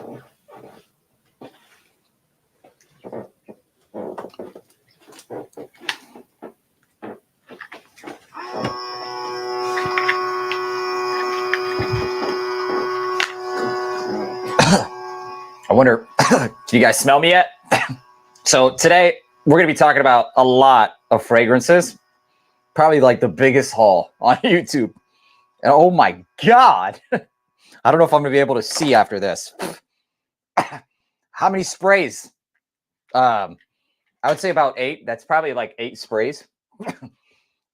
I wonder, can you guys smell me yet? So today we're going to be talking about a lot of fragrances, probably like the biggest haul on YouTube. And oh my God, I don't know if I'm going to be able to see after this. How many sprays? I would say about 8. That's probably like 8 sprays.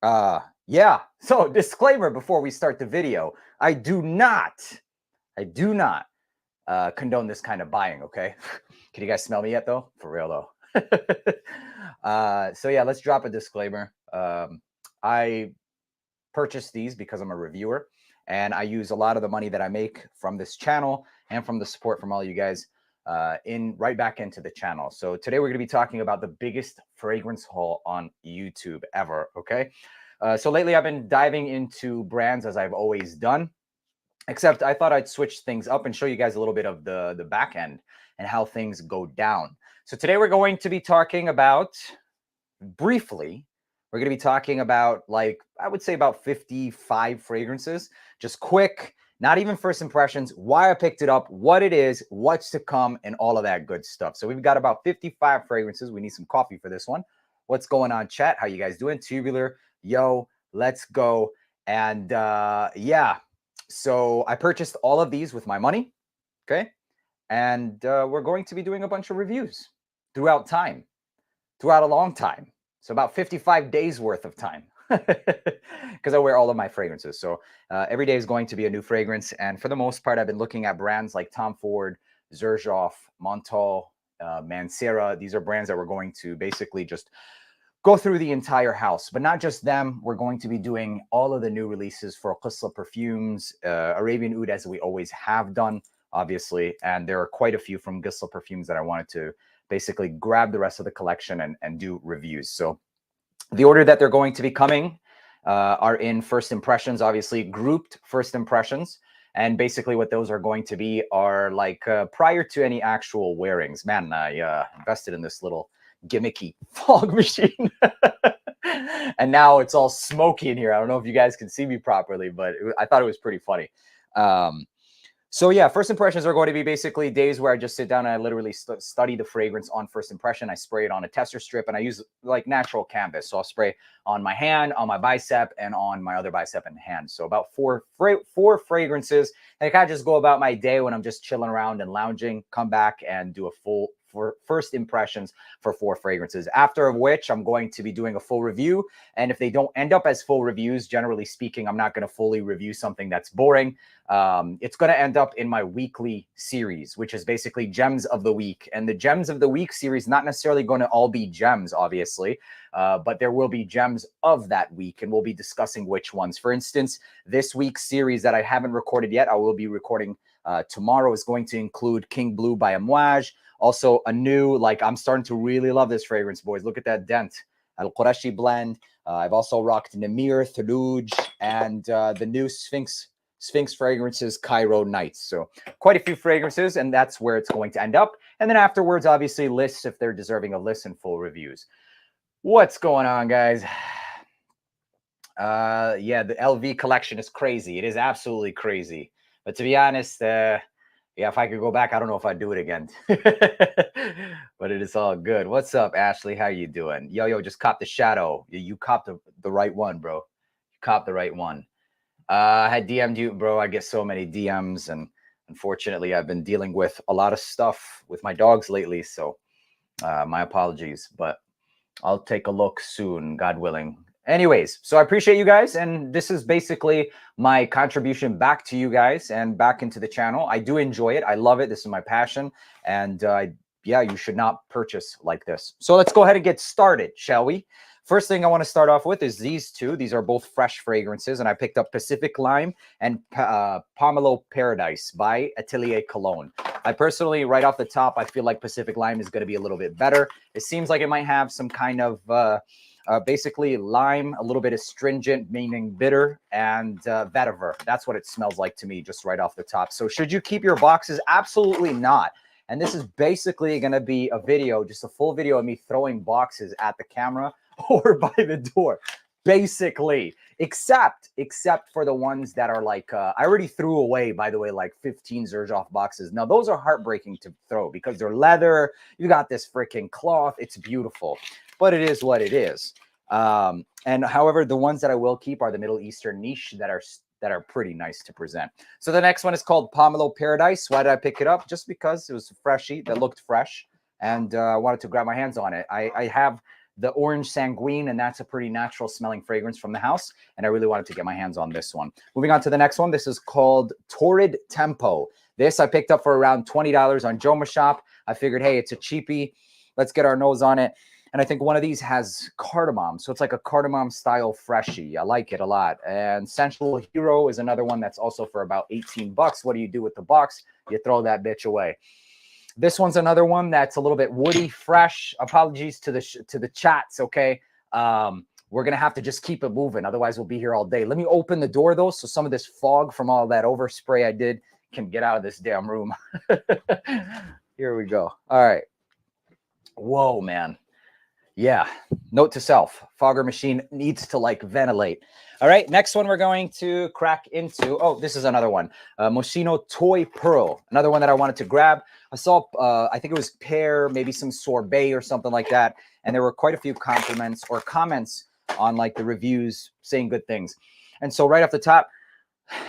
Yeah. So disclaimer before we start the video, I do not condone this kind of buying, okay? Can you guys smell me yet, though? For real, though. So yeah, let's drop a disclaimer. I purchased these because I'm a reviewer, and I use a lot of the money that I make from this channel and from the support from all you guys right back into the channel. So today we're going to be talking about the biggest fragrance haul on YouTube ever, okay? So lately I've been diving into brands as I've always done. Except I thought I'd switch things up and show you guys a little bit of the back end and how things go down. So today we're going to be talking about, briefly, we're going to be talking about, like, I would say about 55 fragrances. Just quick, not even first impressions, why I picked it up, what it is, what's to come, and all of that good stuff. So we've got about 55 fragrances. We need some coffee for this one. What's going on, chat? How you guys doing? Tubular, yo, let's go. And yeah. So I purchased all of these with my money, okay? And we're going to be doing a bunch of reviews throughout a long time. So about 55 days worth of time because I wear all of my fragrances. So every day is going to be a new fragrance. And for the most part, I've been looking at brands like Tom Ford, Xerjoff, Montal, Mancera. These are brands that we're going to basically just go through the entire house, but not just them. We're going to be doing all of the new releases for Qissa perfumes, Arabian Oud, as we always have done, obviously. And there are quite a few from Qissa perfumes that I wanted to basically grab the rest of the collection and do reviews. So the order that they're going to be coming are in first impressions, obviously grouped first impressions. And basically what those are going to be are like prior to any actual wearings. Man, I invested in this little gimmicky fog machine and now it's all smoky in here. I don't know if you guys can see me properly, but I thought it was pretty funny. So yeah, first impressions are going to be basically days where I just sit down and I literally study the fragrance on first impression. I spray it on a tester strip and I use like natural canvas. So I'll spray on my hand, on my bicep, and on my other bicep and hand. So about four fragrances. And I kind of just go about my day when I'm just chilling around and lounging, come back and do a full first impressions for 4 fragrances, after which I'm going to be doing a full review. And if they don't end up as full reviews, generally speaking, I'm not going to fully review something that's boring. It's going to end up in my weekly series, which is basically Gems of the Week. And the Gems of the Week series, not necessarily going to all be gems, obviously, but there will be gems of that week, and we'll be discussing which ones. For instance, this week's series that I haven't recorded yet, I will be recording tomorrow, is going to include King Blue by Amouage. Also a new, like, I'm starting to really love this fragrance, boys. Look at that dent. Al Qurashi blend. I've also rocked Namir, Thaluj, and the new Sphinx fragrances, Cairo Nights. So quite a few fragrances, and that's where it's going to end up. And then afterwards, obviously, lists if they're deserving of lists and full reviews. What's going on, guys? Yeah, the LV collection is crazy. It is absolutely crazy. But to be honest, yeah, if I could go back, I don't know if I'd do it again. But it is all good. What's up, Ashley? How you doing? Yo, just cop the shadow. You copped the right one, bro. You copped the right one. I had DM'd you, bro. I get so many DMs, and unfortunately, I've been dealing with a lot of stuff with my dogs lately. So my apologies, but I'll take a look soon, God willing. Anyways, so I appreciate you guys, and this is basically my contribution back to you guys and back into the channel. I do enjoy it. I love it. This is my passion, and yeah, you should not purchase like this. So let's go ahead and get started, shall we? First thing I want to start off with is these two. These are both fresh fragrances, and I picked up Pacific Lime and Pomelo Paradise by Atelier Cologne. I personally, right off the top, I feel like Pacific Lime is going to be a little bit better. It seems like it might have some kind of Basically lime, a little bit astringent, meaning bitter, and vetiver. That's what it smells like to me, just right off the top. So should you keep your boxes? Absolutely not. And this is basically going to be a video, just a full video of me throwing boxes at the camera or by the door, basically, except for the ones that are like, I already threw away, by the way, like 15 Xerjoff boxes. Now, those are heartbreaking to throw because they're leather. You got this freaking cloth. It's beautiful, but it is what it is. And however, the ones that I will keep are the Middle Eastern niche that are pretty nice to present. So the next one is called Pomelo Paradise. Why did I pick it up? Just because it was a freshie that looked fresh, and I wanted to grab my hands on it. I have the Orange Sanguine, and that's a pretty natural smelling fragrance from the house, and I really wanted to get my hands on this one. Moving on to the next one. This is called Torrid Tempo. This I picked up for around $20 on Joma Shop. I figured, hey, it's a cheapie. Let's get our nose on it. And I think one of these has cardamom. So it's like a cardamom style freshie. I like it a lot. And Sensual Hero is another one that's also for about 18 bucks. What do you do with the box? You throw that bitch away. This one's another one that's a little bit woody, fresh. Apologies to the chats, okay? We're going to have to just keep it moving. Otherwise, we'll be here all day. Let me open the door, though, so some of this fog from all that overspray I did can get out of this damn room. Here we go. All right. Whoa, man. Yeah, note to self, fogger machine needs to like ventilate. All right, next one we're going to crack into. Oh, this is another one. Moschino Toy Pearl, another one that I wanted to grab. I saw, I think it was pear, maybe some sorbet or something like that. And there were quite a few compliments or comments on like the reviews saying good things. And so right off the top,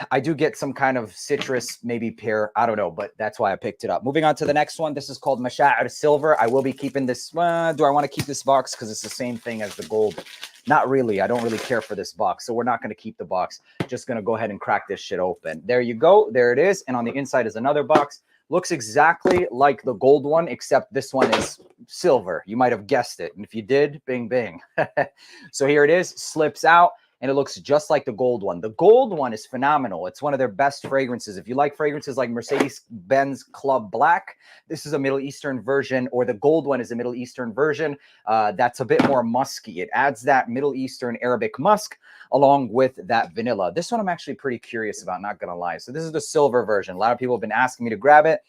I do get some kind of citrus, maybe pear. I don't know, but that's why I picked it up. Moving on to the next one. This is called Masha'ir Silver. I will be keeping this. Do I want to keep this box? Because it's the same thing as the gold. Not really. I don't really care for this box. So we're not going to keep the box. Just going to go ahead and crack this shit open. There you go. There it is. And on the inside is another box. Looks exactly like the gold one, except this one is silver. You might have guessed it. And if you did, bing, bing. So here it is. Slips out. And it looks just like the gold one. The gold one is phenomenal. It's one of their best fragrances. If you like fragrances like Mercedes-Benz Club Black, this is a Middle Eastern version, or the gold one is a Middle Eastern version that's a bit more musky. It adds that Middle Eastern Arabic musk along with that vanilla. This one I'm actually pretty curious about, not going to lie. So this is the silver version. A lot of people have been asking me to grab it.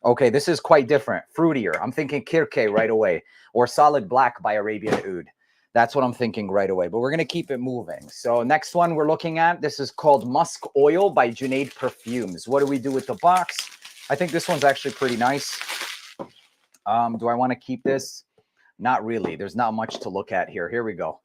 Okay, this is quite different, fruitier. I'm thinking Kirke right away, or Solid Black by Arabian Oud. That's what I'm thinking right away, but we're going to keep it moving. So next one we're looking at, this is called Musk Oil by Junaid Perfumes. What do we do with the box? I think this one's actually pretty nice. Do I want to keep this? Not really. There's not much to look at here. Here we go.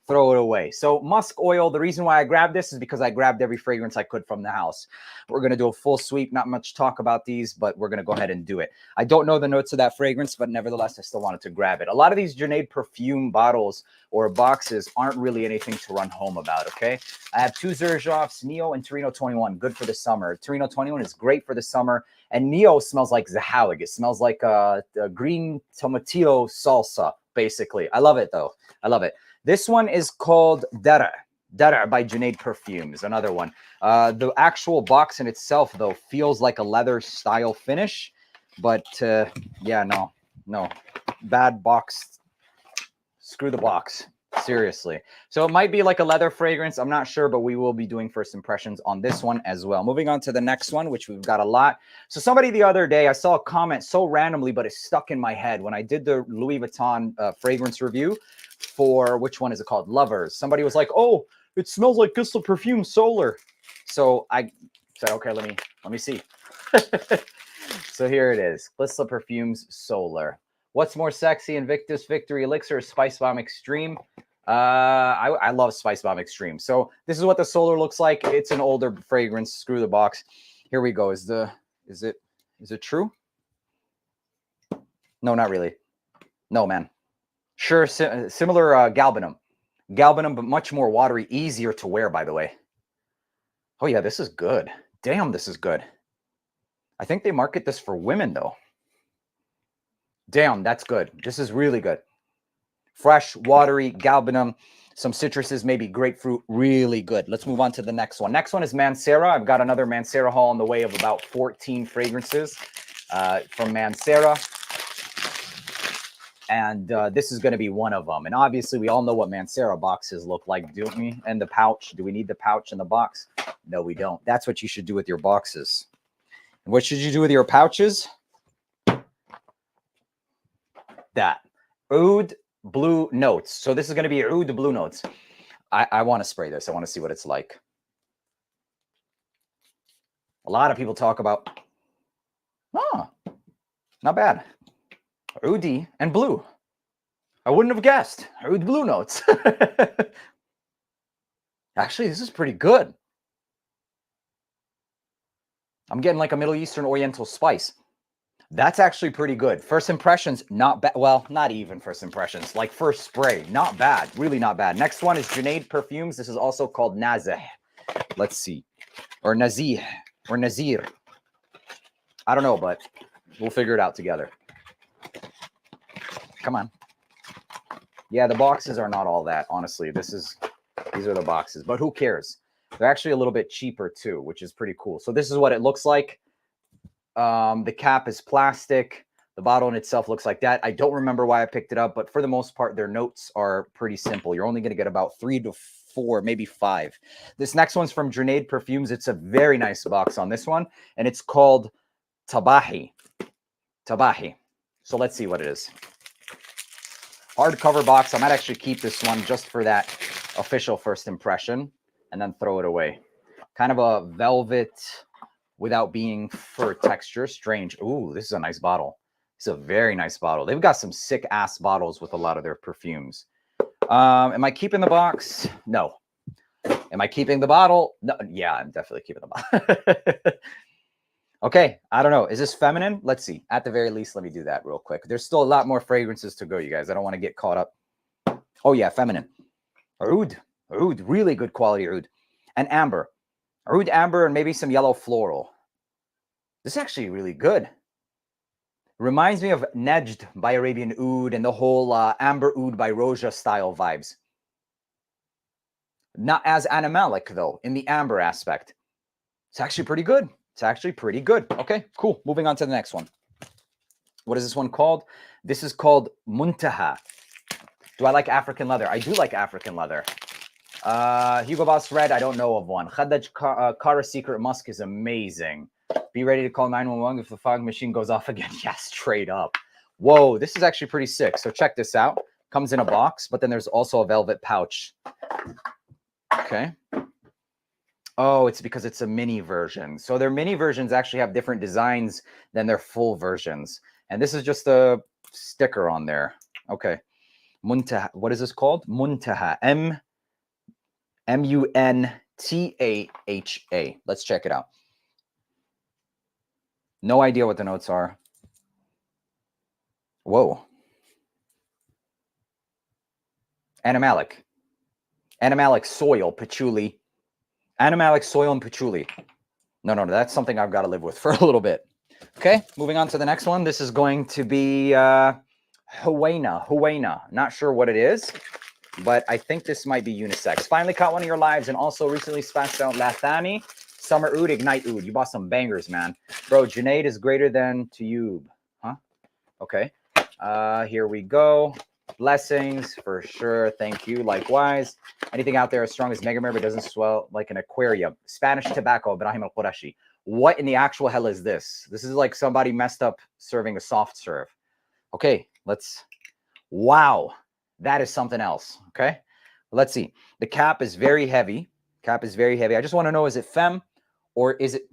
Throw it away. So musk oil, the reason why I grabbed this is because I grabbed every fragrance I could from the house. We're going to do a full sweep. Not much talk about these, but we're going to go ahead and do it. I don't know the notes of that fragrance, but nevertheless, I still wanted to grab it. A lot of these Junaid perfume bottles or boxes aren't really anything to run home about, okay? I have two Xerjoffs, Neo and Torino 21, good for the summer. Torino 21 is great for the summer, and Neo smells like Zahalik. It smells like a green tomatillo salsa, basically. I love it, though. I love it. This one is called Dara by Junaid Perfumes, another one. The actual box in itself, though, feels like a leather style finish, but yeah, no, bad box. Screw the box. Seriously. So it might be like a leather fragrance. I'm not sure, but we will be doing first impressions on this one as well. Moving on to the next one, which we've got a lot. So somebody the other day, I saw a comment so randomly, but it stuck in my head when I did the Louis Vuitton fragrance review for, which one is it called? Lovers. Somebody was like, oh, it smells like Crystal Perfume Solar. So I said, okay, let me see. So here it is. Crystal Perfumes Solar. What's more sexy, Invictus Victory Elixir or Spice Bomb Extreme? I love Spice Bomb Extreme. So this is what the Solar looks like. It's an older fragrance. Screw the box. Here we go. Is it true? No, not really. No, man. Sure, similar galbanum, but much more watery, easier to wear, by the way. Oh yeah, this is good. Damn, this is good. I think they market this for women though. Damn, that's good. This is really good. Fresh, watery, galbanum, some citruses, maybe grapefruit, really good. Let's move on to the next one. Next one is Mancera. I've got another Mancera haul on the way of about 14 fragrances from Mancera. And this is going to be one of them. And obviously, we all know what Mancera boxes look like, don't we? And the pouch. Do we need the pouch in the box? No, we don't. That's what you should do with your boxes. And what should you do with your pouches? That. Oud Blue Notes. So this is going to be Oud Blue Notes. I want to spray this. I want to see what it's like. A lot of people talk about, oh, not bad. Oud and blue. I wouldn't have guessed. Oud Blue Notes. Actually, this is pretty good. I'm getting like a Middle Eastern Oriental spice. That's actually pretty good. First impressions, not bad. Well, not even first impressions. Like first spray, not bad. Really not bad. Next one is Junaid Perfumes. This is also called Nazih. Let's see. Or Nazih. Or Nazir. I don't know, but we'll figure it out together. Come on. Yeah, the boxes are not all that, honestly. These are the boxes, but who cares? They're actually a little bit cheaper too, which is pretty cool. So this is what it looks like. The cap is plastic. The bottle in itself looks like that. I don't remember why I picked it up, but for the most part, their notes are pretty simple. You're only going to get about 3 to 4, maybe 5. This next one's from Junaid Perfumes. It's a very nice box on this one, and it's called Tabahi. Tabahi. So let's see what it is. Hardcover box. I might actually keep this one just for that official first impression and then throw it away. Kind of a velvet without being fur texture. Strange. Ooh, this is a nice bottle. It's a very nice bottle. They've got some sick ass bottles with a lot of their perfumes. Am I keeping the box? No. Am I keeping the bottle? No. Yeah, I'm definitely keeping the bottle. Okay, I don't know. Is this feminine? Let's see. At the very least, let me do that real quick. There's still a lot more fragrances to go, you guys. I don't want to get caught up. Oh, yeah, feminine. Oud. Oud. Really good quality oud. And amber. Oud amber and maybe some yellow floral. This is actually really good. Reminds me of Nejd by Arabian Oud and the whole amber oud by Roja style vibes. Not as animalic, though, in the amber aspect. It's actually pretty good. It's actually pretty good. Okay, cool. Moving on to the next one. What is this one called? This is called Muntaha. Do I like African leather? I do like African leather. Hugo Boss Red, I don't know of one. Khaddaj Kara Secret Musk is amazing. Be ready to call 911 if the fog machine goes off again. Yeah, straight up. Whoa, this is actually pretty sick. So check this out. Comes in a box, but then there's also a velvet pouch. Okay. Oh, it's because it's a mini version. So their mini versions actually have different designs than their full versions. And this is just a sticker on there. Okay. Muntaha. What is this called? Muntaha. M-U-N-T-A-H-A. Let's check it out. No idea what the notes are. Whoa. Animalic. Animalic soil, patchouli. Animalic soil and patchouli. No, that's something I've got to live with for a little bit. Okay, moving on to the next one. This is going to be Huwaina. Not sure what it is, but I think this might be unisex. Finally caught one of your lives and also recently splashed out Lathani. Summer Oud, Ignite Oud. You bought some bangers, man. Bro, Junaid is greater than Tayub. Huh? Okay. Here we go. Blessings for sure. Thank you. Likewise. Anything out there as strong as Megamer but doesn't swell like an aquarium? Spanish tobacco, Ibrahim al-Qurashi. What in the actual hell is this? This is like somebody messed up serving a soft serve. Okay, let's. Wow, that is something else. Okay, let's see. The cap is very heavy. Cap is very heavy. I just want to know, is it femme or is it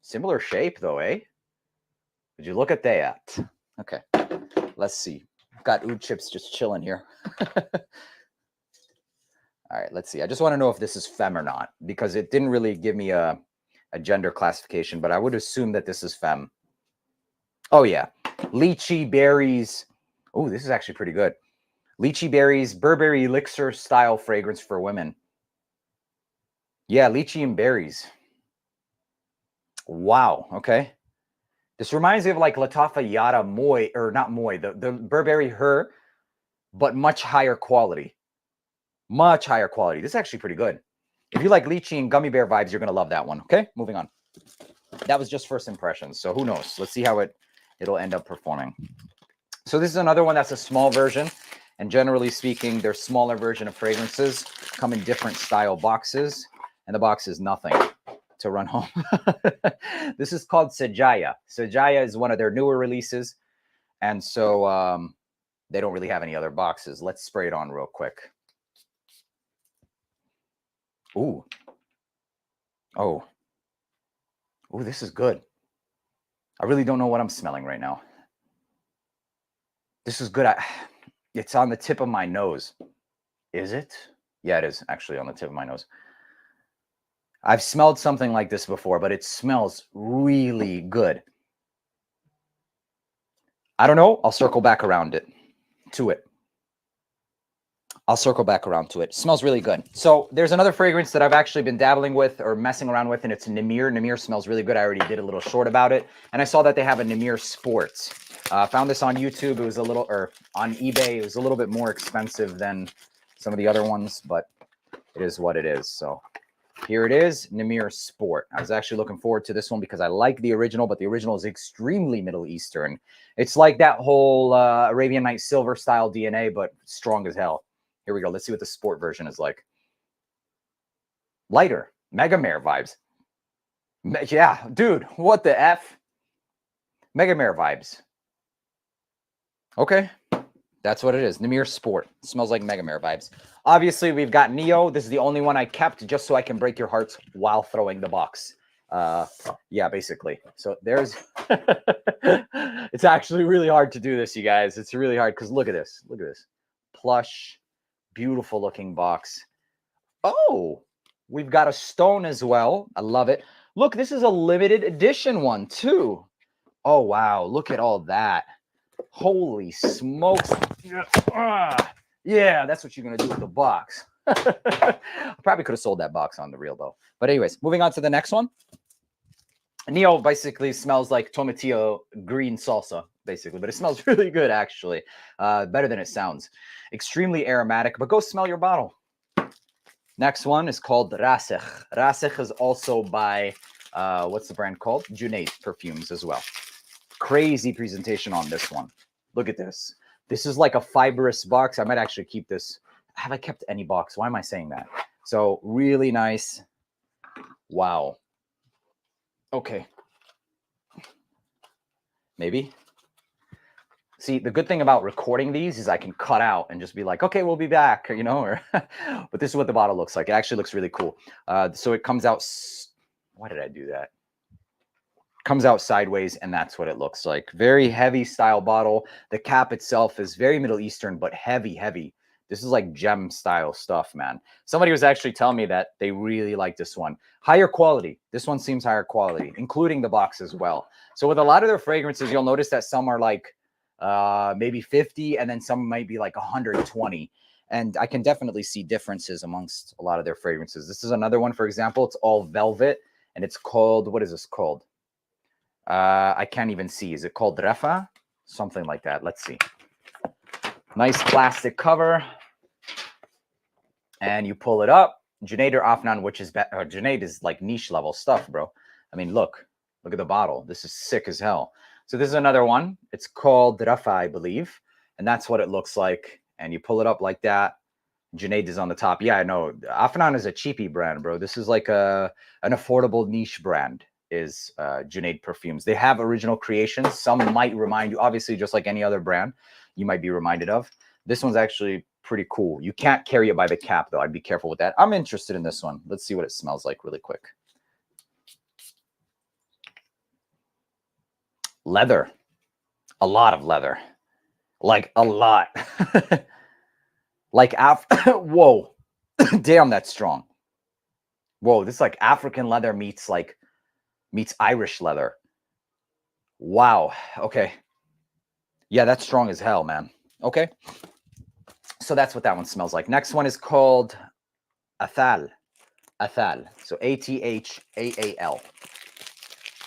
similar shape though, eh? Would you look at that? Okay, let's see. Got oud chips just chilling here. All right, let's see. I just want to know if this is femme or not because it didn't really give me a gender classification, but I would assume that this is femme. Oh, yeah. Lychee berries. Oh, this is actually pretty good. Lychee berries, Burberry elixir style fragrance for women. Yeah, lychee and berries. Wow. Okay. This reminds me of like Latafa Yara Moy, or not Moy, the Burberry Her, but much higher quality. Much higher quality. This is actually pretty good. If you like lychee and gummy bear vibes, you're going to love that one. Okay, moving on. That was just first impressions, so who knows? Let's see how it'll end up performing. So this is another one that's a small version. And generally speaking, their smaller version of fragrances come in different style boxes. And the box is nothing to run home. This is called Sajaya. Sajaya is one of their newer releases. And so they don't really have any other boxes. Let's spray it on real quick. Ooh. Oh. Ooh, this is good. I really don't know what I'm smelling right now. This is good. It's on the tip of my nose. Is it? Yeah, it is actually on the tip of my nose. I've smelled something like this before, but it smells really good. I don't know. I'll circle back around to it. I'll circle back around to it. It smells really good. So there's another fragrance that I've actually been dabbling with or messing around with, and it's Namir. Namir smells really good. I already did a little short about it. And I saw that they have a Namir Sports. Found this on YouTube. It was a little, or on eBay. It was a little bit more expensive than some of the other ones, but it is what it is. So here it is, Namir Sport. I was actually looking forward to this one because I like the original, but the original is extremely Middle Eastern. It's like that whole Arabian Night Silver style DNA, but strong as hell. Here we go. Let's see what the sport version is like. Lighter. Mega Mare vibes. Yeah, dude, what the F? Mega Mare vibes. Okay, that's what it is. Namir Sport. It smells like Mega Mare vibes. Obviously, we've got Neo. This is the only one I kept just so I can break your hearts while throwing the box. Yeah, basically. So there's... It's actually really hard to do this, you guys. It's really hard because look at this. Look at this. Plush. Beautiful looking box. Oh, we've got a stone as well. I love it. Look, this is a limited edition one too. Oh, wow. Look at all that. Holy smokes. Yeah, that's what you're going to do with the box. I probably could have sold that box on the reel though. But anyways, moving on to the next one. Neo basically smells like tomatillo green salsa, basically, but it smells really good, actually. Better than it sounds. Extremely aromatic, but go smell your bottle. Next one is called Rasikh. Rasikh is also by, what's the brand called? Junaid Perfumes as well. Crazy presentation on this one. Look at this. This is like a fibrous box. I might actually keep this. Have I kept any box? Why am I saying that? So really nice. Wow. Okay. Maybe. See, the good thing about recording these is I can cut out and just be like, okay, we'll be back, you know, or but this is what the bottle looks like. It actually looks really cool. So it comes out. Why did I do that? Comes out sideways, and that's what it looks like. Very heavy style bottle. The cap itself is very Middle Eastern, but heavy, heavy. This is like gem style stuff, man. Somebody was actually telling me that they really like this one. Higher quality. This one seems higher quality, including the box as well. So with a lot of their fragrances, you'll notice that some are like maybe 50, and then some might be like 120. And I can definitely see differences amongst a lot of their fragrances. This is another one, for example. It's all velvet, and it's called, what is this called? I can't even see. Is it called Refa? Something like that. Let's see. Nice plastic cover. And you pull it up. Junaid or Afnan, which is Junaid is like niche level stuff, bro. I mean, look at the bottle. This is sick as hell. So this is another one. It's called Rafa, I believe. And that's what it looks like. And you pull it up like that. Junaid is on the top. Yeah, I know. Afnan is a cheapy brand, bro. This is like an affordable niche brand. Is Junaid Perfumes. They have original creations. Some might remind you, obviously, just like any other brand, you might be reminded of. This one's actually pretty cool. You can't carry it by the cap, though. I'd be careful with that. I'm interested in this one. Let's see what it smells like really quick. Leather. A lot of leather. Like a lot. Like, whoa. Damn, that's strong. Whoa, this is like African leather meets Irish leather. Wow. Okay. Yeah, that's strong as hell, man. Okay. So that's what that one smells like. Next one is called Athal. Athal. So Athaal.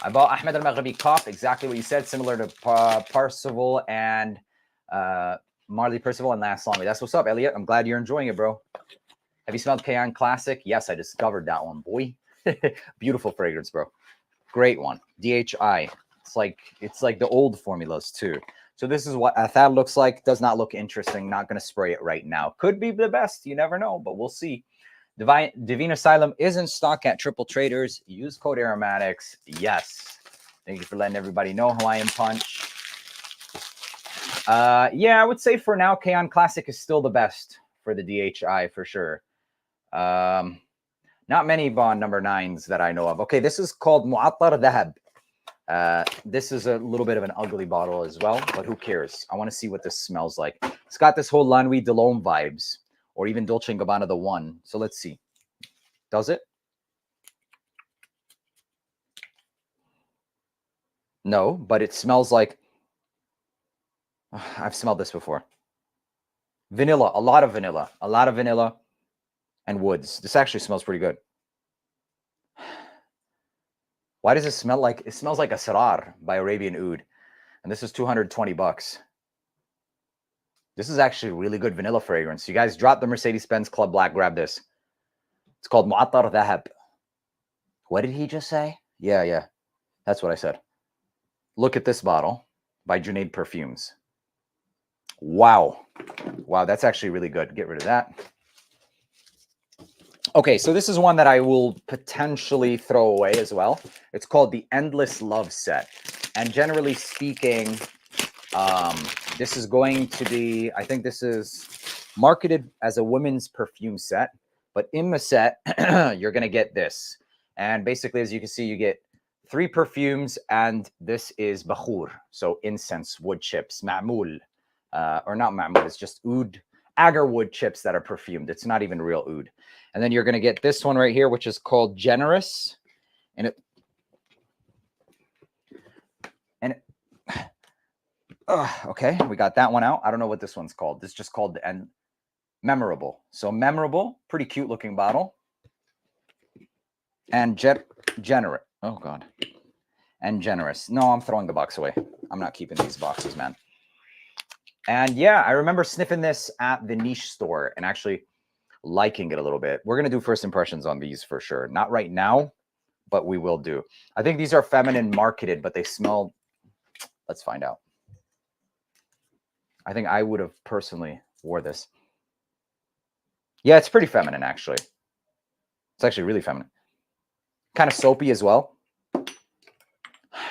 I bought Ahmed al-Maghribi Cop. Exactly what you said. Similar to Parsival and Marley Percival and Last Long. That's what's up, Elliot. I'm glad you're enjoying it, bro. Have you smelled Cayenne Classic? Yes, I discovered that one, boy. Beautiful fragrance, bro. Great one. DHI. It's like the old formulas too. So this is what Athad looks like. Does not look interesting. Not going to spray it right now. Could be the best. You never know, but we'll see. Divine Asylum is in stock at Triple Traders. Use code AROMATIX. Yes. Thank you for letting everybody know. Hawaiian Punch. Yeah, I would say for now, Kaon Classic is still the best for the DHI for sure. Not many Bond number 9s that I know of. Okay, this is called Mu'attar Dahab. This is a little bit of an ugly bottle as well, but who cares? I want to see what this smells like. It's got this whole La Nuit de l'Homme vibes, or even Dolce & Gabbana the one. So let's see. Does it? No, but it smells like... I've smelled this before. Vanilla, a lot of vanilla. A lot of vanilla and woods. This actually smells pretty good. Why does it smell like... It smells like Asrar by Arabian Oud. And this is 220 bucks. This is actually a really good vanilla fragrance. You guys drop the Mercedes-Benz Club Black. Grab this. It's called Mu'attar Dahab. What did he just say? Yeah. That's what I said. Look at this bottle by Junaid Perfumes. Wow. Wow, that's actually really good. Get rid of that. Okay, so this is one that I will potentially throw away as well. It's called the Endless Love Set. And generally speaking, this is going to be, I think this is marketed as a women's perfume set. But in the set, you're going to get this. And basically, as you can see, you get 3 perfumes. And this is bakhur, so incense, wood chips, ma'moul. Or not ma'moul, it's just oud, agar wood chips that are perfumed. It's not even real oud. And then you're going to get this one right here, which is called Generous. Okay, we got that one out. I don't know what this one's called. This is just called the end. Memorable. So Memorable, pretty cute looking bottle. And Generous. Oh, God. And Generous. No, I'm throwing the box away. I'm not keeping these boxes, man. And yeah, I remember sniffing this at the niche store and actually liking it a little bit. We're going to do first impressions on these for sure. Not right now, but we will do. I think these are feminine marketed, but they smell... Let's find out. I think I would have personally wore this. Yeah, it's pretty feminine, actually. It's actually really feminine. Kind of soapy as well.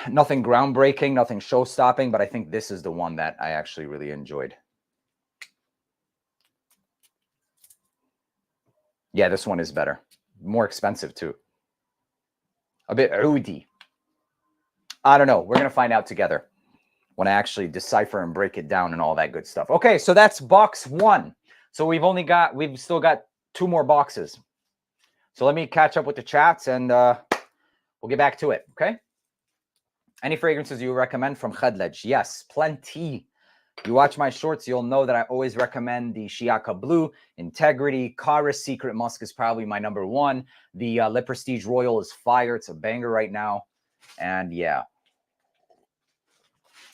Nothing groundbreaking, nothing show-stopping, but I think this is the one that I actually really enjoyed. Yeah, this one is better. More expensive, too. A bit oudi. I don't know. We're going to find out together when I actually decipher and break it down and all that good stuff. Okay, so that's box 1. So we've still got 2 more boxes. So let me catch up with the chats and we'll get back to it, okay? Any fragrances you recommend from Khadlej? Yes, plenty. You watch my shorts, you'll know that I always recommend the Shiaka Blue, Integrity, Kara's Secret Musk is probably my number 1. The Le Prestige Royal is fire. It's a banger right now. And yeah.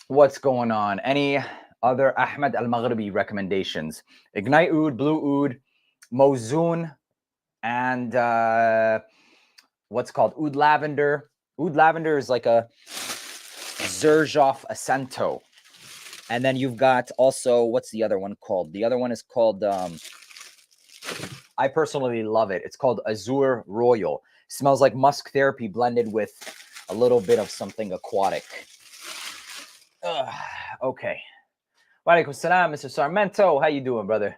What's going on? Any other Ahmed Al-Maghribi recommendations? Ignite Oud, Blue Oud, Mozoon, and what's called Oud Lavender. Oud Lavender is like a Xerjoff Acento. And then you've got also, what's the other one called? The other one is called, I personally love it. It's called Azure Royal. It smells like musk therapy blended with a little bit of something aquatic. Okay. Walaikum salam, Mr. Sarmento. How you doing, brother?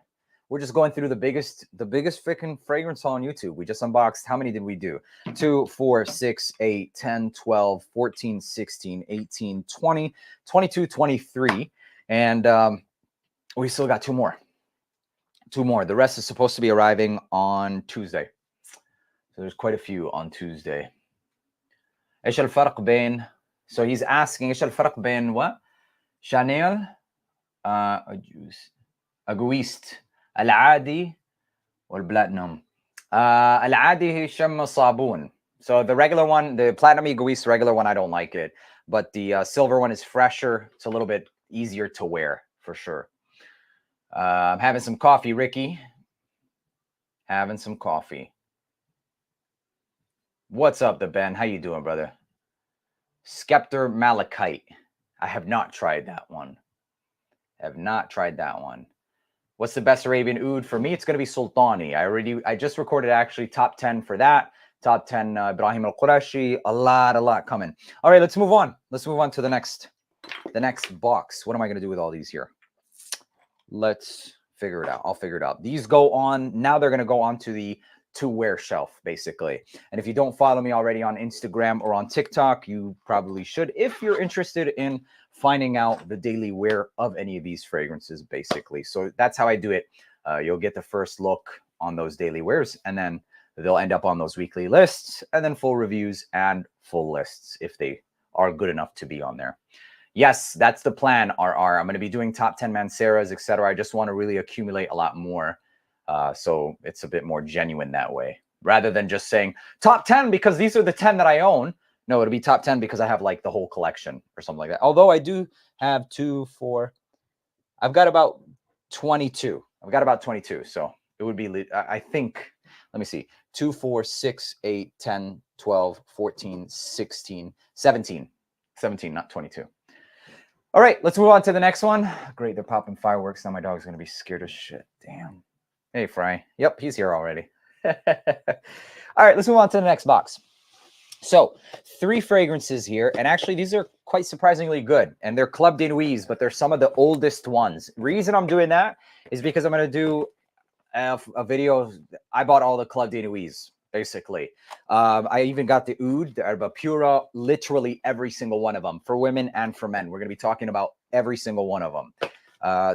We're just going through the biggest freaking fragrance haul on YouTube. We just unboxed. How many did we do? 2, 4, 6, 8, 10, 12, 14, 16, 18, 20, 22, 23. And we still got 2 more. 2 more. The rest is supposed to be arriving on Tuesday. So there's quite a few on Tuesday. إيش الفرق بين... So he's asking, إيش الفرق بين what? Chanel, أجويست, العادي والبلاتنم. العادي هي شم صابون. So the regular one, the platinum egoist regular one, I don't like it. But the silver one is fresher. It's a little bit easier to wear for sure. I'm having some coffee, Ricky. Having some coffee. What's up, the Ben? How you doing, brother? Scepter Malachite. I have not tried that one. Have not tried that one. What's the best Arabian oud? For me, it's going to be Sultani. I just recorded actually top 10 for that. Top 10 Ibrahim al-Qurashi. A lot coming. All right, let's move on. Let's move on to the next box. What am I going to do with all these here? Let's figure it out. I'll figure it out. These go on. Now they're going to go on to the to-wear shelf, basically. And if you don't follow me already on Instagram or on TikTok, you probably should if you're interested in finding out the daily wear of any of these fragrances, basically. So that's how I do it. You'll get the first look on those daily wears, and then they'll end up on those weekly lists, and then full reviews and full lists if they are good enough to be on there. Yes, that's the plan, RR. I'm going to be doing top 10 Manceras, etc. I just want to really accumulate a lot more. So it's a bit more genuine that way, rather than just saying top 10 because these are the 10 that I own. No, it'll be top 10 because I have like the whole collection or something like that. Although I do have 2, 4. I've got about 22. I've got about 22. So it would be, I think, let me see, 2, 4, 6, 8, 10, 12, 14, 16, 17. 17, not 22. All right, let's move on to the next one. Great, they're popping fireworks. Now my dog's going to be scared as shit. Damn. Hey, Fry. Yep, he's here already. All right, let's move on to the next box. So 3 fragrances here, and actually these are quite surprisingly good, and they're Club de Nuits, but they're some of the oldest ones. Reason I'm doing that is because I'm going to do a video. I bought all the Club de Nuits, basically. I even got the oud, the Herba Pura, literally every single one of them, for women and for men. We're going to be talking about every single one of them.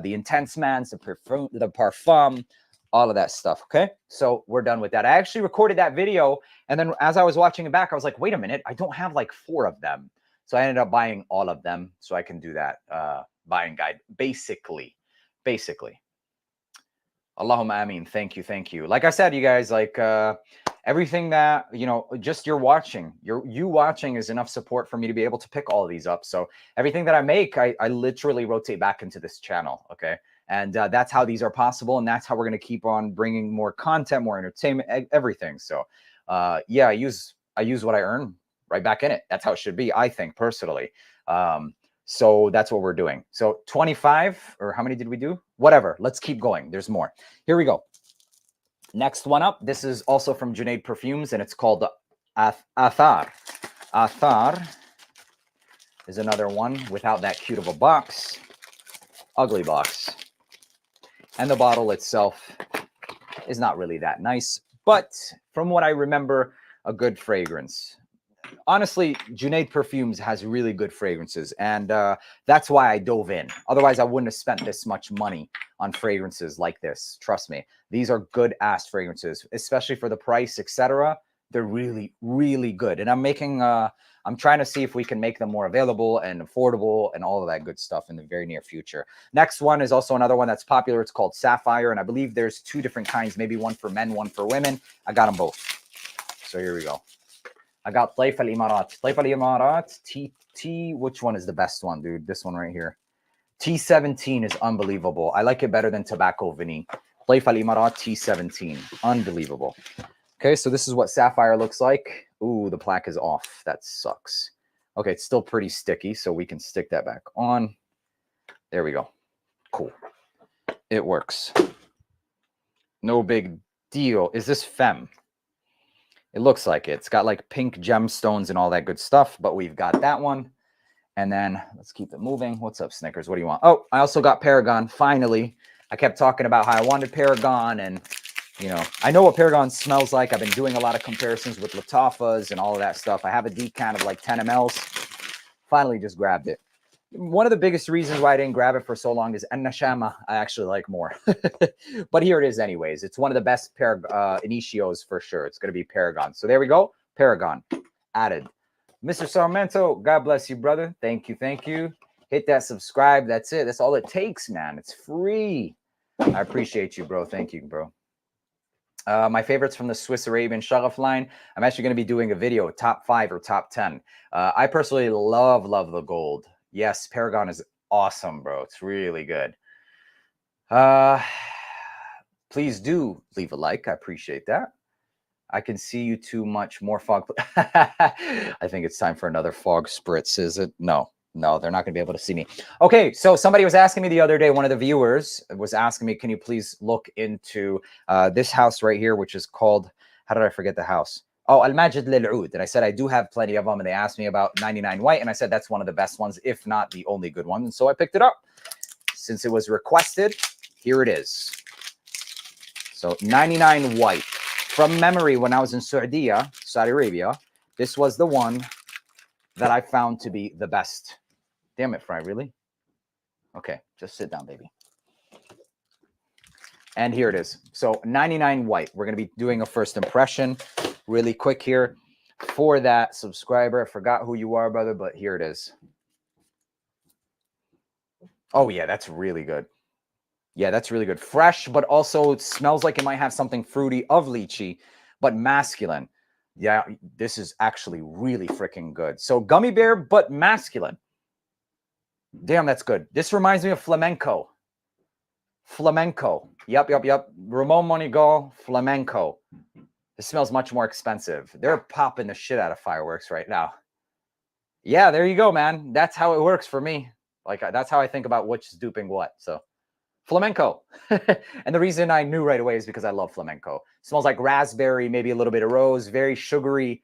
The Intense Mans, the Parfum, all of that stuff, okay? So we're done with that. I actually recorded that video, and then as I was watching it back, I was like, wait a minute, I don't have like 4 of them. So I ended up buying all of them so I can do that buying guide, basically. Allahumma ameen. Thank you. Like I said, you guys, like everything that, you know, just you watching is enough support for me to be able to pick all of these up. So everything that I make, I literally rotate back into this channel, okay? And that's how these are possible, and that's how we're going to keep on bringing more content, more entertainment, everything. So yeah, I use what I earn right back in it. That's how it should be, I think, personally. So that's what we're doing. So 25, or how many did we do? Whatever. Let's keep going. There's more. Here we go. Next one up. This is also from Junaid Perfumes, and it's called Athar. Athar is another one without that cute of a box. Ugly box. And the bottle itself is not really that nice, but from what I remember, a good fragrance. Honestly, Junaid Perfumes has really good fragrances, and that's why I dove in. Otherwise, I wouldn't have spent this much money on fragrances like this. Trust me, these are good-ass fragrances, especially for the price, etc. They're really good, and I'm trying to see if we can make them more available and affordable and all of that good stuff in the very near future. Next one is also another one that's popular. It's called Sapphire, and I believe there's 2 different kinds, maybe one for men, one for women. I got them both. So here we go. I got Taif al-Imarat. Taif al-Imarat, T, which one is the best one, dude? This one right here. T17 is unbelievable. I like it better than Tobacco Vanille. Taif al-Imarat T17. Unbelievable. Okay, so this is what Sapphire looks like. Ooh, the plaque is off. That sucks. Okay, it's still pretty sticky, so we can stick that back on. There we go. Cool. It works. No big deal. Is this Femme? It looks like it. It's got like pink gemstones and all that good stuff, but we've got that one. And then let's keep it moving. What's up, Snickers? What do you want? Oh, I also got Paragon. Finally, I kept talking about how I wanted Paragon, and you know, I know what Paragon smells like. I've been doing a lot of comparisons with Latafas and all of that stuff. I have a decant of like 10 mLs. Finally just grabbed it. One of the biggest reasons why I didn't grab it for so long is Nashama. I actually like more. But here it is anyways. It's one of the best Initios for sure. It's going to be Paragon. So there we go. Paragon added. Mr. Sarmento, God bless you, brother. Thank you. Hit that subscribe. That's it. That's all it takes, man. It's free. I appreciate you, bro. Thank you, bro. My favorites from the Swiss Arabian Xerjoff line. I'm actually going to be doing a video, top 5 or top 10. I personally love the gold. Yes, Paragon is awesome, bro. It's really good. Please do leave a like. I appreciate that. I can see you too much more fog. I think it's time for another fog spritz, is it? No, No, they're not going to be able to see me. Okay, so somebody was asking me the other day, one of the viewers was asking me, can you please look into this house right here, which is called, how did I forget the house? Oh, Al-Majid Lil-Oud. And I said, I do have plenty of them. And they asked me about 99 White. And I said, that's one of the best ones, if not the only good one. And so I picked it up. Since it was requested, here it is. So 99 White. From memory, when I was in Saudi Arabia, this was the one that I found to be the best. Damn it, Fry, really? Okay, just sit down, baby. And here it is. So 99 White. We're going to be doing a first impression really quick here for that subscriber. I forgot who you are, brother, but here it is. Oh, yeah, that's really good. Yeah, that's really good. Fresh, but also it smells like it might have something fruity of lychee, but masculine. Yeah, this is actually really freaking good. So gummy bear, but masculine. Damn, that's good. This reminds me of flamenco. Flamenco. Yep. Ramon Monigal, flamenco. This smells much more expensive. They're popping the shit out of fireworks right now. Yeah, there you go, man. That's how it works for me. Like, that's how I think about which is duping what. So flamenco. And the reason I knew right away is because I love flamenco. It smells like raspberry, maybe a little bit of rose, very sugary.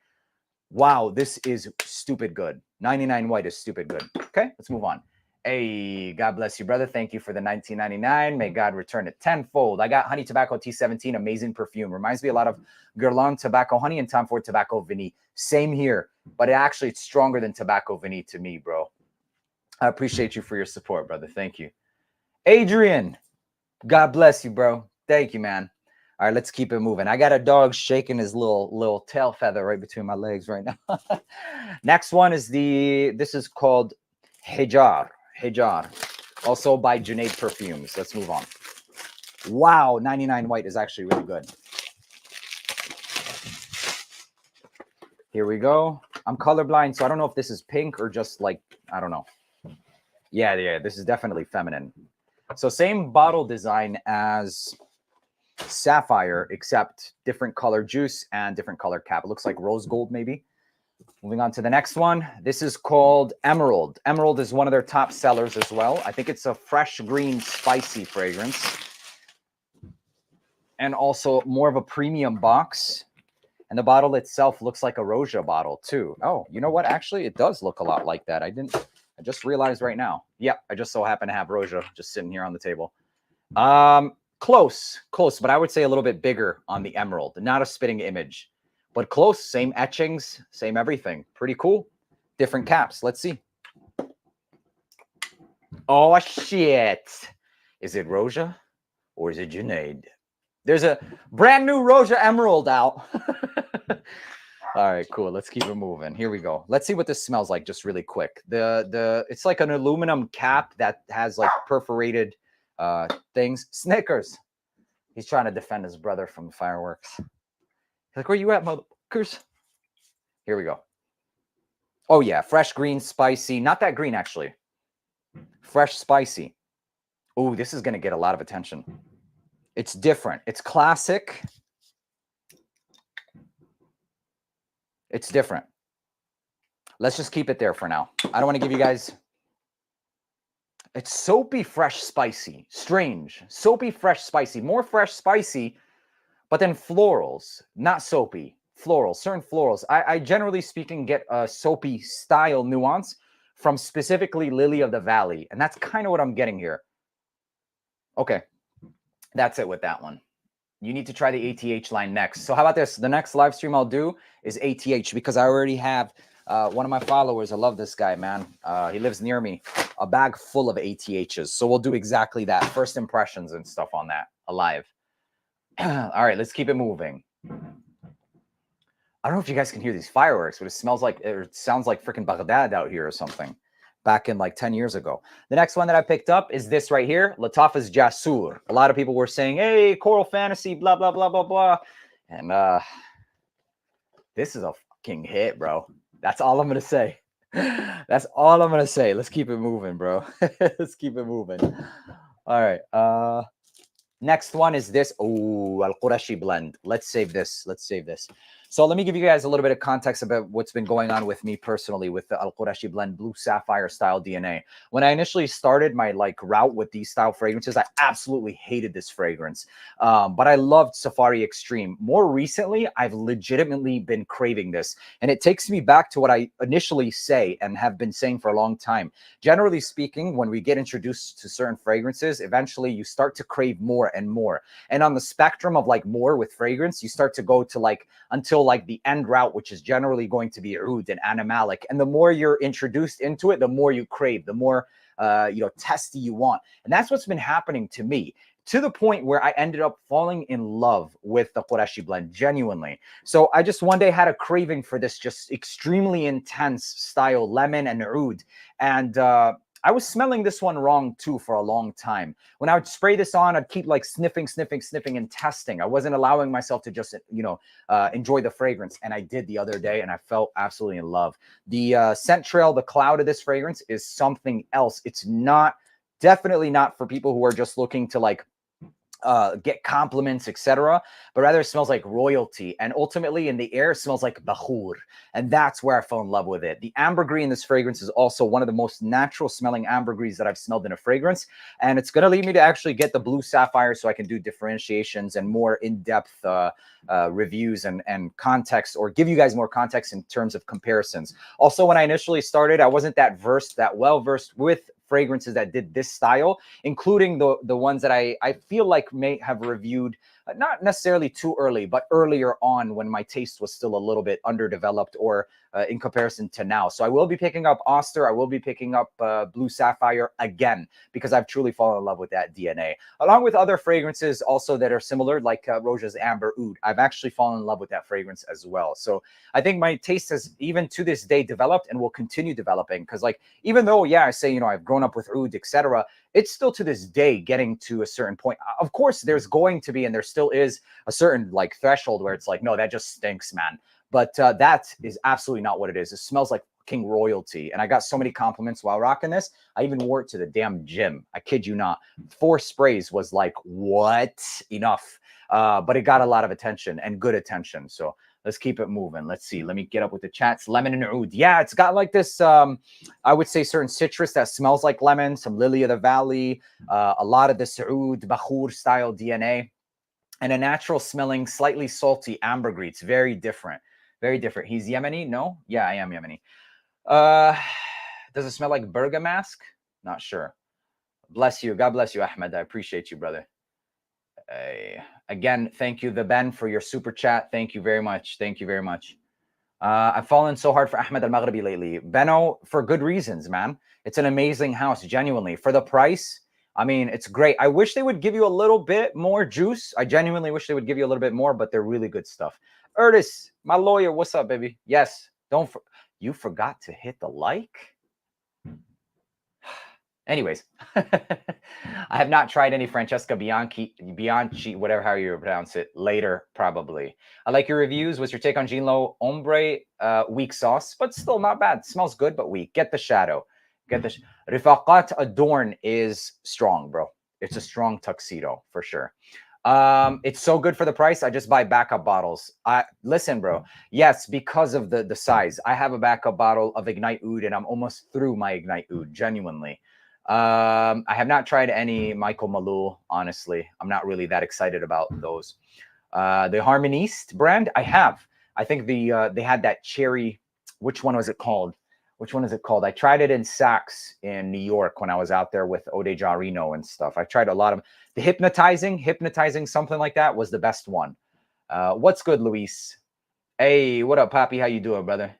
Wow, this is stupid good. 99 White is stupid good. Okay, let's move on. Hey, God bless you, brother. Thank you for the 19.99. May God return it tenfold. I got Honey Tobacco T17, amazing perfume. Reminds me a lot of Guerlain Tobacco Honey and Tom Ford Tobacco Vanille. Same here, but it's stronger than Tobacco Vanille to me, bro. I appreciate you for your support, brother. Thank you. Adrian, God bless you, bro. Thank you, man. All right, let's keep it moving. I got a dog shaking his little tail feather right between my legs right now. Next one is this is called Xerjoff. Also by Junaid Perfumes. Let's move on. Wow, 99 White is actually really good. Here we go. I'm colorblind, so I don't know if this is pink or just like, I don't know. Yeah, this is definitely feminine. So same bottle design as Sapphire, except different color juice and different color cap. It looks like rose gold, maybe. Moving on to the next one. This is called Emerald. Emerald is one of their top sellers as well. I think it's a fresh green spicy fragrance. And also more of a premium box. And the bottle itself looks like a Roja bottle too. Oh, you know what? Actually, it does look a lot like that. I just realized right now. Yep, I just so happen to have Roja just sitting here on the table. Close, but I would say a little bit bigger on the Emerald. Not a spitting image, but close. Same etchings, same everything. Pretty cool. Different caps. Let's see. Oh, shit. Is it Roja or is it Junaid? There's a brand new Roja Emerald out. All right, cool. Let's keep it moving. Here we go. Let's see what this smells like just really quick. It's like an aluminum cap that has like perforated things. Snickers. He's trying to defend his brother from fireworks. He's like, where you at, motherfuckers? Here we go. Oh, yeah. Fresh green, spicy. Not that green, actually. Fresh, spicy. Oh, this is going to get a lot of attention. It's different. It's classic. It's different. Let's just keep it there for now. I don't want to give you guys... It's soapy, fresh, spicy. Strange. Soapy, fresh, spicy. More fresh, spicy, but then florals. Not soapy. Florals. Certain florals. I generally speaking get a soapy style nuance from specifically Lily of the Valley. And that's kind of what I'm getting here. Okay. That's it with that one. You need to try the ATH line next. So how about this? The next live stream I'll do is ATH because I already have one of my followers. I love this guy, man. He lives near me. A bag full of ATHs. So we'll do exactly that. First impressions and stuff on that alive. All right, let's keep it moving. I don't know if you guys can hear these fireworks, but it sounds like freaking Baghdad out here or something. Back in like 10 years ago. The next one that I picked up is this right here, Lattafa's Jasur. A lot of people were saying, hey, Coral Fantasy, blah, blah, blah, blah, blah. And this is a fucking hit, bro. That's all I'm going to say. That's all I'm going to say. Let's keep it moving, bro. Let's keep it moving. All right. Next one is this. Oh, Al-Qurashi blend. Let's save this. So let me give you guys a little bit of context about what's been going on with me personally with the Al Qurashi Blend Blue Sapphire style DNA. When I initially started my route with these style fragrances, I absolutely hated this fragrance, but I loved Safari Extreme. More recently, I've legitimately been craving this, and it takes me back to what I initially say and have been saying for a long time. Generally speaking, when we get introduced to certain fragrances, eventually you start to crave more and more. And on the spectrum of more with fragrance, you start to go to until the end route, which is generally going to be oud and animalic. And the more you're introduced into it, the more you crave, the more testy you want. And that's what's been happening to me, to the point where I ended up falling in love with the Qureshi blend, genuinely. So I just one day had a craving for this just extremely intense style, lemon and oud. And I was smelling this one wrong too for a long time. When I would spray this on, I'd keep sniffing, and testing. I wasn't allowing myself to just, enjoy the fragrance. And I did the other day, and I felt absolutely in love. The scent trail, the cloud of this fragrance is something else. It's definitely not for people who are just looking to get compliments, etc., but rather it smells like royalty. And ultimately in the air, it smells like bakhur. And that's where I fell in love with it. The ambergris in this fragrance is also one of the most natural smelling ambergris that I've smelled in a fragrance. And it's going to lead me to actually get the blue sapphire so I can do differentiations and more in-depth reviews and context, or give you guys more context in terms of comparisons. Also, when I initially started, I wasn't that well versed with fragrances that did this style, including the ones that I feel like may have reviewed not necessarily too early, but earlier on when my taste was still a little bit underdeveloped, or in comparison to now. So I will be picking up Oster. I will be picking up Blue Sapphire again, because I've truly fallen in love with that DNA. Along with other fragrances also that are similar, like Roja's Amber Oud. I've actually fallen in love with that fragrance as well. So I think my taste has, even to this day, developed and will continue developing. Because even though, yeah, I say, I've grown up with Oud, etc., it's still to this day getting to a certain point. Of course, there's going to be, and there still is, a certain threshold where it's no, that just stinks, man. But that is absolutely not what it is. It smells like king royalty. And I got so many compliments while rocking this. I even wore it to the damn gym. I kid you not. 4 sprays was what? Enough. But it got a lot of attention, and good attention. So let's keep it moving. Let's see. Let me get up with the chats. Lemon and oud. Yeah, it's got this, I would say, certain citrus that smells like lemon, some lily of the valley, a lot of the oud, bakhur style DNA, and a natural smelling, slightly salty ambergris. It's very different. Very different. He's Yemeni? No? Yeah, I am Yemeni. Does it smell like bergamask? Not sure. Bless you. God bless you, Ahmed. I appreciate you, brother. Again, thank you, the Ben, for your super chat. Thank you very much. Thank you very much. I've fallen so hard for Ahmed Al-Maghribi lately. Benno, for good reasons, man. It's an amazing house, genuinely. For the price, I mean, it's great. I wish they would give you a little bit more juice. I genuinely wish they would give you a little bit more, but they're really good stuff. Erdis, my lawyer, what's up, baby? Yes, you forgot to hit the like? Anyways, I have not tried any Francesca Bianchi, whatever how you pronounce it, later, probably. I like your reviews. What's your take on Ginlo Ombre? Weak sauce, but still not bad. Smells good, but weak. Get the shadow. Rifaqat Adorn is strong, bro. It's a strong tuxedo, for sure. It's so good for the price. I just buy backup bottles. Listen, bro. Yes, because of the size. I have a backup bottle of Ignite Oud, and I'm almost through my Ignite Oud, genuinely. I have not tried any Michael Malou, honestly. I'm not really that excited about those. The Harmoniste brand, I have. I think they had that cherry. Which one was it called? Which one is it called? I tried it in Saks in New York when I was out there with Ode Jarino and stuff. I tried a lot of the hypnotizing, something like that was the best one. What's good, Luis? Hey, what up, Poppy? How you doing, brother?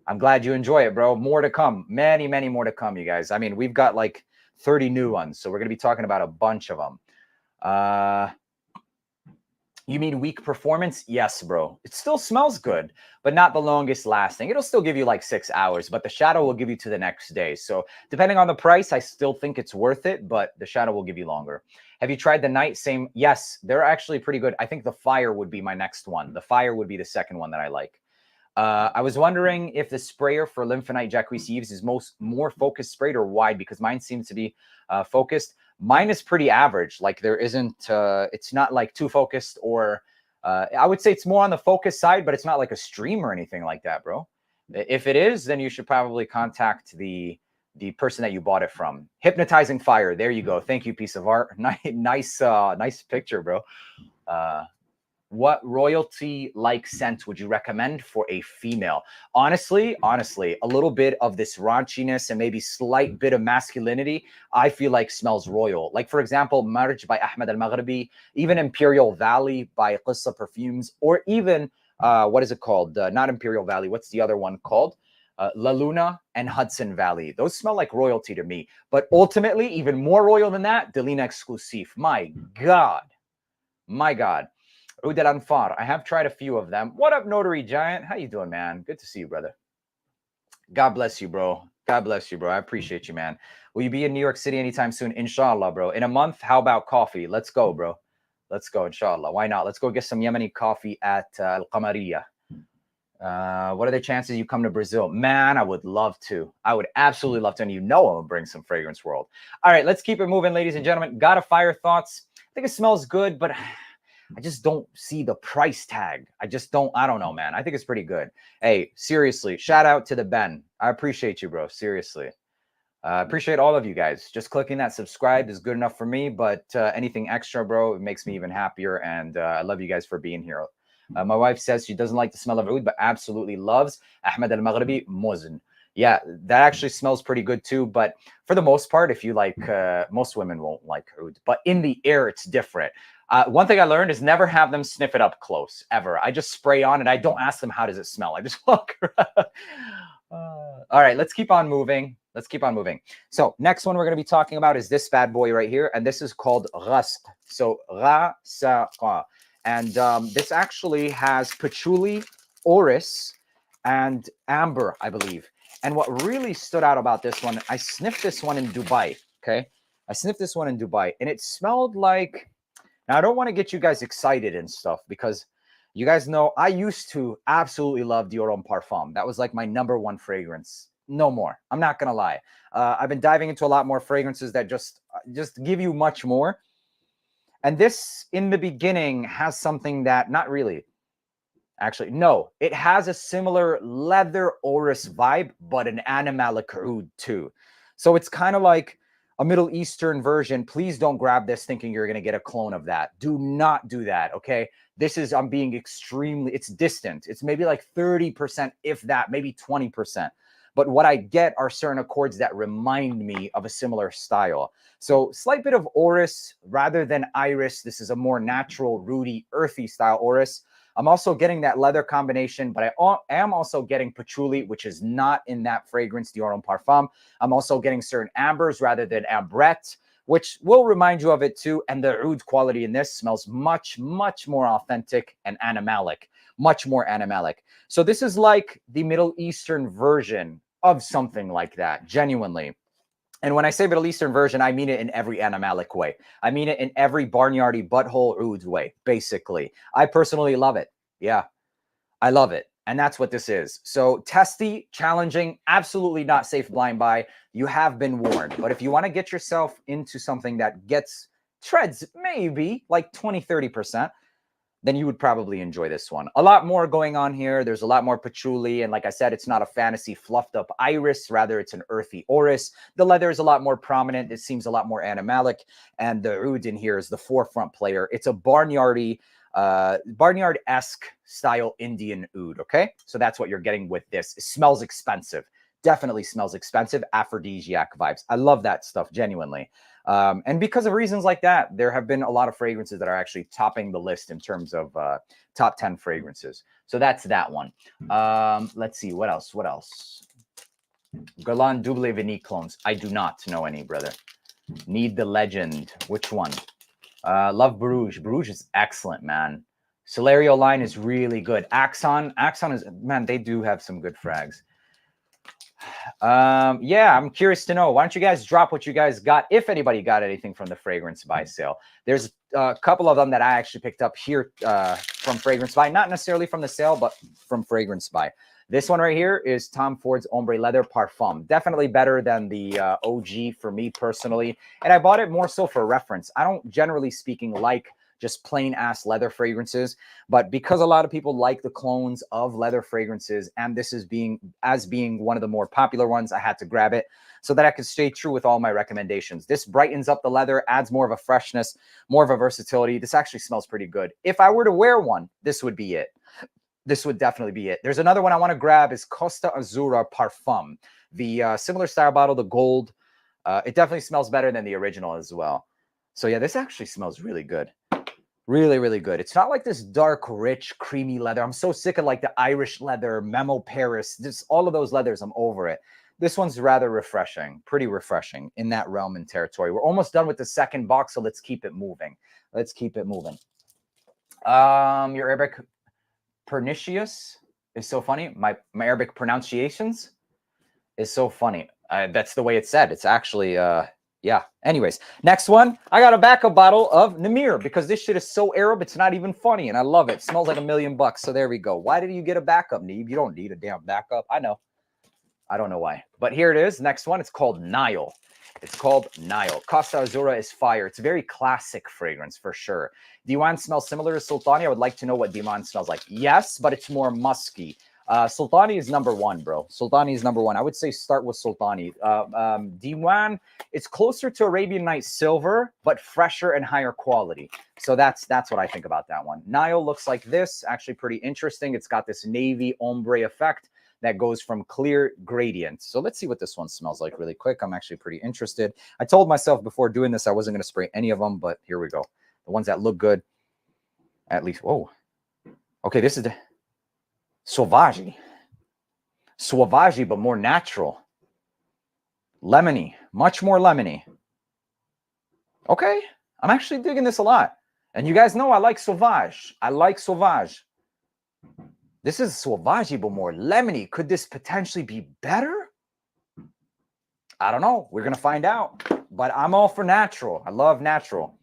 I'm glad you enjoy it, bro. More to come. Many, many more to come, you guys. I mean, we've got 30 new ones, so we're going to be talking about a bunch of them. You mean weak performance? Yes, bro. It still smells good, but not the longest lasting. It'll still give you 6 hours, but the shadow will give you to the next day. So depending on the price, I still think it's worth it, but the shadow will give you longer. Have you tried the Night? Same. Yes, they're actually pretty good. I think the Fire would be my next one. The Fire would be the second one that I like. I was wondering if the sprayer for Lymphanite Jacques Yves is more focused sprayed or wide, because mine seems to be focused. Mine is pretty average. There isn't, it's not too focused or I would say it's more on the focus side, but it's not like a stream or anything like that, bro. If it is, then you should probably contact the person that you bought it from. Hypnotizing Fire. There you go. Thank you, piece of art. Nice picture, bro. What royalty-like scent would you recommend for a female? Honestly, a little bit of this raunchiness and maybe slight bit of masculinity, I feel like smells royal. Like, for example, Marj by Ahmed Al-Maghribi, even Imperial Valley by Qissa Perfumes, or even, what is it called? Not Imperial Valley. What's the other one called? La Luna and Hudson Valley. Those smell like royalty to me. But ultimately, even more royal than that, Delina Exclusive. My God. My God. Oud Al Anfar. I have tried a few of them. What up, Notary Giant? How you doing, man? Good to see you, brother. God bless you, bro. God bless you, bro. I appreciate you, man. Will you be in New York City anytime soon? Inshallah, bro. In a month, how about coffee? Let's go, bro. Let's go, inshallah. Why not? Let's go get some Yemeni coffee at Al Qamariya. What are the chances you come to Brazil? Man, I would love to. I would absolutely love to. And you know I'm going to bring some Fragrance World. All right, let's keep it moving, ladies and gentlemen. Gotta Fire thoughts. I think it smells good, but I just don't see the price tag. I don't know, man. I think it's pretty good. Hey, seriously, shout out to the Ben. I appreciate you, bro. Seriously. I appreciate all of you guys. Just clicking that subscribe is good enough for me, but anything extra, bro, it makes me even happier. And I love you guys for being here. My wife says she doesn't like the smell of oud, but absolutely loves Ahmed Al-Maghribi Muzn. Yeah, that actually smells pretty good too. But for the most part, if you like, most women won't like oud. But in the air, it's different. One thing I learned is never have them sniff it up close, ever. I just spray on and I don't ask them, how does it smell? I just walk around. All right, let's keep on moving. Let's keep on moving. So next one we're going to be talking about is this bad boy right here. And this is called Rasq. So Rasq. And this actually has patchouli, orris, and amber, I believe. And what really stood out about this one, I sniffed this one in Dubai, okay? I sniffed this one in Dubai, and it smelled like... Now, I don't want to get you guys excited and stuff because you guys know I used to absolutely love Dior Homme Parfum. That was like my #1 fragrance. No more. I'm not going to lie. I've been diving into a lot more fragrances that just give you much more. And this, in the beginning, has something that, not really. Actually, no. It has a similar leather orris vibe, but an Animalic oud too. So it's kind of like a Middle Eastern version. Please don't grab this thinking you're going to get a clone of that. Do not do that, okay? This is, I'm being extremely, it's distant. It's maybe like 30%, if that, maybe 20%. But what I get are certain accords that remind me of a similar style. So slight bit of orris rather than iris. This is a more natural, rooty, earthy style orris. I'm also getting that leather combination, but I am also getting patchouli, which is not in that fragrance, Dior Homme Parfum. I'm also getting certain ambers rather than ambrette, which will remind you of it too. And the oud quality in this smells much, much more authentic and animalic, much more animalic. So this is like the Middle Eastern version of something like that, genuinely. And when I say Middle Eastern version, I mean it in every animalic way. I mean it in every barnyardy butthole oud way, basically. I personally love it. Yeah, I love it. And that's what this is. So testy, challenging, absolutely not safe blind buy. You have been warned. But if you want to get yourself into something that gets treads maybe like 20, 30%, then you would probably enjoy this one. A lot more going on here. There's a lot more patchouli. And like I said, it's not a fantasy fluffed up iris. Rather, it's an earthy orris. The leather is a lot more prominent. It seems a lot more animalic. And the oud in here is the forefront player. It's a barnyardy, barnyard-esque style Indian oud, okay? So that's what you're getting with this. It smells expensive. Definitely smells expensive. Aphrodisiac vibes. I love that stuff, genuinely. And because of reasons like that, there have been a lot of fragrances that are actually topping the list in terms of top 10 fragrances. So that's that one. Let's see. What else? What else? Guerlain Double Vanille clones. I do not know any, brother. Need the Legend. Which one? Love Bruges. Bruges is excellent, man. Celerio line is really good. Axon is, man, they do have some good frags. Yeah, I'm curious to know. Why don't you guys drop what you guys got, if anybody got anything from the Fragrance Buy sale. There's a couple of them that I actually picked up here from Fragrance Buy, not necessarily from the sale, but from Fragrance Buy. This one right here is Tom Ford's Ombre Leather Parfum. Definitely better than the OG for me personally. And I bought it more so for reference. I don't, generally speaking, like just plain ass leather fragrances. But because a lot of people like the clones of leather fragrances, and this is being one of the more popular ones, I had to grab it so that I could stay true with all my recommendations. This brightens up the leather, adds more of a freshness, more of a versatility. This actually smells pretty good. If I were to wear one, this would be it. This would definitely be it. There's another one I want to grab is Costa Azzurra Parfum. The similar style bottle, the gold. It definitely smells better than the original as well. So yeah, this actually smells really good. Really, really good. It's not like this dark, rich, creamy leather. I'm so sick of like the Irish leather, Memo Paris, just all of those leathers. I'm over it. This one's rather refreshing, pretty refreshing in that realm and territory. We're almost done with the second box, so let's keep it moving. Let's keep it moving. Your Arabic pernicious is so funny. My Arabic pronunciations is so funny. That's the way it's said. It's actually, yeah. Anyways, next one. I got a backup bottle of Namir because this shit is so Arab, it's not even funny, and I love it. It smells like $1,000,000. So there we go. Why did you get a backup, Neeb? You don't need a damn backup. I know. I don't know why. But here it is. Next one. It's called Nile. It's called Nile. Costa Azzurra is fire. It's a very classic fragrance for sure. Diwan smells similar to Sultani. I would like to know what Diwan smells like. Yes, but it's more musky. Sultani is number one, bro. Sultani is number one. I would say start with Sultani. Diwan, it's closer to Arabian Night Silver, but fresher and higher quality. So that's what I think about that one. Nile looks like this. Actually pretty interesting. It's got this navy ombre effect that goes from clear gradient. So let's see what this one smells like really quick. I'm actually pretty interested. I told myself before doing this I wasn't going to spray any of them, but here we go. The ones that look good, at least. Whoa. Okay, this is the Sauvage. Sauvage, but more natural. Lemony. Much more lemony. Okay. I'm actually digging this a lot. And you guys know I like Sauvage. I like Sauvage. This is Sauvage, but more lemony. Could this potentially be better? I don't know. We're going to find out. But I'm all for natural. I love natural.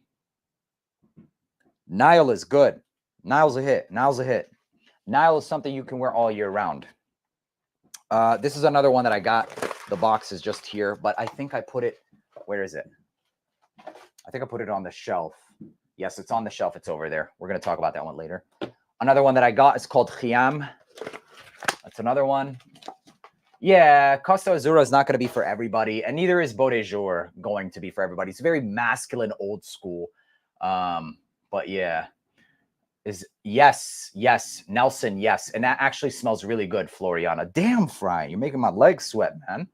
Nile is good. Nile's a hit. Nile's a hit. Nile is something you can wear all year round. This is another one that I got. The box is just here, but I think I put it, where is it? I think I put it on the shelf. Yes, it's on the shelf. It's over there. We're going to talk about that one later. Another one that I got is called Khiam. That's another one. Yeah, Costa Azzurra is not going to be for everybody, and neither is Beau de Jour going to be for everybody. It's very masculine, old school. But yeah. Yes, Nelson, yes. And that actually smells really good, Floriana. Damn, Fry, you're making my legs sweat, man.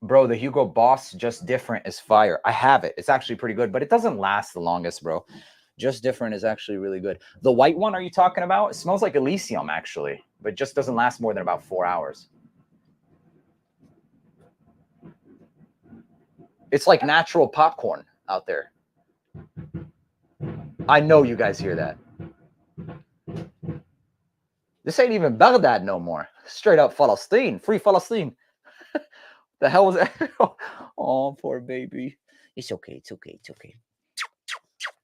Bro, the Hugo Boss Just Different is fire. I have it. It's actually pretty good, but it doesn't last the longest, bro. Just Different is actually really good. The white one are you talking about? It smells like Elysium, actually, but just doesn't last more than about 4 hours. It's like natural popcorn out there. I know you guys hear that. This ain't even Baghdad no more. Straight up Palestine. Free Palestine. The hell was that? Oh, poor baby. It's okay. It's okay. It's okay.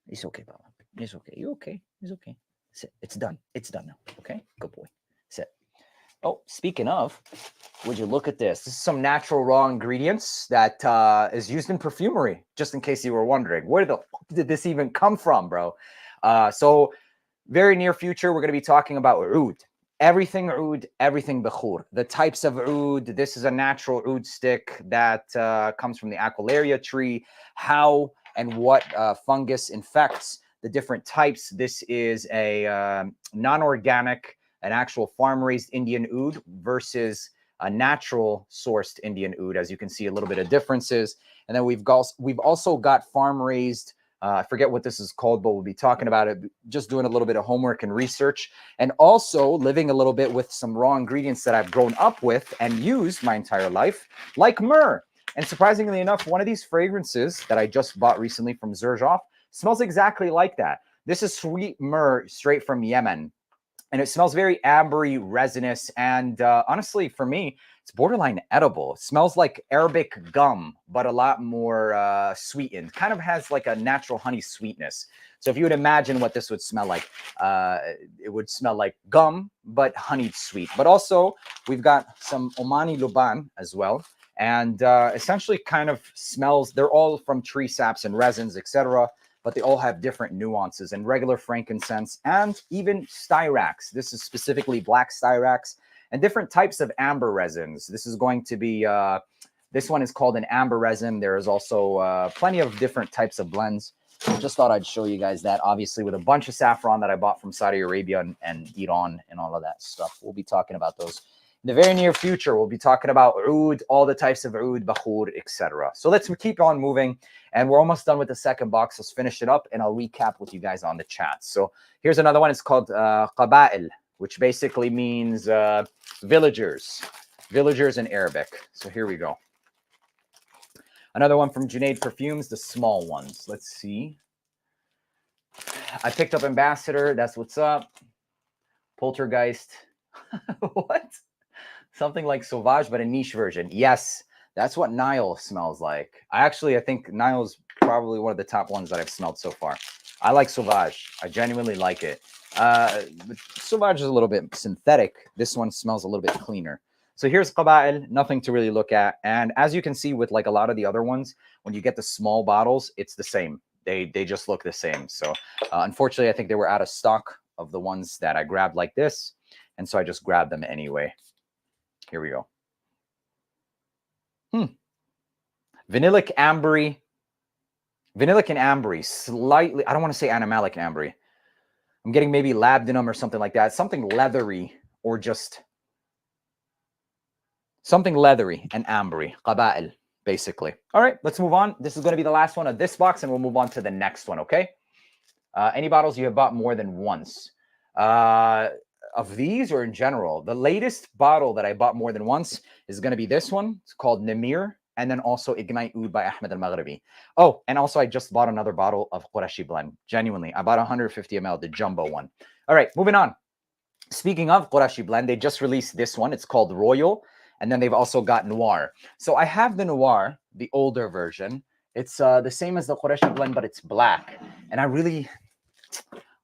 It's okay, Baba. It's okay. You okay? It's okay. Sit. It's done. It's done now. Okay? Good boy. Sit. Oh, speaking of, would you look at this? This is some natural raw ingredients that is used in perfumery, just in case you were wondering. Where the fuck did this even come from, bro? So very near future, we're going to be talking about oud. Everything oud, everything bkhur. The types of oud. This is a natural oud stick that comes from the Aquilaria tree. How and what fungus infects the different types. This is a non-organic, an actual farm-raised Indian oud versus a natural sourced Indian oud. As you can see, a little bit of differences. And then we've also got farm-raised, I forget what this is called, but we'll be talking about it, just doing a little bit of homework and research, and also living a little bit with some raw ingredients that I've grown up with and used my entire life, like myrrh. And surprisingly enough, one of these fragrances that I just bought recently from Xerjoff smells exactly like that. This is sweet myrrh straight from Yemen. And it smells very ambery, resinous, and honestly, for me, it's borderline edible. It smells like Arabic gum, but a lot more sweetened. Kind of has like a natural honey sweetness. So if you would imagine what this would smell like, it would smell like gum, but honeyed sweet. But also, we've got some Omani Luban as well. And essentially kind of smells, they're all from tree saps and resins, etc. but they all have different nuances, and regular frankincense and even styrax. This is specifically black styrax and different types of amber resins. This is going to be, this one is called an amber resin. There is also plenty of different types of blends. Just thought I'd show you guys that, obviously, with a bunch of saffron that I bought from Saudi Arabia and Iran and all of that stuff. We'll be talking about those in the very near future. We'll be talking about oud, all the types of oud, bakhur, etc. So let's keep on moving. And we're almost done with the second box. Let's finish it up, and I'll recap with you guys on the chat. So here's another one. It's called qaba'il, which basically means villagers. Villagers in Arabic. So here we go. Another one from Junaid Perfumes, the small ones. Let's see. I picked up Ambassador. That's what's up. Poltergeist. What? Something like Sauvage, but a niche version. Yes, that's what Nile smells like. I think Nile's probably one of the top ones that I've smelled so far. I like Sauvage. I genuinely like it. Sauvage is a little bit synthetic. This one smells a little bit cleaner. So here's Qaba'il, nothing to really look at. And as you can see with like a lot of the other ones, when you get the small bottles, it's the same. They just look the same. So unfortunately, I think they were out of stock of the ones that I grabbed like this. And so I just grabbed them anyway. Here we go. Vanillic ambery. Vanillic and ambery, slightly, I don't want to say animalic ambery. I'm getting maybe labdanum or something like that. Something leathery or just something leathery and ambery. Qaba'il, basically. All right, let's move on. This is going to be the last one of this box, and we'll move on to the next one, okay? Any bottles you have bought more than once? Of these or in general? The latest bottle that I bought more than once is going to be this one. It's called Namir, and then also Ignite Oud by Ahmed Al-Maghribi. Oh, and also I just bought another bottle of Qurashi blend. Genuinely, I bought 150 ml, the jumbo one. All right, moving on. Speaking of Qurashi blend, they just released this one. It's called Royal, and then they've also got Noir. So I have the Noir, the older version. It's the same as the Qurashi blend, but it's black. And I really,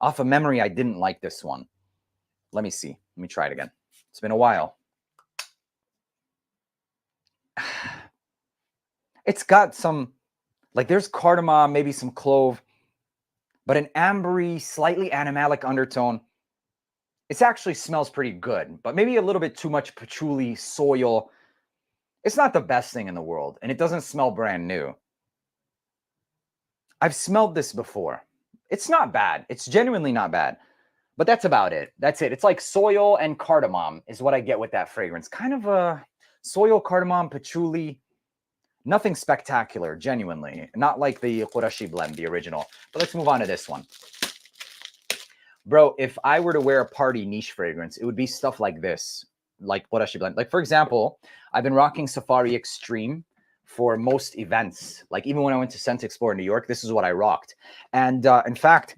off of memory, I didn't like this one. Let me see. Let me try it again. It's been a while. It's got some, like there's cardamom, maybe some clove, but an ambery, slightly animalic undertone. It actually smells pretty good, but maybe a little bit too much patchouli, soil. It's not the best thing in the world, and it doesn't smell brand new. I've smelled this before. It's not bad. It's genuinely not bad. But that's about it. That's it. It's like soil and cardamom is what I get with that fragrance. Kind of a soil, cardamom, patchouli. Nothing spectacular, genuinely. Not like the Qurashi blend, the original. But let's move on to this one. Bro, if I were to wear a party niche fragrance, it would be stuff like this, like Qurashi blend. Like, for example, I've been rocking Safari Extreme for most events. Like, even when I went to Scent Explore in New York, this is what I rocked. And in fact,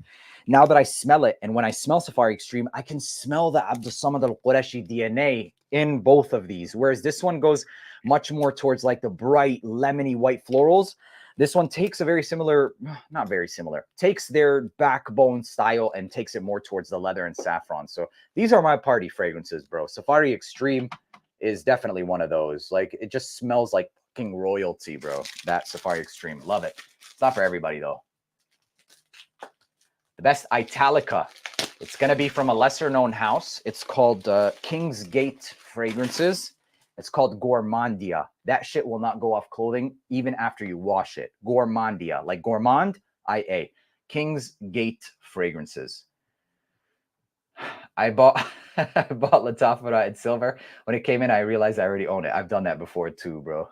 now that I smell it, and when I smell Safari Extreme, I can smell the Abdus-Samad al-Qurashi DNA in both of these. Whereas this one goes much more towards like the bright, lemony white florals. This one takes a very similar, not very similar, takes their backbone style and takes it more towards the leather and saffron. So these are my party fragrances, bro. Safari Extreme is definitely one of those. Like, it just smells like fucking royalty, bro. That Safari Extreme. Love it. It's not for everybody, though. The best Italica. It's going to be from a lesser known house. It's called King's Gate Fragrances. It's called Gourmandia. That shit will not go off clothing even after you wash it. Gourmandia, like gourmand, IA. King's Gate Fragrances. I bought Latafara in silver. When it came in, I realized I already own it. I've done that before too, bro.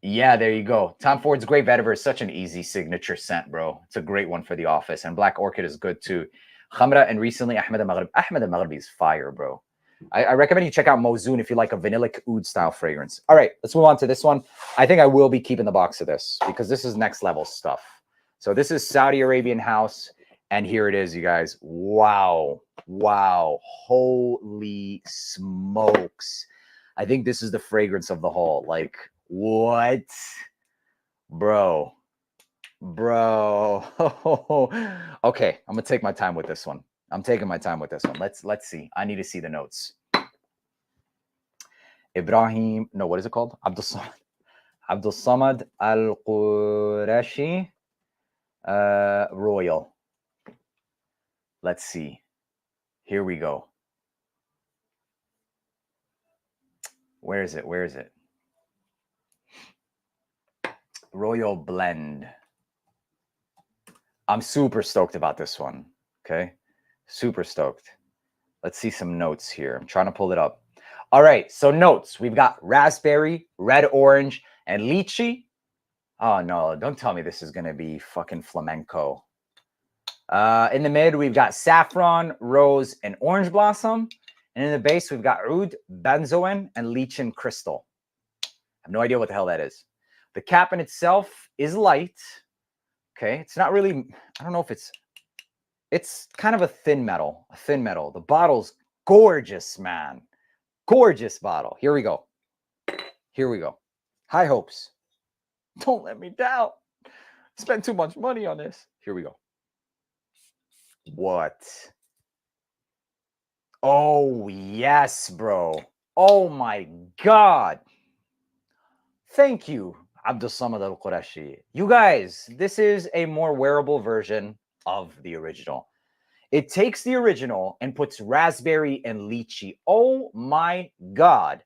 Yeah, there you go. Tom Ford's Grape Vetiver is such an easy signature scent, bro. It's a great one for the office. And Black Orchid is good too. Khamra, and recently Ahmed Al-Maghribi. Ahmed Al-Maghribi is fire, bro. I recommend you check out Mozoon if you like a vanillic oud style fragrance. All right, let's move on to this one. I think I will be keeping the box of this because this is next level stuff. So this is Saudi Arabian house. And here it is, you guys. Wow. Wow. Holy smokes. I think this is the fragrance of the haul. Like, what? Bro. Okay, I'm gonna take my time with this one. I'm taking my time with this one. Let's see. I need to see the notes. Ibrahim, no, what is it called? Abdul Samad Al Qureshi Royal. Let's see. Here we go. Where is it? Where is it? Royal Blend. I'm super stoked about this one. Okay. Super stoked. Let's see some notes here. I'm trying to pull it up. All right. So notes. We've got raspberry, red orange, and lychee. Oh, no. Don't tell me this is going to be fucking flamenco. In the mid, we've got saffron, rose, and orange blossom. And in the base, we've got oud, benzoin, and lichen crystal. I have no idea what the hell that is. The cap in itself is light. Okay. It's not really, I don't know if it's kind of a thin metal. The bottle's gorgeous, man. Gorgeous bottle. Here we go. Here we go. High hopes. Don't let me down. Spent too much money on this. Here we go. What? Oh, yes, bro. Oh, my God. Thank you, Abdul Samad Al Qureshi. You guys, this is a more wearable version of the original. It takes the original and puts raspberry and lychee. Oh, my God.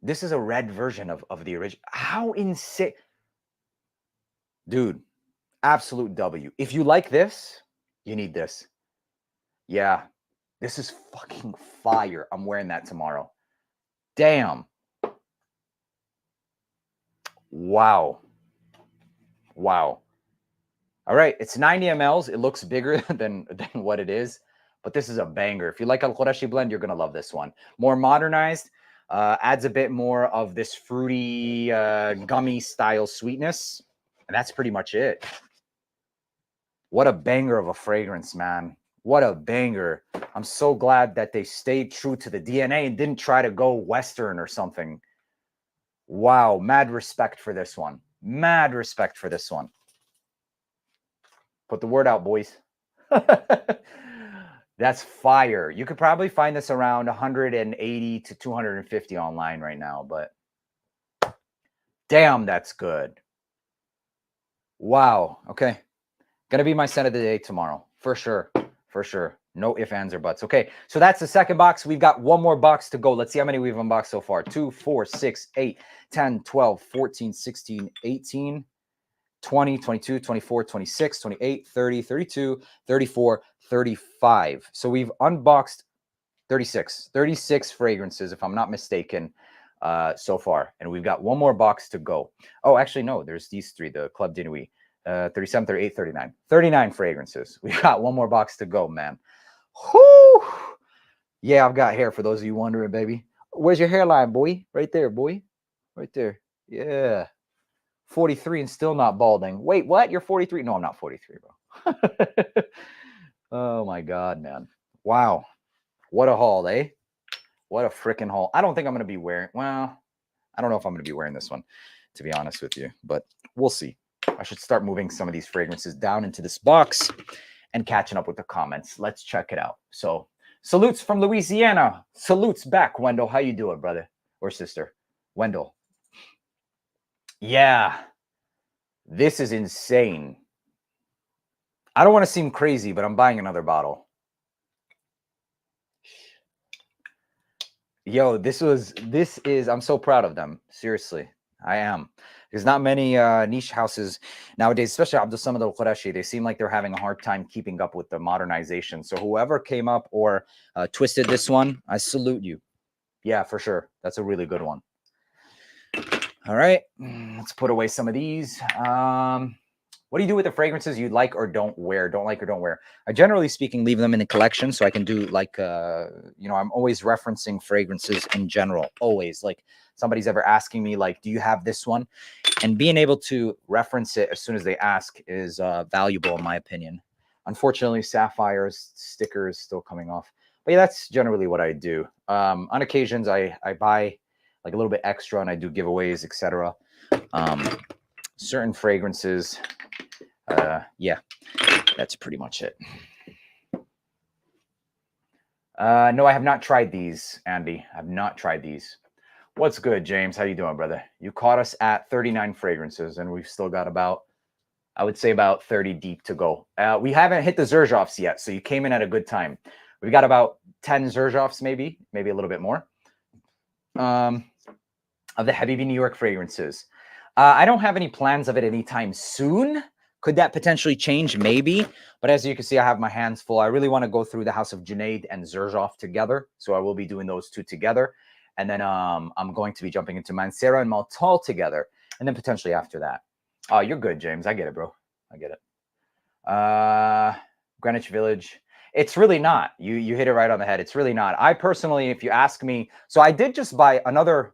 This is a red version of the original. How insane. Dude, absolute W. If you like this, you need this. Yeah, this is fucking fire. I'm wearing that tomorrow. Damn. Wow. Wow. All right, it's 90 mLs. It looks bigger than what it is, but this is a banger. If you like Al Qureshi blend, you're going to love this one. More modernized, adds a bit more of this fruity, gummy style sweetness, and that's pretty much it. What a banger of a fragrance, man. What a banger. I'm so glad that they stayed true to the DNA and didn't try to go Western or something. Wow, mad respect for this one. Mad respect for this one. Put the word out, boys. That's fire. You could probably find this around 180 to 250 online right now, but damn, that's good. Wow. Okay. Gonna be my scent of the day tomorrow. For sure. For sure. No ifs, ands, or buts. Okay. So that's the second box. We've got one more box to go. Let's see how many we've unboxed so far. 2, 4, 6, 8, 10, 12, 14, 16, 18. 20, 22, 24, 26, 28, 30, 32, 34, 35. So we've unboxed 36 fragrances, if I'm not mistaken, so far. And we've got one more box to go. Oh, actually, no, there's these three, the Club de Nuit, 37, 38, 39. 39 fragrances. We've got one more box to go, man. Whoo! Yeah, I've got hair for those of you wondering, baby. Where's your hairline, boy? Right there, boy. Right there. Yeah. 43 and still not balding. Wait, what? You're 43? No, I'm not 43, bro. Oh my God, man. Wow. What a haul, eh? What a freaking haul. I don't think I'm going to be wearing, well, I don't know if I'm going to be wearing this one, to be honest with you, but we'll see. I should start moving some of these fragrances down into this box and catching up with the comments. Let's check it out. So salutes from Louisiana. Salutes back, Wendell. How you doing, brother or sister? Wendell. Yeah, this is insane. I don't want to seem crazy, but I'm buying another bottle. Yo, this is, I'm so proud of them. Seriously, I am. There's not many niche houses nowadays, especially Abdul Samad Al Qureshi. They seem like they're having a hard time keeping up with the modernization. So whoever came up or twisted this one, I salute you. Yeah, for sure. That's a really good one. All right, let's put away some of these. What do you do with the fragrances you like or don't wear? Don't like or don't wear? I generally speaking leave them in a collection so I can do like, you know, I'm always referencing fragrances in general. Always. Like somebody's ever asking me, like, do you have this one? And being able to reference it as soon as they ask is valuable in my opinion. Unfortunately, Sapphire's sticker is still coming off. But yeah, that's generally what I do. On occasions, I buy like a little bit extra and I do giveaways, etc. Certain fragrances, yeah, that's pretty much it. No, I have not tried these, Andy. I've not tried these. What's good, James? How you doing, brother? You caught us at 39 fragrances, and we've still got about, I would say, about 30 deep to go. We haven't hit the Xerjoffs yet, so you came in at a good time. We've got about 10 Xerjoffs, maybe a little bit more, of the Habibi New York fragrances. I don't have any plans of it anytime soon. Could that potentially change? Maybe. But as you can see, I have my hands full. I really want to go through the House of Junaid and Xerjoff together. So I will be doing those two together. And then I'm going to be jumping into Mancera and Maltal together. And then potentially after that. Oh, you're good, James. I get it, bro. I get it. Greenwich Village. It's really not. You hit it right on the head. It's really not. I personally, if you ask me, so I did just buy another,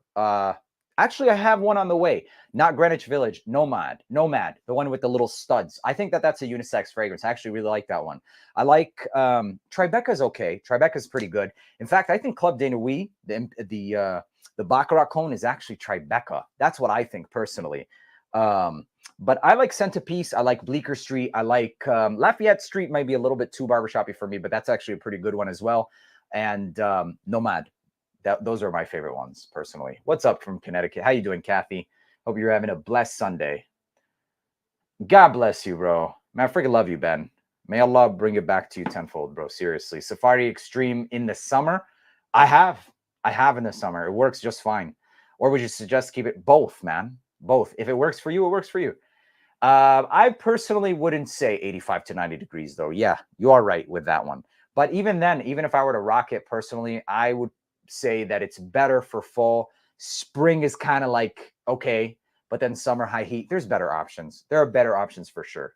actually I have one on the way. Not Greenwich Village, Nomad, the one with the little studs. I think that's a unisex fragrance. I actually really like that one. I like Tribeca's okay. Tribeca's pretty good. In fact, I think Club de Nuit, the Baccarat cone is actually Tribeca. That's what I think personally. But I like Centerpiece. I like Bleecker Street. I like Lafayette Street might be a little bit too barbershoppy for me, but that's actually a pretty good one as well. And Nomad. Those are my favorite ones personally. What's up from Connecticut? How you doing, Kathy? Hope you're having a blessed Sunday. God bless you, bro. Man, I freaking love you, Ben. May Allah bring it back to you tenfold, bro. Seriously. Safari Extreme in the summer? I have in the summer. It works just fine. Or would you suggest keep it both, man? Both. If it works for you, it works for you. I personally wouldn't say 85 to 90 degrees, though. Yeah, you are right with that one. But even then, even if I were to rock it personally, I would say that it's better for fall. Spring is kind of like, okay, but then summer, high heat, there's better options. There are better options for sure.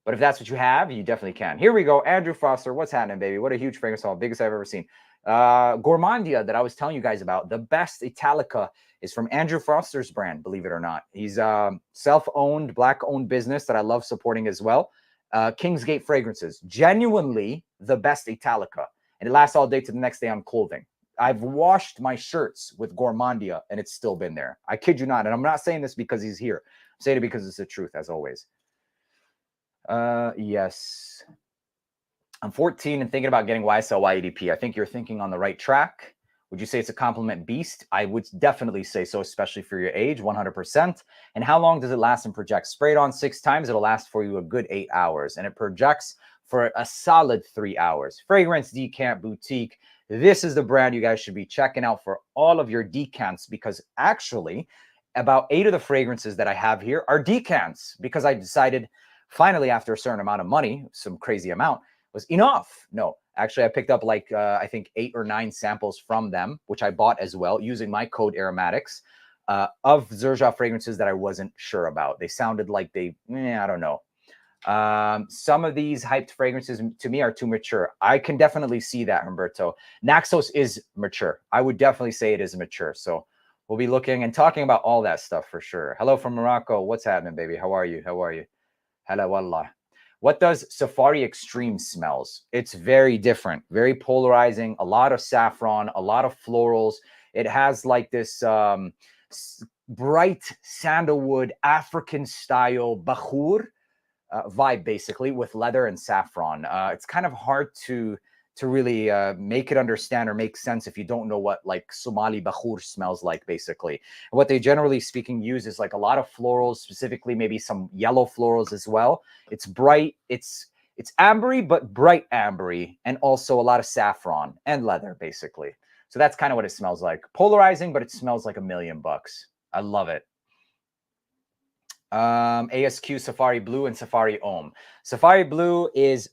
But if that's what you have, you definitely can. Here we go. Andrew Foster. What's happening, baby? What a huge fragrance haul. Biggest I've ever seen. Gourmandia that I was telling you guys about. The best Italica is from Andrew Foster's brand, believe it or not. He's self-owned, black-owned business that I love supporting as well. Kingsgate Fragrances. Genuinely the best Italica. And it lasts all day to the next day on clothing. I've washed my shirts with Gourmandia, and it's still been there. I kid you not. And I'm not saying this because he's here. I'm saying it because it's the truth, as always. Yes. I'm 14 and thinking about getting YSL YEDP. I think you're thinking on the right track. Would you say it's a compliment beast? I would definitely say so, especially for your age, 100%. And how long does it last and project? Sprayed on 6 times, it'll last for you a good 8 hours. And it projects for a solid 3 hours. Fragrance Decant Boutique. This is the brand you guys should be checking out for all of your decants, because actually about 8 of the fragrances that I have here are decants, because I decided finally after a certain amount of money, some crazy amount, was enough. No, actually I picked up like, I think 8 or 9 samples from them, which I bought as well using my code AROMATIX, of Xerjoff fragrances that I wasn't sure about. They sounded like they, I don't know. Some of these hyped fragrances to me are too mature. I can definitely see that, Humberto. Naxos is mature. I would definitely say it is mature. So we'll be looking and talking about all that stuff for sure. Hello from Morocco. What's happening, baby? How are you? How are you? Hello, wallah. What does Safari Extreme smells? It's very different, very polarizing, a lot of saffron, a lot of florals. It has like this bright sandalwood, African style bakhur vibe, basically, with leather and saffron. It's kind of hard to really make it understand or make sense if you don't know what like Somali bakhur smells like, basically. And what they generally speaking use is like a lot of florals, specifically maybe some yellow florals as well. It's bright, it's ambery, but bright ambery, and also a lot of saffron and leather, basically. So that's kind of what it smells like. Polarizing, but it smells like $1,000,000. I love it. ASQ Safari Blue and Safari Homme. Safari Blue is,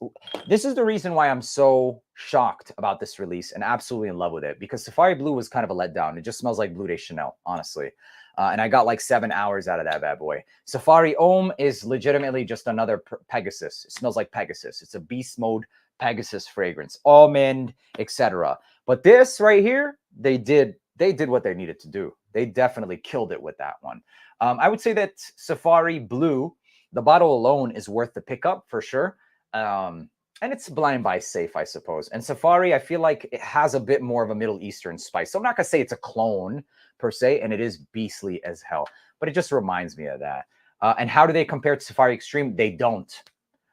this is the reason why I'm so shocked about this release and absolutely in love with it, because Safari Blue was kind of a letdown. It just smells like Bleu de Chanel, honestly. And I got like 7 hours out of that bad boy. Safari Homme is legitimately just another Pegasus. It smells like Pegasus. It's a beast mode Pegasus fragrance, almond, etc. But this right here, they did what they needed to do. They definitely killed it with that one. I would say that Safari Blue, the bottle alone is worth the pickup for sure. And it's blind buy safe, I suppose. And Safari, I feel like it has a bit more of a Middle Eastern spice. So I'm not going to say it's a clone per se, and it is beastly as hell. But it just reminds me of that. And how do they compare to Safari Extreme? They don't.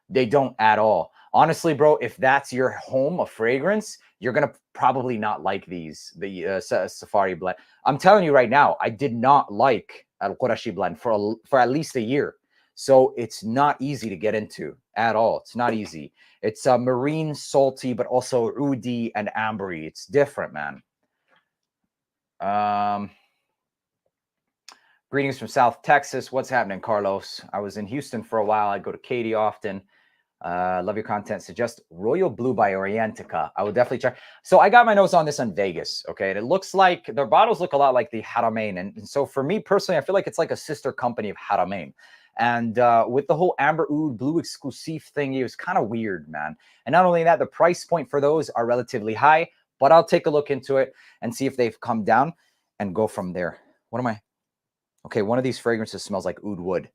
They don't at all. Honestly, bro, if that's your home of fragrance, you're going to probably not like these, the Safari blend. I'm telling you right now, I did not like Al Qurashi blend for at least a year. So it's not easy to get into at all. It's not easy. It's marine, salty, but also oudi and ambery. It's different, man. Greetings from South Texas. What's happening, Carlos? I was in Houston for a while. I go to Katy often. Love your content. Suggest Royal Blue by Orientica. I will definitely check. So I got my notes on this on Vegas. Okay. And it looks like their bottles look a lot like the Haramain. And so for me personally, I feel like it's like a sister company of Haramain. And with the whole Amber Oud Blue exclusive thing, it was kind of weird, man. And not only that, the price point for those are relatively high, but I'll take a look into it and see if they've come down and go from there. What am I? Okay. One of these fragrances smells like oud wood.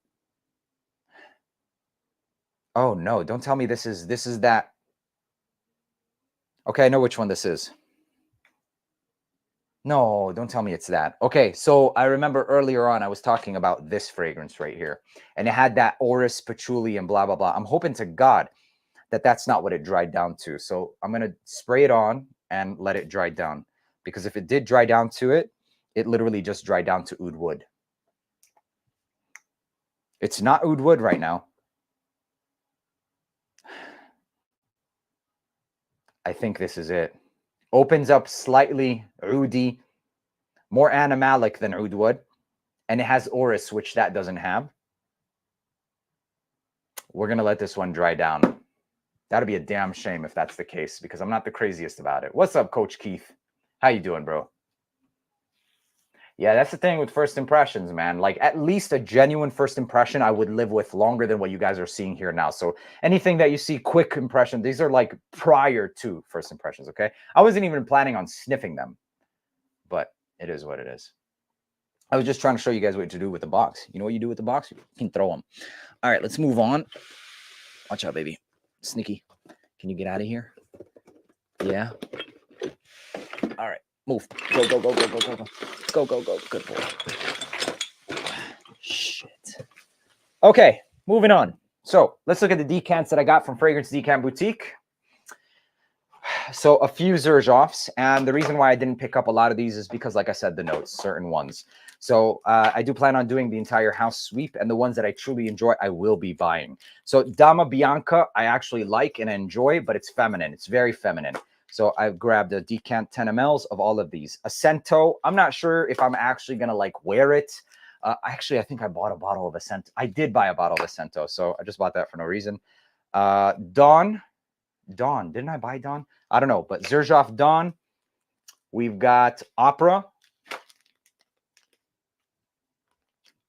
Oh no, don't tell me this is that. Okay, I know which one this is. No, don't tell me it's that. Okay, so I remember earlier on I was talking about this fragrance right here. And it had that orris, patchouli, and blah, blah, blah. I'm hoping to God that that's not what it dried down to. So I'm going to spray it on and let it dry down. Because if it did dry down to it, it literally just dried down to oud wood. It's not oud wood right now. I think this is it. Opens up slightly oudi, more animalic than oud wood, and it has orris, which that doesn't have. We're going to let this one dry down. That'd be a damn shame if that's the case, because I'm not the craziest about it. What's up, Coach Keith? How you doing, bro? Yeah, that's the thing with first impressions, man. Like, at least a genuine first impression I would live with longer than what you guys are seeing here now. So anything that you see quick impression, these are like prior to first impressions, okay? I wasn't even planning on sniffing them, but it is what it is. I was just trying to show you guys what to do with the box. You know what you do with the box? You can throw them. All right, let's move on. Watch out, baby. Sneaky. Can you get out of here? Yeah. All right. Move. Go, go, go, go, go, go, go. Go, go, go. Good boy. Shit. Okay, moving on. So let's look at the decants that I got from Fragrance Decant Boutique. So a few Xerjoffs. And the reason why I didn't pick up a lot of these is because, like I said, the notes, certain ones. So I do plan on doing the entire house sweep. And the ones that I truly enjoy, I will be buying. So Dama Bianca, I actually like and enjoy, but it's feminine. It's very feminine. So I've grabbed a decant 10 mLs of all of these. Acento, I'm not sure if I'm actually going to like wear it. Actually, I think I bought a bottle of Acento. I did buy a bottle of Acento, so I just bought that for no reason. Dawn, didn't I buy Dawn? I don't know, but Xerjoff Dawn. We've got Opera.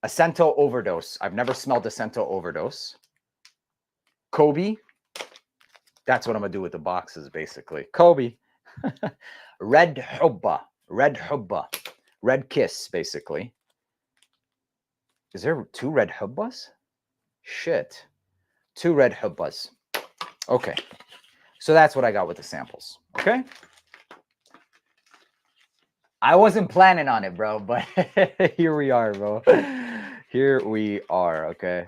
Acento Overdose. I've never smelled Acento Overdose. Kobe. That's what I'm going to do with the boxes, basically. Kobe. Red Hubba. Red Hubba. Red Kiss, basically. Is there 2 Red Hubbas? Shit. 2 Red Hubbas. Okay. So that's what I got with the samples. Okay. I wasn't planning on it, bro, but here we are, bro. Here we are, okay.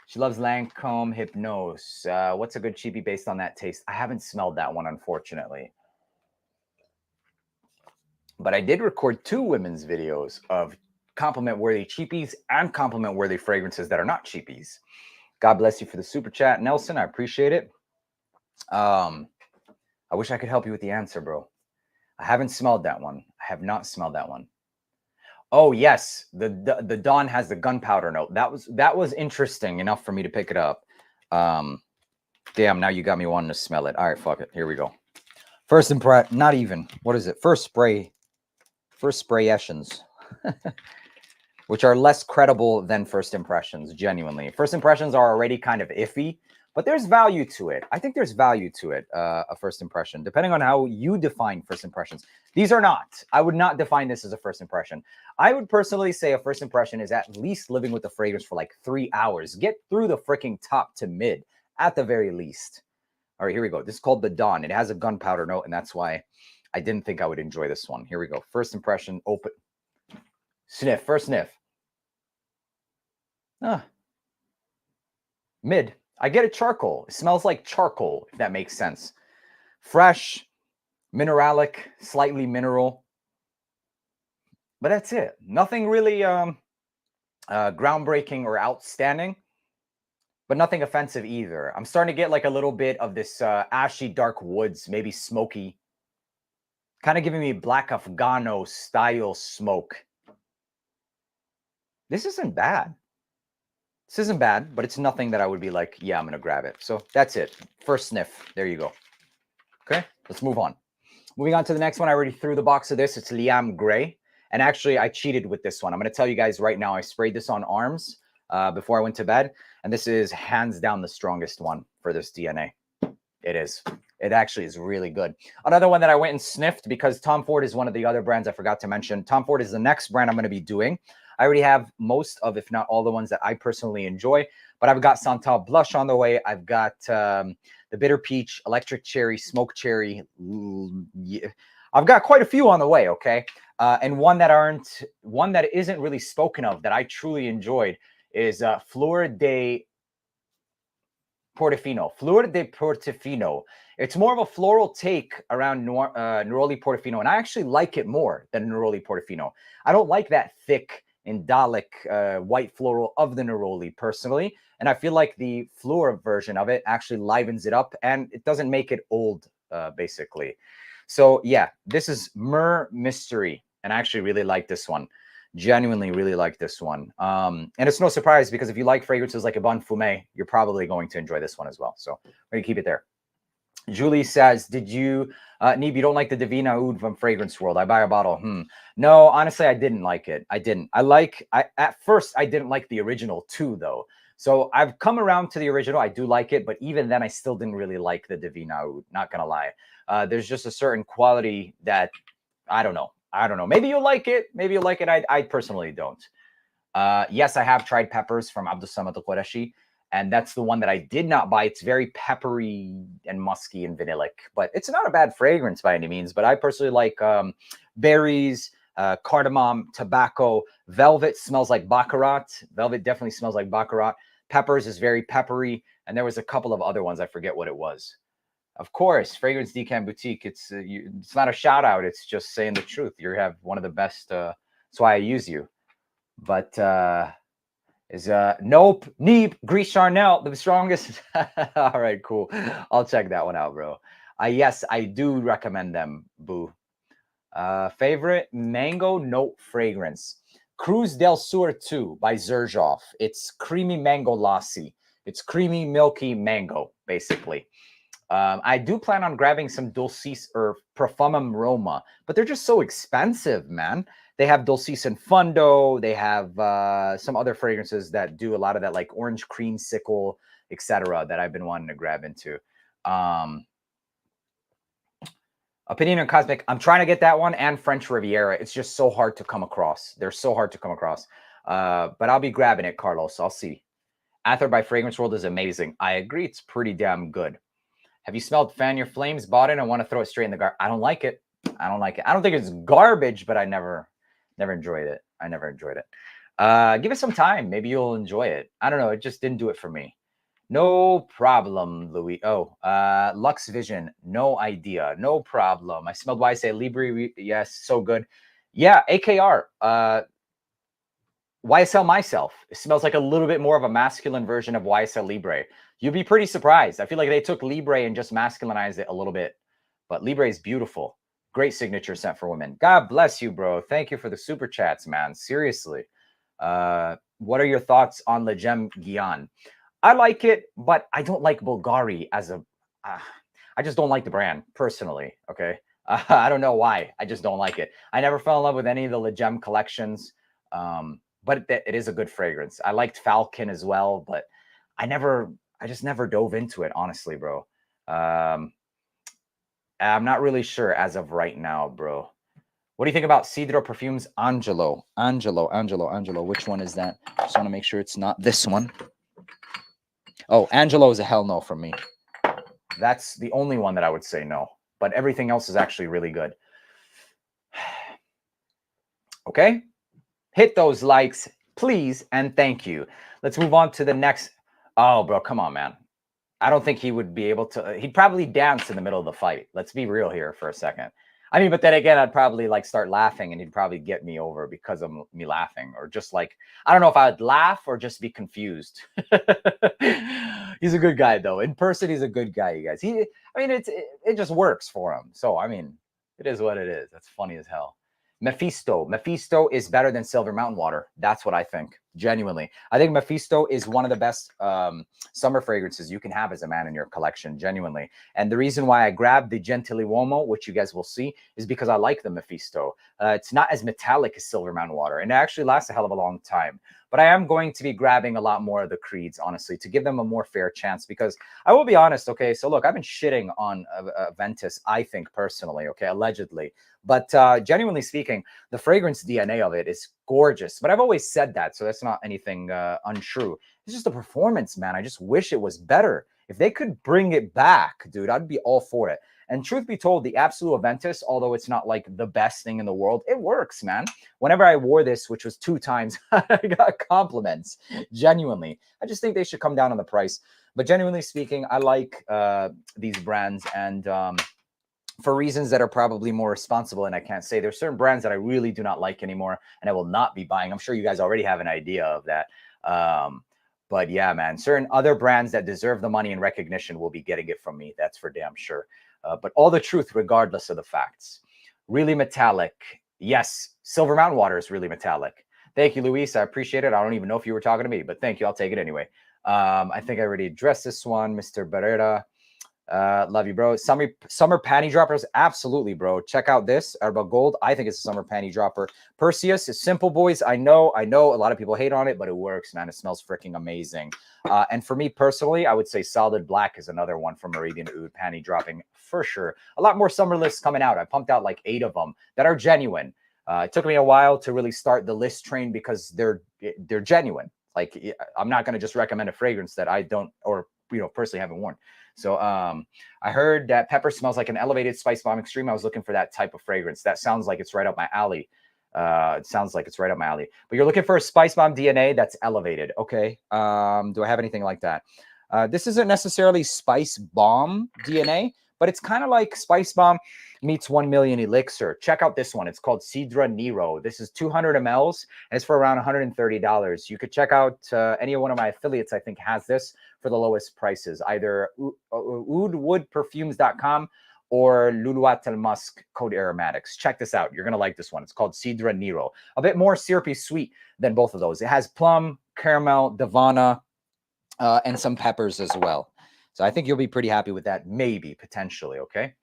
She loves Lancome Hypnose. What's a good cheapie based on that taste? I haven't smelled that one, unfortunately. But I did record 2 women's videos of compliment-worthy cheapies and compliment-worthy fragrances that are not cheapies. God bless you for the super chat, Nelson. I appreciate it. I wish I could help you with the answer, bro. I haven't smelled that one. I have not smelled that one. Oh, yes. The Dawn has the gunpowder note. That was interesting enough for me to pick it up. Damn, now you got me wanting to smell it. All right, fuck it. Here we go. First impression, not even. What is it? First spray. First sprayations. Which are less credible than first impressions, genuinely. First impressions are already kind of iffy, but there's value to it. I think there's value to it, a first impression, depending on how you define first impressions. These are not. I would not define this as a first impression. I would personally say a first impression is at least living with the fragrance for like 3 hours. Get through the freaking top to mid, at the very least. All right, here we go. This is called the Dawn. It has a gunpowder note, and that's why I didn't think I would enjoy this one. Here we go. First impression, open. Sniff, first sniff. Mid. I get a charcoal. It smells like charcoal, if that makes sense. Fresh, mineralic, slightly mineral. But that's it. Nothing really groundbreaking or outstanding, but nothing offensive either. I'm starting to get like a little bit of this ashy dark woods, maybe smoky. Kind of giving me black Afghano style smoke. This isn't bad. This isn't bad, but it's nothing that I would be like, yeah, I'm going to grab it. So that's it. First sniff. There you go. Okay, let's move on. Moving on to the next one. I already threw the box of this. It's Liam Gray. And actually, I cheated with this one. I'm going to tell you guys right now, I sprayed this on arms before I went to bed. And this is hands down the strongest one for this DNA. It is. It actually is really good. Another one that I went and sniffed because Tom Ford is one of the other brands I forgot to mention. Tom Ford is the next brand I'm going to be doing. I already have most of, if not all, the ones that I personally enjoy. But I've got Santal Blush on the way. I've got the Bitter Peach, Electric Cherry, Smoke Cherry. Yeah. I've got quite a few on the way, okay? And one that isn't really spoken of that I truly enjoyed is Flor de Portofino. Flor de Portofino. It's more of a floral take around Neroli Portofino, and I actually like it more than Neroli Portofino. I don't like that thick indolic white floral of the Neroli personally, and I feel like the Fleur version of it actually livens it up, and it doesn't make it old, basically. So yeah, this is Myrrh Mystery, and I actually really like this one. Genuinely really like this one. And it's no surprise because if you like fragrances like a Bon Fumé, you're probably going to enjoy this one as well. So we're gonna keep it there. Julie says, did you, Neeb, you don't like the Divina Oud from Fragrance World? I buy a bottle. No, honestly, I didn't like it. I didn't. At first, I didn't like the original too, though. So I've come around to the original. I do like it, but even then, I still didn't really like the Divina Oud, not gonna lie. There's just a certain quality that, I don't know. Maybe you'll like it. Maybe you'll like it. I personally don't. Yes, I have tried peppers from Abdussamad al-Qureshi, and that's the one that I did not buy. It's very peppery and musky and vanillic, but it's not a bad fragrance by any means. But I personally like berries, cardamom, tobacco. Velvet smells like baccarat. Velvet definitely smells like baccarat. Peppers is very peppery, and there was a couple of other ones. I forget what it was. Of course, Fragrance Decant Boutique. It's not a shout out. It's just saying the truth. You have one of the best. That's why I use you. But nope, Neep, Grease Charnel, the strongest. All right, cool. I'll check that one out, bro. Yes, I do recommend them, boo. Favorite mango note fragrance. Cruz del Sur 2 by Xerjoff. It's creamy mango lassi. It's creamy, milky mango, basically. I do plan on grabbing some Dulcis or Profumum Roma, but they're just so expensive, man. They have Dulcis and Fundo. They have some other fragrances that do a lot of that, like Orange Creamsicle, etc., that I've been wanting to grab into. Opinion on Cosmic. I'm trying to get that one and French Riviera. It's just so hard to come across. They're so hard to come across. But I'll be grabbing it, Carlos. I'll see. Ather by Fragrance World is amazing. I agree. It's pretty damn good. Have you smelled Fan Your Flames? Bought it and want to throw it straight in the garbage. I don't like it. I don't like it. I don't think it's garbage, but I never enjoyed it. I never enjoyed it. Give it some time. Maybe you'll enjoy it. I don't know. It just didn't do it for me. No problem, Louis. Oh, Lux Vision. No idea. No problem. I smelled YSL Libre. Yes, so good. Yeah, AKR. YSL Myself. It smells like a little bit more of a masculine version of YSL Libre. You'll be pretty surprised. I feel like they took Libre and just masculinized it a little bit. But Libre is beautiful. Great signature scent for women. God bless you, bro. Thank you for the super chats, man. Seriously. What are your thoughts on Le Gem Guion? I like it, but I don't like Bulgari as a... I just don't like the brand, personally, okay? I don't know why. I just don't like it. I never fell in love with any of the Le Gem collections. But it is a good fragrance. I liked Falcon as well, but I just never dove into it, honestly, bro. I'm not really sure as of right now, bro. What do you think about Cedro Perfumes Angelo? Angelo. Which one is that? Just want to make sure it's not this one. Oh, Angelo is a hell no from me. That's the only one that I would say no. But everything else is actually really good. Okay? Hit those likes, please, and thank you. Let's move on to the next. Oh, bro, come on, man. I don't think he would be able to. He'd probably dance in the middle of the fight. Let's be real here for a second. I mean, but then again, I'd probably like start laughing and he'd probably get me over because of me laughing, or just like, I don't know if I'd laugh or just be confused. He's a good guy though. In person, he's a good guy, you guys. I mean, it just works for him. So, I mean, it is what it is. That's funny as hell. Mephisto is better than Silver Mountain Water. That's what I think. Genuinely, I think Mephisto is one of the best summer fragrances you can have as a man in your collection. Genuinely, and the reason why I grabbed the Gentiluomo, which you guys will see, is because I like the Mephisto. It's not as metallic as Silver Mountain Water, and it actually lasts a hell of a long time. But I am going to be grabbing a lot more of the Creeds, honestly, to give them a more fair chance. Because I will be honest, okay. So look, I've been shitting on Ventus, I think personally, okay, allegedly. But genuinely speaking, the fragrance DNA of it is gorgeous. But I've always said that, so that's not anything untrue. It's just the performance, man. I just wish it was better. If they could bring it back, dude, I'd be all for it. And truth be told, the Absolute Aventus, although it's not like the best thing in the world, it works, man. Whenever I wore this, which was 2 times, I got compliments, genuinely. I just think they should come down on the price. But genuinely speaking, I like these brands, and for reasons that are probably more responsible, and I can't say, there's certain brands that I really do not like anymore, and I will not be buying. I'm sure you guys already have an idea of that. But yeah, man, certain other brands that deserve the money and recognition will be getting it from me. That's for damn sure. But all the truth, regardless of the facts. Really metallic. Yes, Silver Mountain Water is really metallic. Thank you, Luis. I appreciate it. I don't even know if you were talking to me, but thank you. I'll take it anyway. I think I already addressed this one, Mr. Barrera. Love you, bro. Summer panty droppers, absolutely, bro. Check out this Herba Gold. I think it's a summer panty dropper. Perseus is simple, boys. I know a lot of people hate on it, but it works, man. It smells freaking amazing. And for me personally, I would say Solid Black is another one from Arabian Oud panty dropping for sure. A lot more summer lists coming out. I pumped out like 8 of them that are genuine. It took me a while to really start the list train because they're genuine. Like, I'm not going to just recommend a fragrance that I don't, or personally haven't worn. So I heard that pepper smells like an elevated spice bomb extreme. I was looking for that type of fragrance. That sounds like it's right up my alley. It sounds like it's right up my alley. But you're looking for a spice bomb DNA that's elevated. Okay. Do I have anything like that? This isn't necessarily spice bomb DNA, but it's kind of like spice bomb meets 1 million elixir. Check out this one. It's called Sidra Nero. This is 200 mLs, and it's for around $130. You could check out any one of my affiliates, I think, has this for the lowest prices, either oudwoodperfumes.com or Luluat Musk code aromatics. Check this out. You're going to like this one. It's called Sidra Nero. A bit more syrupy sweet than both of those. It has plum, caramel, Davana, and some peppers as well. So I think you'll be pretty happy with that, maybe, potentially, okay?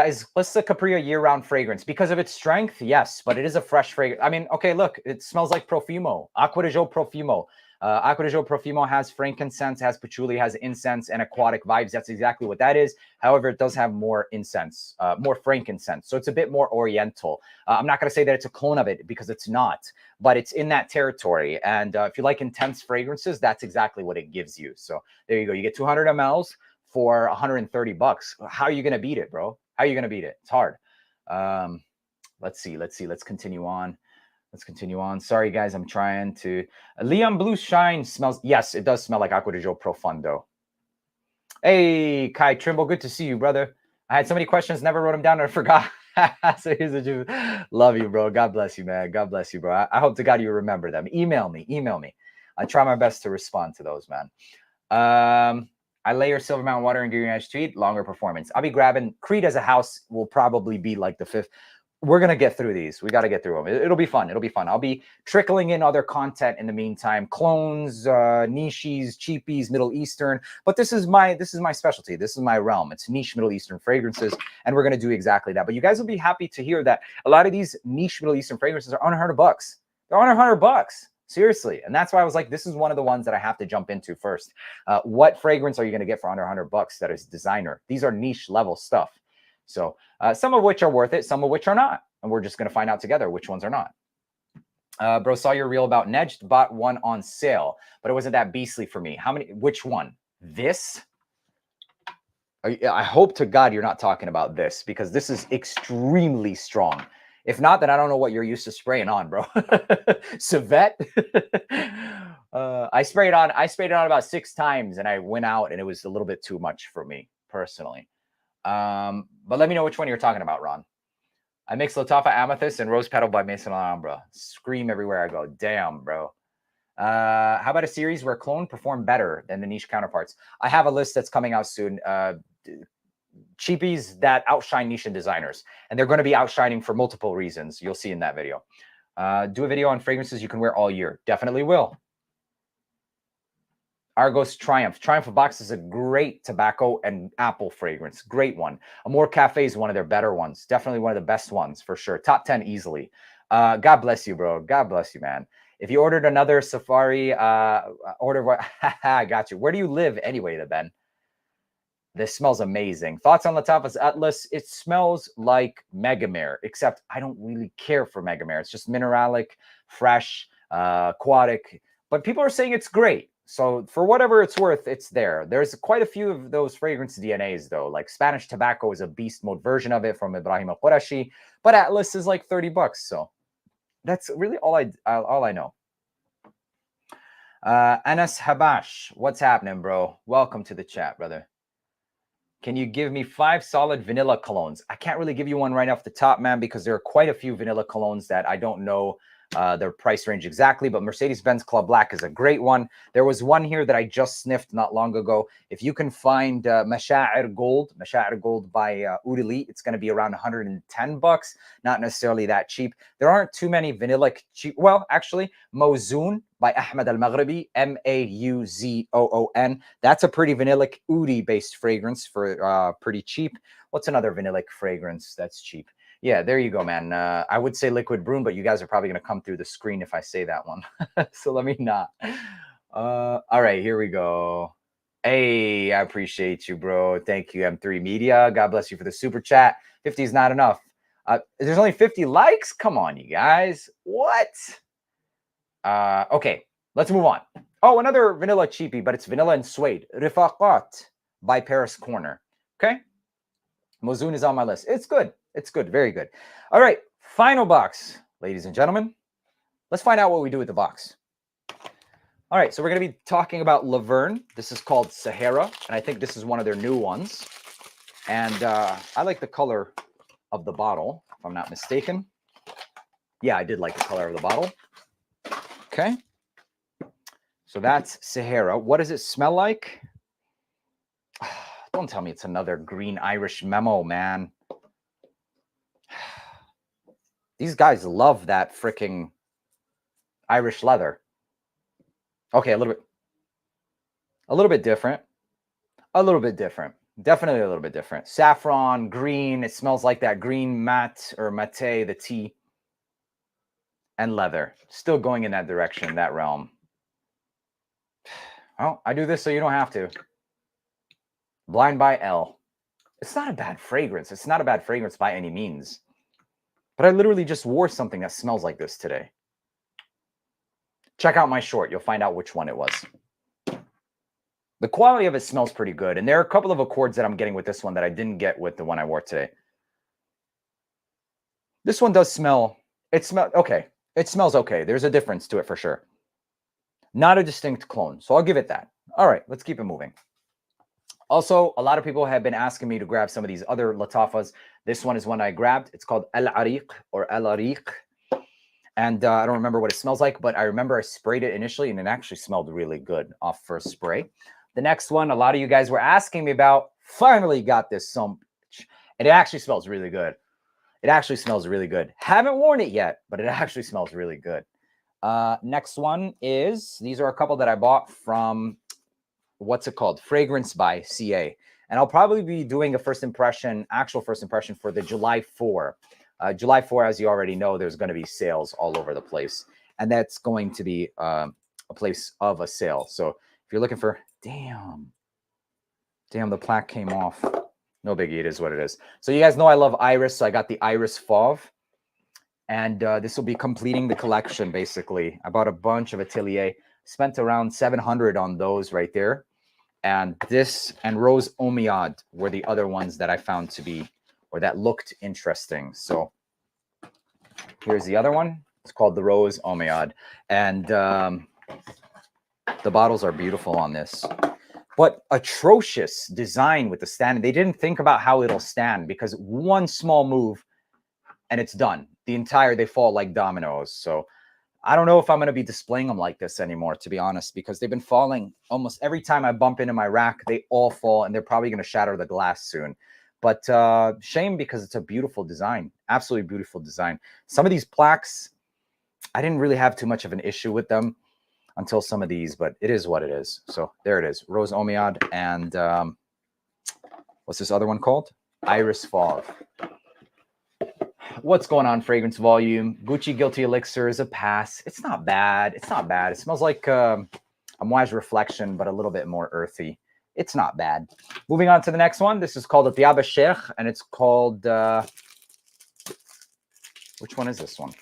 Is Lissa Capri a year-round fragrance? Because of its strength, yes, but it is a fresh fragrance. I mean, okay, look, it smells like Profumo, Acqua di Gio Profumo. Acqua di Gio Profumo has frankincense, has patchouli, has incense, and aquatic vibes. That's exactly what that is. However, it does have more incense, more frankincense. So it's a bit more oriental. I'm not going to say that it's a clone of it because it's not, but it's in that territory. And if you like intense fragrances, that's exactly what it gives you. So there you go. You get 200 mLs for $130. How are you going to beat it, bro? How are you going to beat it? It's hard. Let's see. Let's continue on. Sorry, guys. I'm trying to. Leon Blue Shine smells. Yes, it does smell like Acqua di Gio Profondo. Hey, Kai Trimble. Good to see you, brother. I had so many questions, never wrote them down, and I forgot. So here's the truth. Love you, bro. God bless you, man. God bless you, bro. I hope to God you remember them. Email me. I try my best to respond to those, man. I layer Silver Mountain Water and Green Edge Tweed, longer performance. I'll be grabbing Creed as a house will probably be like the 5th. We're going to get through these. We got to get through them. It'll be fun. I'll be trickling in other content in the meantime. Clones, niches, cheapies, Middle Eastern. But this is my specialty. This is my realm. It's niche Middle Eastern fragrances. And we're going to do exactly that. But you guys will be happy to hear that a lot of these niche Middle Eastern fragrances are under $100. They're under $100. Seriously. And that's why I was like, this is one of the ones that I have to jump into first. What fragrance are you going to get for under $100 that is designer? These are niche level stuff. So some of which are worth it, some of which are not. And we're just going to find out together which ones are not. Bro, saw your reel about Nedged, bought one on sale, but it wasn't that beastly for me. Which one? This? I hope to God you're not talking about this, because this is extremely strong. If not, then I don't know what you're used to spraying on, bro. Civet. I sprayed it on about 6 times, and I went out, and it was a little bit too much for me personally. But let me know which one you're talking about, Ron. I mix Latafa Amethyst and Rose Petal by Maison Alhambra. Scream everywhere I go. Damn, bro. How about a series where clone perform better than the niche counterparts? I have a list that's coming out soon. Cheapies that outshine niche and designers, and they're going to be outshining for multiple reasons. You'll see in that video. Do a video on fragrances you can wear all year. Definitely will. Argos Triumph. Triumph box is a great tobacco and apple fragrance. Great one. Amore Cafe is one of their better ones. Definitely one of the best ones for sure. Top 10 easily. God bless you, bro. God bless you, man. If you ordered another Safari, order what? I got you. Where do you live anyway, Ben? This smells amazing. Thoughts on Latafa's Atlas? It smells like Megamare, except I don't really care for Megamare. It's just mineralic, fresh, aquatic. But people are saying it's great. So for whatever it's worth, it's there. There's quite a few of those fragrance DNAs, though. Like Spanish Tobacco is a beast mode version of it from Ibrahim Al-Qurashi. But Atlas is like 30 bucks. So that's really all I know. Anas Habash, what's happening, bro? Welcome to the chat, brother. Can you give me 5 solid vanilla colognes? I can't really give you one right off the top, man, because there are quite a few vanilla colognes that I don't know their price range exactly, but Mercedes-Benz Club Black is a great one. There was one here that I just sniffed not long ago. If you can find Masha'ir Gold by Udali, it's going to be around 110 bucks. Not necessarily that cheap. There aren't too many vanilla cheap. Well, actually, Mauzoon by Ahmed Al-Maghribi, Mauzon. That's a pretty vanillic Oudi-based fragrance for pretty cheap. What's another vanillic fragrance that's cheap? Yeah, there you go, man. I would say Liquid Broom, but you guys are probably going to come through the screen if I say that one. So let me not. All right, here we go. Hey, I appreciate you, bro. Thank you, M3 Media. God bless you for the super chat. 50 is not enough. There's only 50 likes? Come on, you guys. What? Okay, let's move on. Oh, another vanilla cheapie, but it's vanilla and suede. Rifaqat by Paris Corner. Okay? Mauzoon is on my list. It's good. It's good. Very good. All right. Final box, ladies and gentlemen. Let's find out what we do with the box. All right. So we're going to be talking about Laverne. This is called Sahara, and I think this is one of their new ones. And I like the color of the bottle, if I'm not mistaken. Yeah, I did like the color of the bottle. Okay. So that's Sahara. What does it smell like? Don't tell me it's another green Irish memo, man. These guys love that freaking Irish leather. Okay, a little bit different. A little bit different. Definitely a little bit different. Saffron, green. It smells like that green mat or mate, the tea. And leather. Still going in that direction, that realm. Well, I do this so you don't have to. Blind by L. It's not a bad fragrance. It's not a bad fragrance by any means. But I literally just wore something that smells like this today. Check out my short. You'll find out which one it was. The quality of it smells pretty good. And there are a couple of accords that I'm getting with this one that I didn't get with the one I wore today. This one does smell. It smells okay. It smells okay. There's a difference to it for sure. Not a distinct clone. So I'll give it that. All right. Let's keep it moving. Also, a lot of people have been asking me to grab some of these other Latafas. This one is one I grabbed. It's called El Ariq or El Ariq. And I don't remember what it smells like, but I remember I sprayed it initially, and it actually smelled really good off first spray. The next one, a lot of you guys were asking me about, finally got this some, and it actually smells really good. It actually smells really good. Haven't worn it yet, but it actually smells really good. Next one is, these are a couple that I bought from... what's it called? Fragrance by CA. And I'll probably be doing a first impression, actual first impression for the July 4. July 4, as you already know, there's going to be sales all over the place. And that's going to be a place of a sale. So if you're looking for, damn, the plaque came off. No biggie, it is what it is. So you guys know I love Iris. So I got the Iris Fauve. And this will be completing the collection, basically. I bought a bunch of Atelier. Spent around 700 on those right there. And this and Rose Omiad were the other ones that I found to be, or that looked interesting. So here's the other one. It's called the Rose Omiad. And The bottles are beautiful on this. But atrocious design with the stand. They didn't think about how it'll stand because one small move and it's done. They fall like dominoes. So I don't know if I'm going to be displaying them like this anymore, to be honest, because they've been falling almost every time I bump into my rack. They all fall and they're probably going to shatter the glass soon. But shame, because it's a beautiful design. Absolutely beautiful design. Some of these plaques, I didn't really have too much of an issue with them until some of these, but it is what it is. So there it is. Rose Omiad and what's this other one called? Iris Fauve. What's going on, Fragrance Volume? Gucci Guilty Elixir is a pass. It's not bad. It's not bad. It smells like a Moise Reflection, but a little bit more earthy. It's not bad. Moving on to the next one. This is called Atyab Sheikh, and it's called... which one is this one?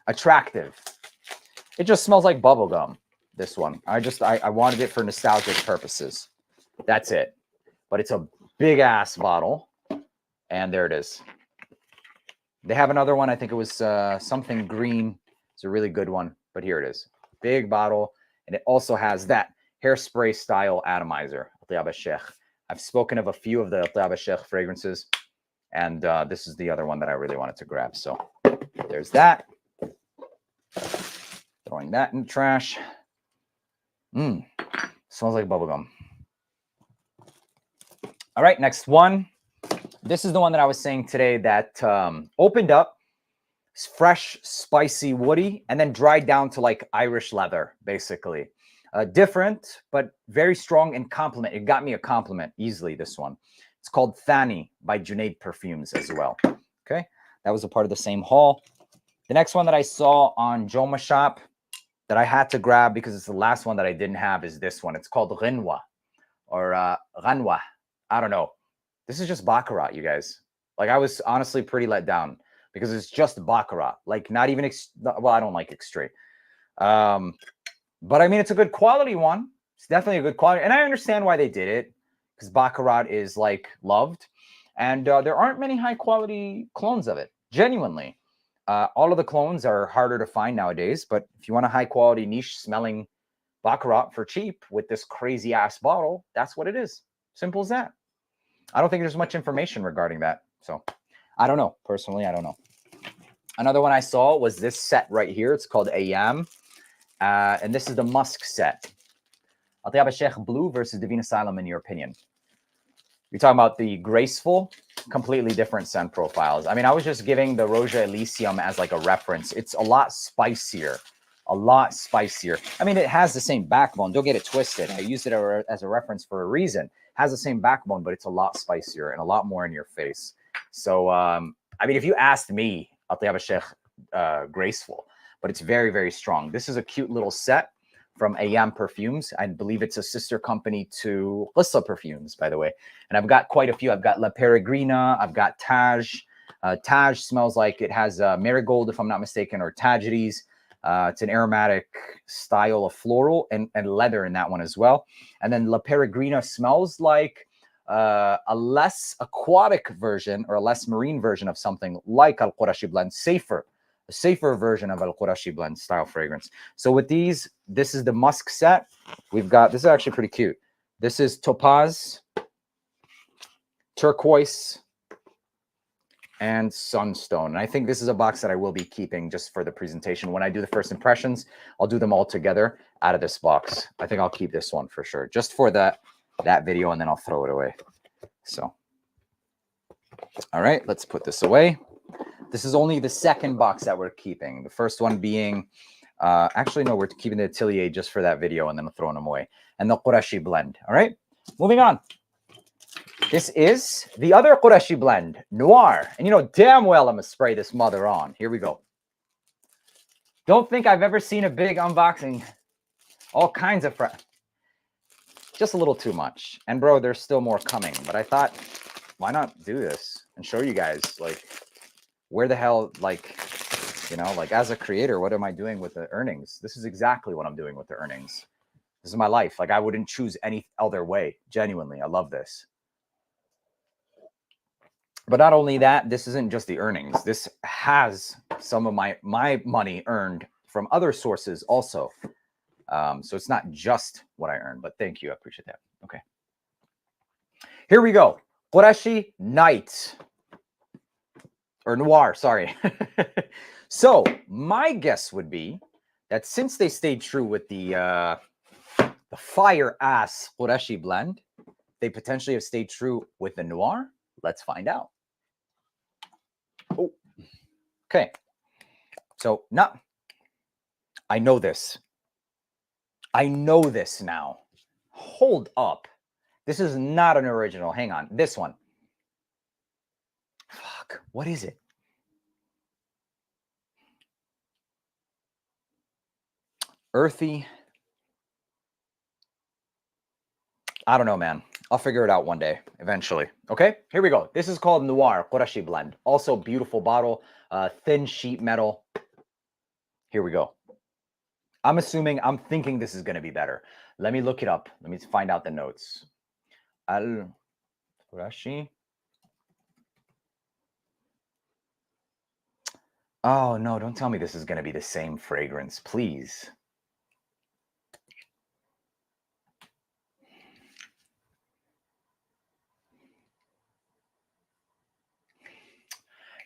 Attractive. It just smells like bubblegum, this one. I wanted it for nostalgic purposes. That's it. But it's a big-ass bottle. And there it is. They have another one. I think it was something green. It's a really good one. But here it is. Big bottle. And it also has that hairspray style atomizer. Atyab Sheikh. I've spoken of a few of the Atyab Sheikh fragrances. And this is the other one that I really wanted to grab. So there's that. Throwing that in the trash. Smells like bubblegum. All right, next one. This is the one that I was saying today that opened up. It's fresh, spicy, woody, and then dried down to like Irish leather, basically. Different, but very strong in compliment. It got me a compliment easily, this one. It's called Thani by Junaid Perfumes as well. Okay, that was a part of the same haul. The next one that I saw on Joma Shop that I had to grab because it's the last one that I didn't have is this one. It's called Renwa or Ranwa. I don't know. This is just Baccarat, you guys. Like, I was honestly pretty let down because it's just Baccarat. Like, not even, well, I don't like extrait. But I mean, it's a good quality one. It's definitely a good quality. And I understand why they did it because Baccarat is like loved. And there aren't many high quality clones of it, genuinely. All of the clones are harder to find nowadays. But if you want a high quality niche smelling Baccarat for cheap with this crazy ass bottle, that's what it is. Simple as that. I don't think there's much information regarding that. So I don't know. Personally, I don't know. Another one I saw was this set right here. It's called AM. And this is the Musk set. Atyab Sheikh Blue versus Divine Asylum, in your opinion. You're talking about the graceful, completely different scent profiles. I mean, I was just giving the Roja Elysium as like a reference. It's a lot spicier. A lot spicier. I mean, it has the same backbone. Don't get it twisted. I used it as a reference for a reason. Has the same backbone, but it's a lot spicier and a lot more in your face. So, I mean, if you asked me, Atyab Sheikh graceful, but it's very, very strong. This is a cute little set from AM Perfumes. I believe it's a sister company to Lissa Perfumes, by the way. And I've got quite a few. I've got La Peregrina. I've got Taj. Taj smells like it has marigold, if I'm not mistaken, or Tagetes. It's an aromatic style of floral and leather in that one as well. And then La Peregrina smells like a less aquatic version or a less marine version of something like Al Qurashi Blend, a safer version of Al Qurashi Blend style fragrance. So with these, this is the Musk set. We've got, this is actually pretty cute. This is Topaz, Turquoise, and Sunstone. And I think this is a box that I will be keeping just for the presentation. When I do the first impressions, I'll do them all together out of this box. I think I'll keep this one for sure, just for that video, and then I'll throw it away. So, all right, let's put this away. This is only the second box that we're keeping. The first one being, actually, no, we're keeping the Atelier just for that video, and then we're throwing them away. And the Qurashi Blend. All right, moving on. This is the other Qurashi Blend, Noir. And you know damn well I'm going to spray this mother on. Here we go. Don't think I've ever seen a big unboxing. All kinds of... Just a little too much. And bro, there's still more coming. But I thought, why not do this and show you guys, like, where the hell, like, you know, like, as a creator, what am I doing with the earnings? This is exactly what I'm doing with the earnings. This is my life. Like, I wouldn't choose any other way. Genuinely, I love this. But not only that, this isn't just the earnings. This has some of my money earned from other sources also. So it's not just what I earn, but thank you. I appreciate that. Okay. Here we go. Qureshi Night. Or Noir, sorry. So my guess would be that since they stayed true with the fire ass Qureshi blend, they potentially have stayed true with the Noir. Let's find out. Oh, okay. So now I know this. I know this now. Hold up. This is not an original. Hang on. This one. Fuck. What is it? Earthy. I don't know, man. I'll figure it out one day, eventually. Okay, here we go. This is called Noir Qureshi Blend. Also beautiful bottle, thin sheet metal. Here we go. I'm thinking this is going to be better. Let me look it up. Let me find out the notes. Al Qureshi. Oh, no, don't tell me this is going to be the same fragrance, please.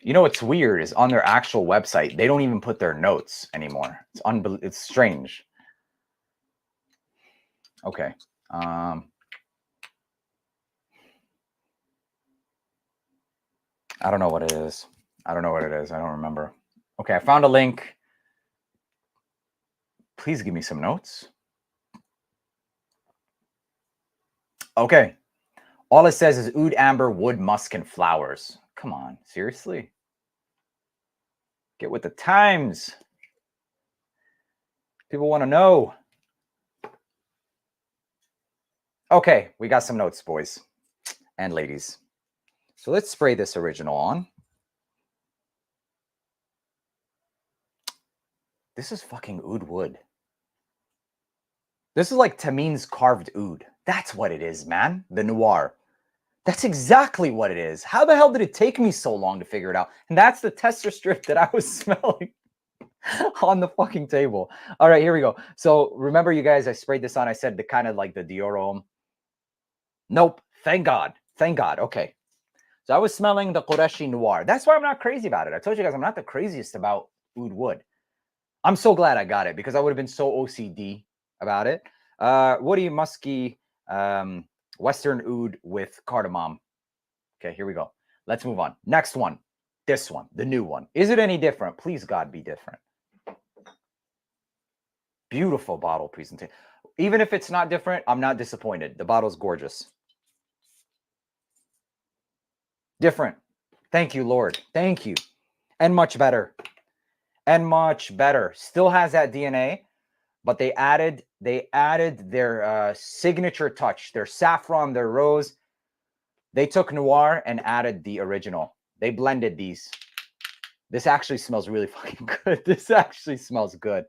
You know what's weird is on their actual website, they don't even put their notes anymore. It's strange. Okay. I don't know what it is. I don't know what it is. I don't remember. Okay, I found a link. Please give me some notes. Okay. All it says is oud, amber, wood, musk, and flowers. Come on, seriously? Get with the times. People want to know. Okay, we got some notes, boys and ladies. So let's spray this original on. This is fucking oud wood. This is like Tamin's carved oud. That's what it is, man. The Noir. That's exactly what it is. How the hell did it take me so long to figure it out? And that's the tester strip that I was smelling on the fucking table. All right, here we go. So remember, you guys, I sprayed this on. I said the kind of like the Dior Homme. Nope. Thank God. Thank God. Okay. So I was smelling the Qureshi Noir. That's why I'm not crazy about it. I told you guys I'm not the craziest about oud wood. I'm so glad I got it because I would have been so OCD about it. Woody, musky, Western oud with cardamom. Okay, here we go. Let's move on. Next one. This one, the new one. Is it any different? Please, God, be different. Beautiful bottle presentation. Even if it's not different, I'm not disappointed. The bottle's gorgeous. Different. Thank you, Lord. Thank you. And much better. And much better. Still has that DNA, but they added their signature touch, their saffron, their rose. They took Noir and added the original. They blended these. This actually smells really fucking good. This actually smells good.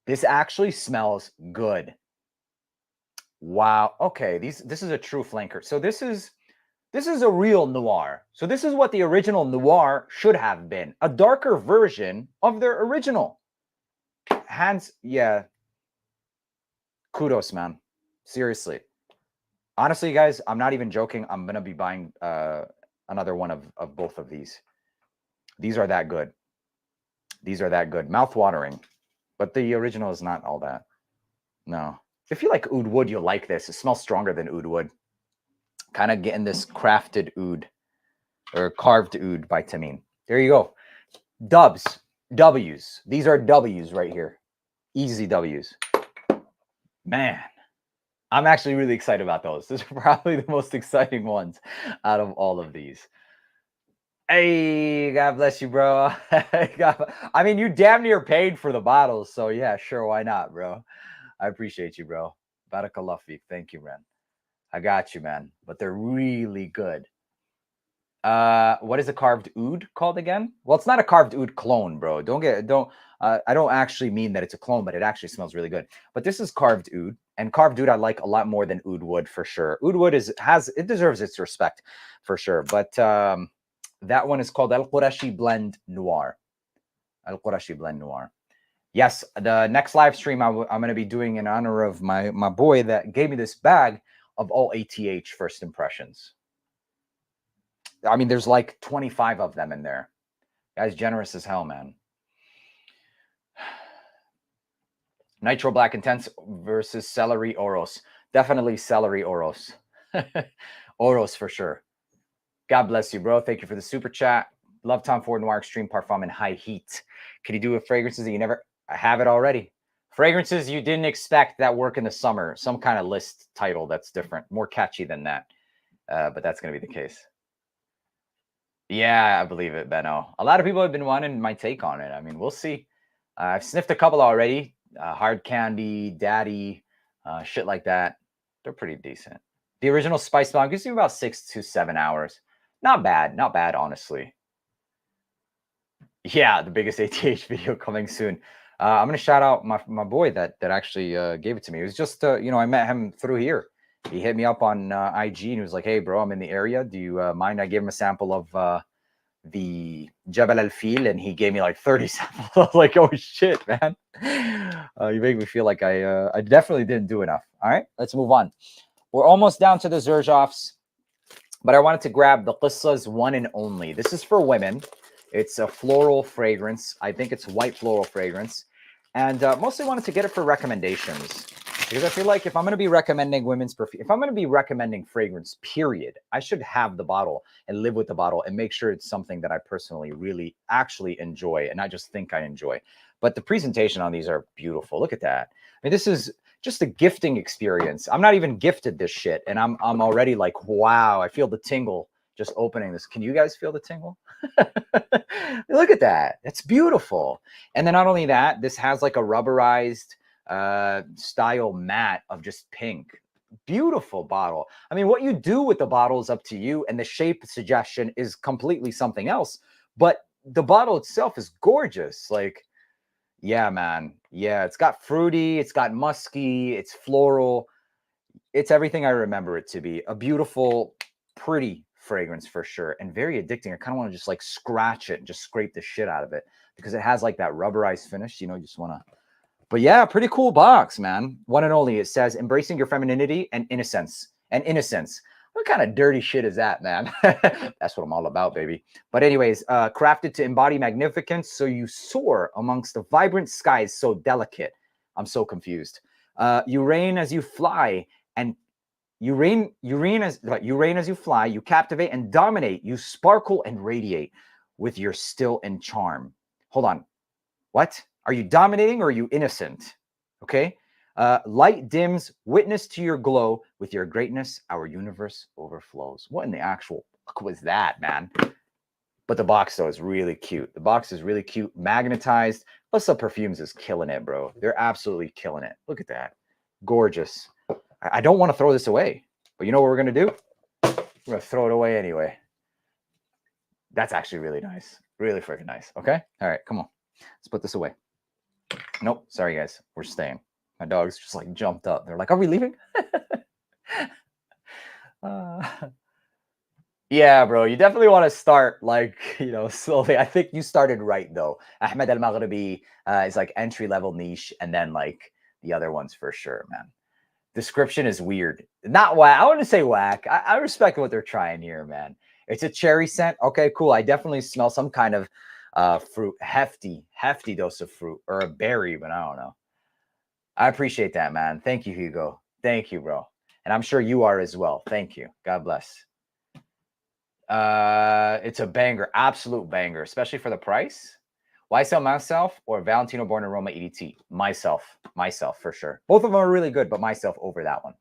This actually smells good. Wow. Okay, this is a true flanker. So this is a real Noir. So this is what the original Noir should have been. A darker version of their original. Yeah. Kudos, man. Seriously. Honestly, guys, I'm not even joking. I'm going to be buying another one of both of these. These are that good. These are that good. Mouth-watering. But the original is not all that. No. If you like oud wood, you'll like this. It smells stronger than oud wood. Kind of getting this crafted oud or carved oud by Tamin. There you go. Dubs. W's. These are W's right here. Easy W's. Man, I'm actually really excited about those. These are probably the most exciting ones out of all of these. Hey, God bless you, bro. I mean, you damn near paid for the bottles, so yeah, sure, why not, bro? I appreciate you, bro. Barakallah feek. Thank you, man. I got you, man. But they're really good. What is a carved oud called again? Well, it's not a carved oud clone, bro. I don't actually mean that it's a clone, but it actually smells really good. But this is carved oud, and carved oud I like a lot more than oud wood for sure. Oud wood it deserves its respect for sure. But that one is called Al Qureshi Blend Noir. Al Qureshi Blend Noir. Yes, the next live stream I'm going to be doing in honor of my boy that gave me this bag of all ATH first impressions. I mean, there's like 25 of them in there. Guy's generous as hell, man. Nitro Black Intense versus Celery Oros. Definitely Celery Oros. Oros for sure. God bless you, bro. Thank you for the super chat. Love Tom Ford Noir Extreme Parfum in High Heat. Can you do with fragrances that you never... I have it already. Fragrances you didn't expect that work in the summer. Some kind of list title that's different. More catchy than that. But that's going to be the case. Yeah, I believe it, Benno. A lot of people have been wanting my take on it. I mean, we'll see. I've sniffed a couple already. Hard Candy, Daddy, shit like that. They're pretty decent. The original Spice Bomb gives you about 6 to 7 hours. Not bad. Not bad, honestly. Yeah, the biggest ATH video coming soon. I'm going to shout out my boy that actually gave it to me. It was just, you know, I met him through here. He hit me up on IG and he was like, hey, bro, I'm in the area. Do you mind? I gave him a sample of the Jebel El Fil, and he gave me like 30 samples. I was like, oh, shit, man. You make me feel like I definitely didn't do enough. All right, let's move on. We're almost down to the Xerjoffs, but I wanted to grab the Qissa's One and Only. This is for women. It's a floral fragrance. I think it's white floral fragrance. And mostly wanted to get it for recommendations. Because I feel like if I'm going to be recommending women's perfume, if I'm going to be recommending fragrance, period, I should have the bottle and live with the bottle and make sure it's something that I personally really actually enjoy and not just think I enjoy. But the presentation on these are beautiful. Look at that. I mean, this is just a gifting experience. I'm not even gifted this shit. And I'm already like, wow, I feel the tingle just opening this. Can you guys feel the tingle? Look at that. It's beautiful. And then not only that, this has like a rubberized style matte of just pink. Beautiful bottle. I mean, what you do with the bottle is up to you, and the shape suggestion is completely something else, but the bottle itself is gorgeous. Like, yeah, man. Yeah, it's got fruity, it's got musky, it's floral. It's everything I remember it to be. A beautiful, pretty fragrance for sure, and very addicting. I kind of want to just like scratch it and just scrape the shit out of it because it has like that rubberized finish, you know, you just want to. But yeah, pretty cool box, man. One and Only. It says embracing your femininity and innocence. And innocence. What kind of dirty shit is that, man? That's what I'm all about, baby. But anyways, crafted to embody magnificence, so you soar amongst the vibrant skies so delicate. I'm so confused. You reign as you fly, and you reign as you fly. You captivate and dominate. You sparkle and radiate with your still and charm. Hold on. What? Are you dominating or are you innocent? Okay. Light dims, witness to your glow. With your greatness, our universe overflows. What in the actual fuck was that, man? But the box, though, is really cute. The box is really cute, magnetized. Plus, the perfumes is killing it, bro. They're absolutely killing it. Look at that. Gorgeous. I don't want to throw this away. But you know what we're going to do? We're going to throw it away anyway. That's actually really nice. Really freaking nice. Okay? All right, come on. Let's put this away. Nope. Sorry, guys. We're staying. My dogs just like jumped up. They're like, are we leaving? Yeah, bro. You definitely want to start like, you know, slowly. I think you started right, though. Ahmed El Maghribi is like entry-level niche. And then like the other ones for sure, man. Description is weird. Not whack. I wouldn't say whack. I respect what they're trying here, man. It's a cherry scent. Okay, cool. I definitely smell some kind of fruit, hefty dose of fruit, or a berry, but I don't know. I appreciate that, man. Thank you, Hugo. Thank you, bro. And I'm sure you are as well. Thank you. God bless. It's a banger, absolute banger, especially for the price. Why sell myself or Valentino Born Aroma EDT? Myself for sure. Both of them are really good, but myself over that one.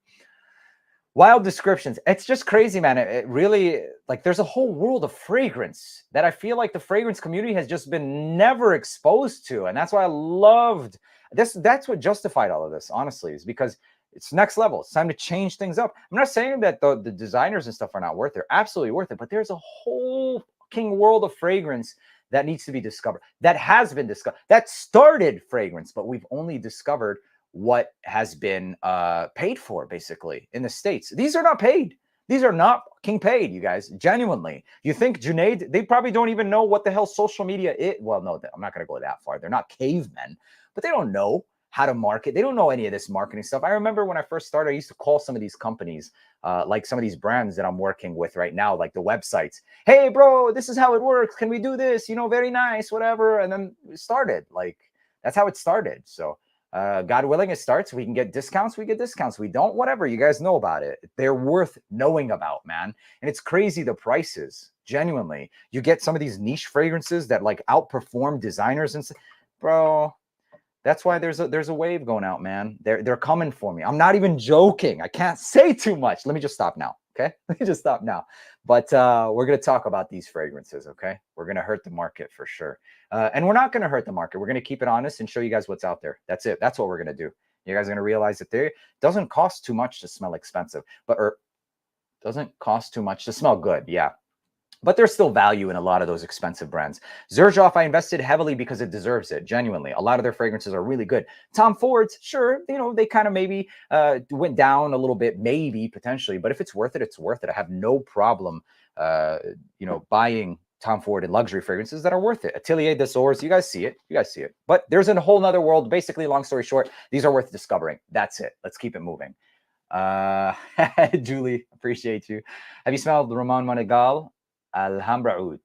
Wild descriptions. It's just crazy, man. It really, like, there's a whole world of fragrance that I feel like the fragrance community has just been never exposed to. And that's why I loved this. That's what justified all of this, honestly, is because it's next level. It's time to change things up. I'm not saying that the designers and stuff are not worth it. They're absolutely worth it. But there's a whole fucking world of fragrance that needs to be discovered, that has been discovered, that started fragrance, but we've only discovered what has been paid for, basically, in the States. These are not paid. These are not king paid, you guys. Genuinely. You think Junaid, they probably don't even know what the hell social media is. Well, no, I'm not going to go that far. They're not cavemen, but they don't know how to market. They don't know any of this marketing stuff. I remember when I first started, I used to call some of these companies, like some of these brands that I'm working with right now, like the websites. Hey, bro, this is how it works. Can we do this? You know, very nice, whatever. And then it started. Like, that's how it started. So God willing, it starts. We can get discounts. We get discounts. We don't, whatever. You guys know about it. They're worth knowing about, man. And it's crazy the prices. Genuinely, you get some of these niche fragrances that like outperform designers and bro. That's why there's a wave going out, man. They're coming for me. I'm not even joking. I can't say too much. Let me just stop now. Okay, let me just stop now. But we're gonna talk about these fragrances. Okay, we're gonna hurt the market for sure. And we're not going to hurt the market. We're going to keep it honest and show you guys what's out there. That's it. That's what we're going to do. You guys are going to realize that there doesn't cost too much to smell expensive, but doesn't cost too much to smell good. Yeah. But there's still value in a lot of those expensive brands. Xerjoff, I invested heavily because it deserves it. Genuinely. A lot of their fragrances are really good. Tom Ford's, sure, you know, they kind of maybe went down a little bit, maybe potentially, but if it's worth it, it's worth it. I have no problem, you know, buying Tom Ford and luxury fragrances that are worth it. Atelier des Ors, you guys see it. You guys see it. But there's a whole nother world. Basically, long story short, these are worth discovering. That's it. Let's keep it moving. Julie, appreciate you. Have you smelled Ramon Monegal? Alhambra Oud?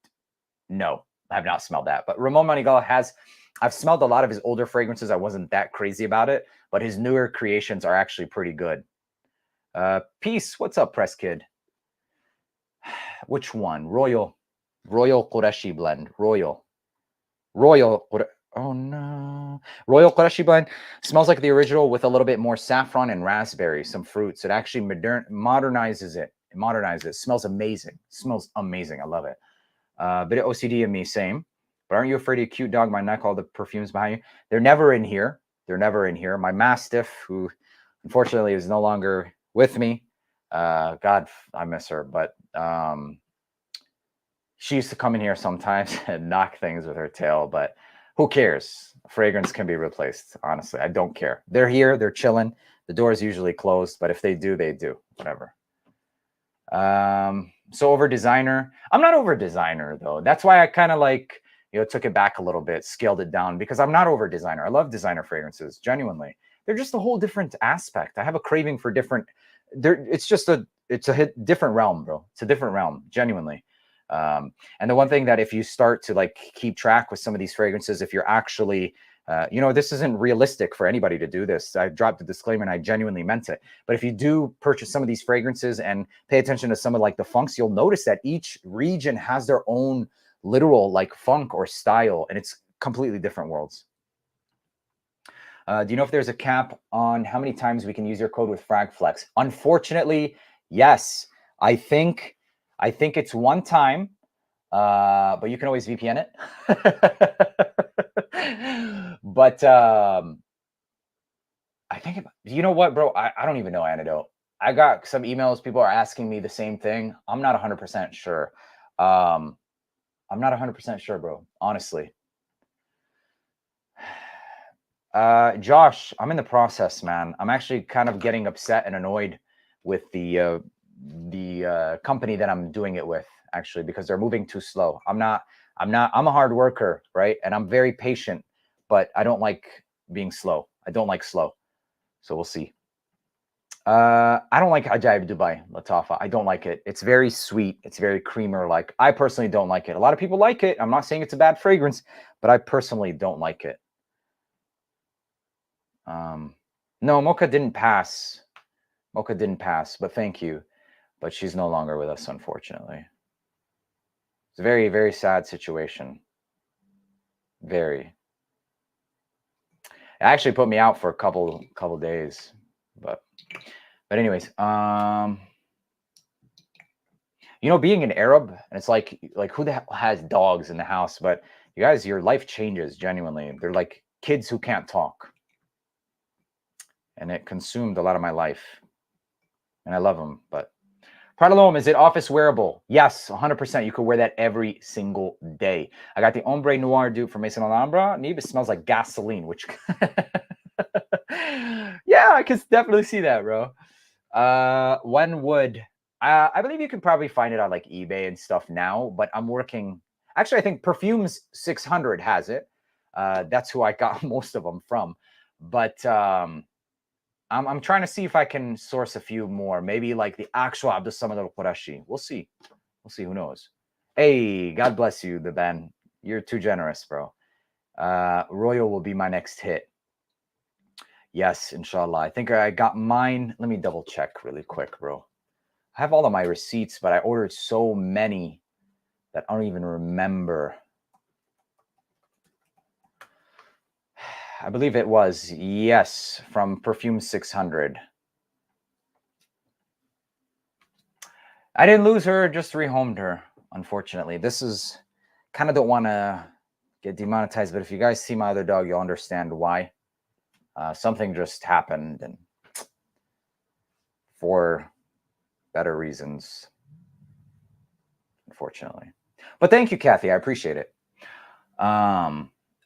No, I have not smelled that. But Ramon Monegal has, I've smelled a lot of his older fragrances. I wasn't that crazy about it, but his newer creations are actually pretty good. Peace. What's up, Press Kid? Which one? Royal Qureshi blend. Royal. Oh no. Royal Qureshi blend smells like the original with a little bit more saffron and raspberry, some fruits. It actually modernizes it. It modernizes it. Smells amazing. Smells amazing. I love it. Bit of OCD in me, same. But aren't you afraid of cute dog might knock all the perfumes behind you? They're never in here. They're never in here. My Mastiff, who unfortunately is no longer with me. God, I miss her. But she used to come in here sometimes and knock things with her tail, but who cares? Fragrance can be replaced. Honestly, I don't care. They're here. They're chilling. The door is usually closed, but if they do, they do. Whatever. So over designer. I'm not over designer, though. That's why I kind of like, you know, took it back a little bit, scaled it down, because I'm not over designer. I love designer fragrances, genuinely. They're just a whole different aspect. I have a craving for different. It's a different realm, bro. It's a different realm, genuinely. And the one thing that if you start to like keep track with some of these fragrances, if you're actually, you know, this isn't realistic for anybody to do this. I dropped the disclaimer and I genuinely meant it. But if you do purchase some of these fragrances and pay attention to some of like the funks, you'll notice that each region has their own literal like funk or style, and it's completely different worlds. Do you know if there's a cap on how many times we can use your code with FragFlex? Unfortunately, yes. I think it's one time, but you can always VPN it. But I think, you know what, bro? I don't even know antidote. I got some emails. People are asking me the same thing. I'm not 100% sure. I'm not 100% sure, bro. Honestly. Josh, I'm in the process, man. I'm actually kind of getting upset and annoyed with the company that I'm doing it with, actually, because they're moving too slow. I'm a hard worker, right? And I'm very patient, but I don't like being slow. I don't like slow. So we'll see. I don't like Ajaib Dubai Latafa. I don't like it. It's very sweet. It's very creamer-like. I personally don't like it. A lot of people like it. I'm not saying it's a bad fragrance, but I personally don't like it. No, Mocha didn't pass. Mocha didn't pass, but thank you. But she's no longer with us, unfortunately. It's a very, very sad situation. Very. It actually put me out for a couple days. But anyways, you know, being an Arab, and it's like who the hell has dogs in the house? But you guys, your life changes genuinely. They're like kids who can't talk. And it consumed a lot of my life. And I love them, but Pradalome, is it office wearable? Yes, 100%. You could wear that every single day. I got the Ombre Noir dupe from Maison Alhambra. It smells like gasoline, which yeah, I can definitely see that, bro. When would I believe you can probably find it on like eBay and stuff now, but I'm working. Actually, I think Perfumes 600 has it. That's who I got most of them from. But I'm trying to see if I can source a few more. Maybe like the actual Abdus Samad al-Qurashi. We'll see. We'll see. Who knows? Hey, God bless you, the Ben. You're too generous, bro. Royal will be my next hit. Yes, inshallah. I think I got mine. Let me double check really quick, bro. I have all of my receipts, but I ordered so many that I don't even remember. I believe it was, yes, from Perfume 600. I didn't lose her, just rehomed her, unfortunately. This is, kind of don't want to get demonetized, but if you guys see my other dog, you'll understand why. Something just happened, and for better reasons, unfortunately. But thank you, Kathy. I appreciate it.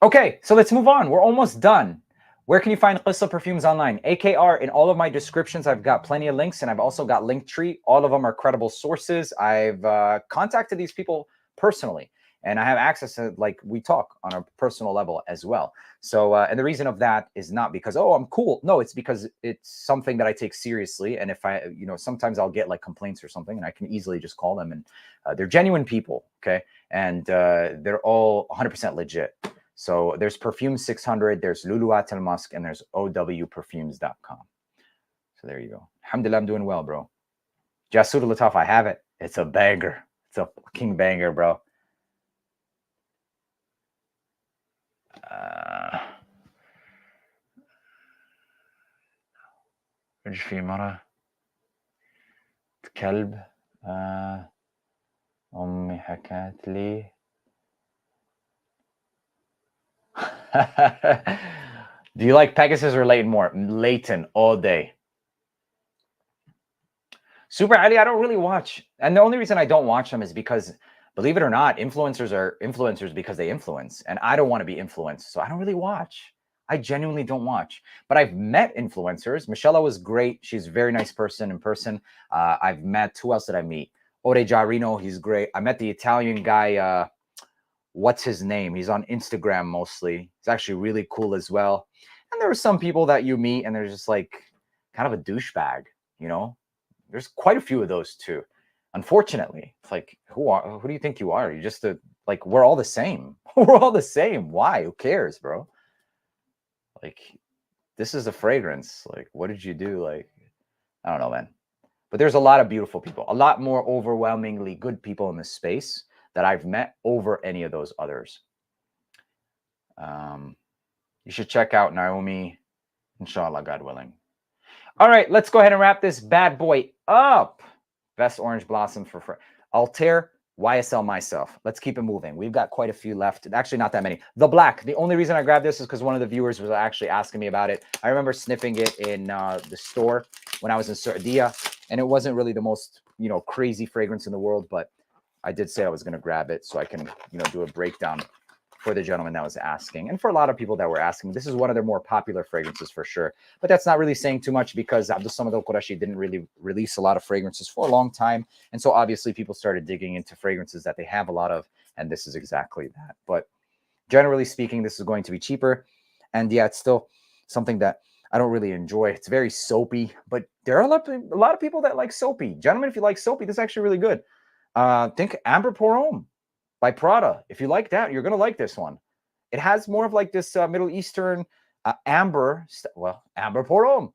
Okay, so let's move on. We're almost done. Where can you find Qissa perfumes online? AKR, in all of my descriptions, I've got plenty of links, and I've also got Linktree. All of them are credible sources. I've contacted these people personally, and I have access to, like, we talk on a personal level as well. So, and the reason of that is not because, oh, I'm cool. No, it's because it's something that I take seriously. And if I, you know, sometimes I'll get like complaints or something, and I can easily just call them, and they're genuine people, okay? And they're all 100% legit. So there's Perfume 600, there's Luluat Al Musk, and there's owperfumes.com. So there you go. Alhamdulillah, I'm doing well, bro. Jasud Lataf, I have it. It's a banger. It's a fucking banger, bro. ايش في مرة كلب أمي حكت لي Do you like Pegasus or Leighton more? Leighton all day. Super Ali, I don't really watch. And the only reason I don't watch them is because, believe it or not, influencers are influencers because they influence. And I don't want to be influenced. So I don't really watch. I genuinely don't watch. But I've met influencers. Michelle was great. She's a very nice person in person. I've met, who else did I meet? Ore Jarino, he's great. I met the Italian guy, what's his name? He's on Instagram mostly. He's actually really cool as well. And there are some people that you meet and they're just like kind of a douchebag, you know? There's quite a few of those too. Unfortunately, it's like, who do you think you are? You're just like, we're all the same. We're all the same. Why? Who cares, bro? Like, this is a fragrance. Like, what did you do? Like, I don't know, man. But there's a lot of beautiful people, a lot more overwhelmingly good people in this space that I've met over any of those others. You should check out Naomi, inshallah, God willing. All right, let's go ahead and wrap this bad boy up. Best orange blossom for Altair, YSL Myself. Let's keep it moving. We've got quite a few left. Actually, not that many. The black. The only reason I grabbed this is because one of the viewers was actually asking me about it. I remember sniffing it in the store when I was in Saudi, and it wasn't really the most, you know, crazy fragrance in the world, but I did say I was going to grab it so I can, you know, do a breakdown for the gentleman that was asking. And for a lot of people that were asking, this is one of their more popular fragrances for sure. But that's not really saying too much because Abdus Samad al-Qurashi didn't really release a lot of fragrances for a long time. And so obviously people started digging into fragrances that they have a lot of. And this is exactly that. But generally speaking, this is going to be cheaper. And yeah, it's still something that I don't really enjoy. It's very soapy, but there are a lot of people that like soapy. Gentlemen, if you like soapy, this is actually really good. Think Amber Pour Homme by Prada. If you like that, you're going to like this one. It has more of like this Middle Eastern amber, Amber Pour Homme.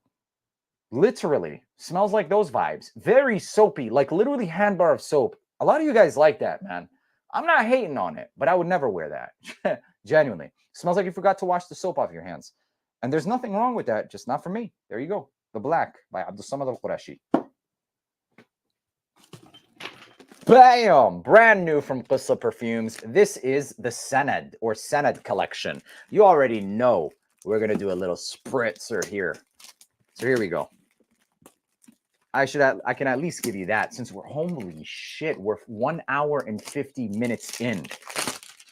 Literally smells like those vibes. Very soapy, like literally handbar of soap. A lot of you guys like that, man. I'm not hating on it, but I would never wear that. Genuinely. Smells like you forgot to wash the soap off your hands. And there's nothing wrong with that, just not for me. There you go. The Black by Abdus Samad al-Qurashi. Bam! Brand new from Qissa Perfumes. This is the Sened or Sened collection. You already know we're going to do a little spritzer here. So here we go. I can at least give you that since we're, holy shit, we're 1 hour and 50 minutes in.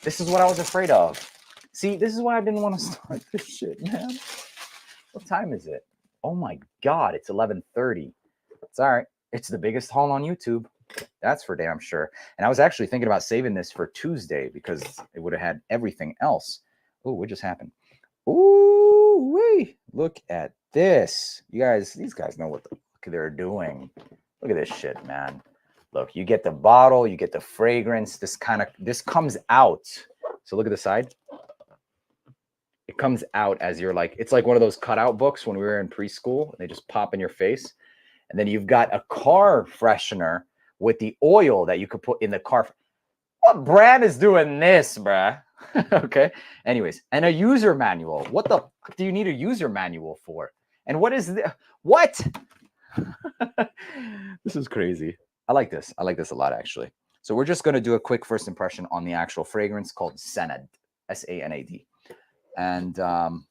This is what I was afraid of. See, this is why I didn't want to start this shit, man. What time is it? Oh my God, it's 11:30. It's all right. It's the biggest haul on YouTube. That's for damn sure. And I was actually thinking about saving this for Tuesday because it would have had everything else. Oh, what just happened? Ooh, wee. Look at this. You guys, these guys know what the fuck they're doing. Look at this shit, man. Look, you get the bottle, you get the fragrance. This comes out. So look at the side. It comes out as you're like, it's like one of those cutout books when we were in preschool. They just pop in your face. And then you've got a car freshener with the oil that you could put in the car. What brand is doing this, bruh? Okay. Anyways, and a user manual. What the fuck do you need a user manual for? And what is this? What? This is crazy. I like this. I like this a lot, actually. So we're just going to do a quick first impression on the actual fragrance called Sanad, S-A-N-A-D. And I'm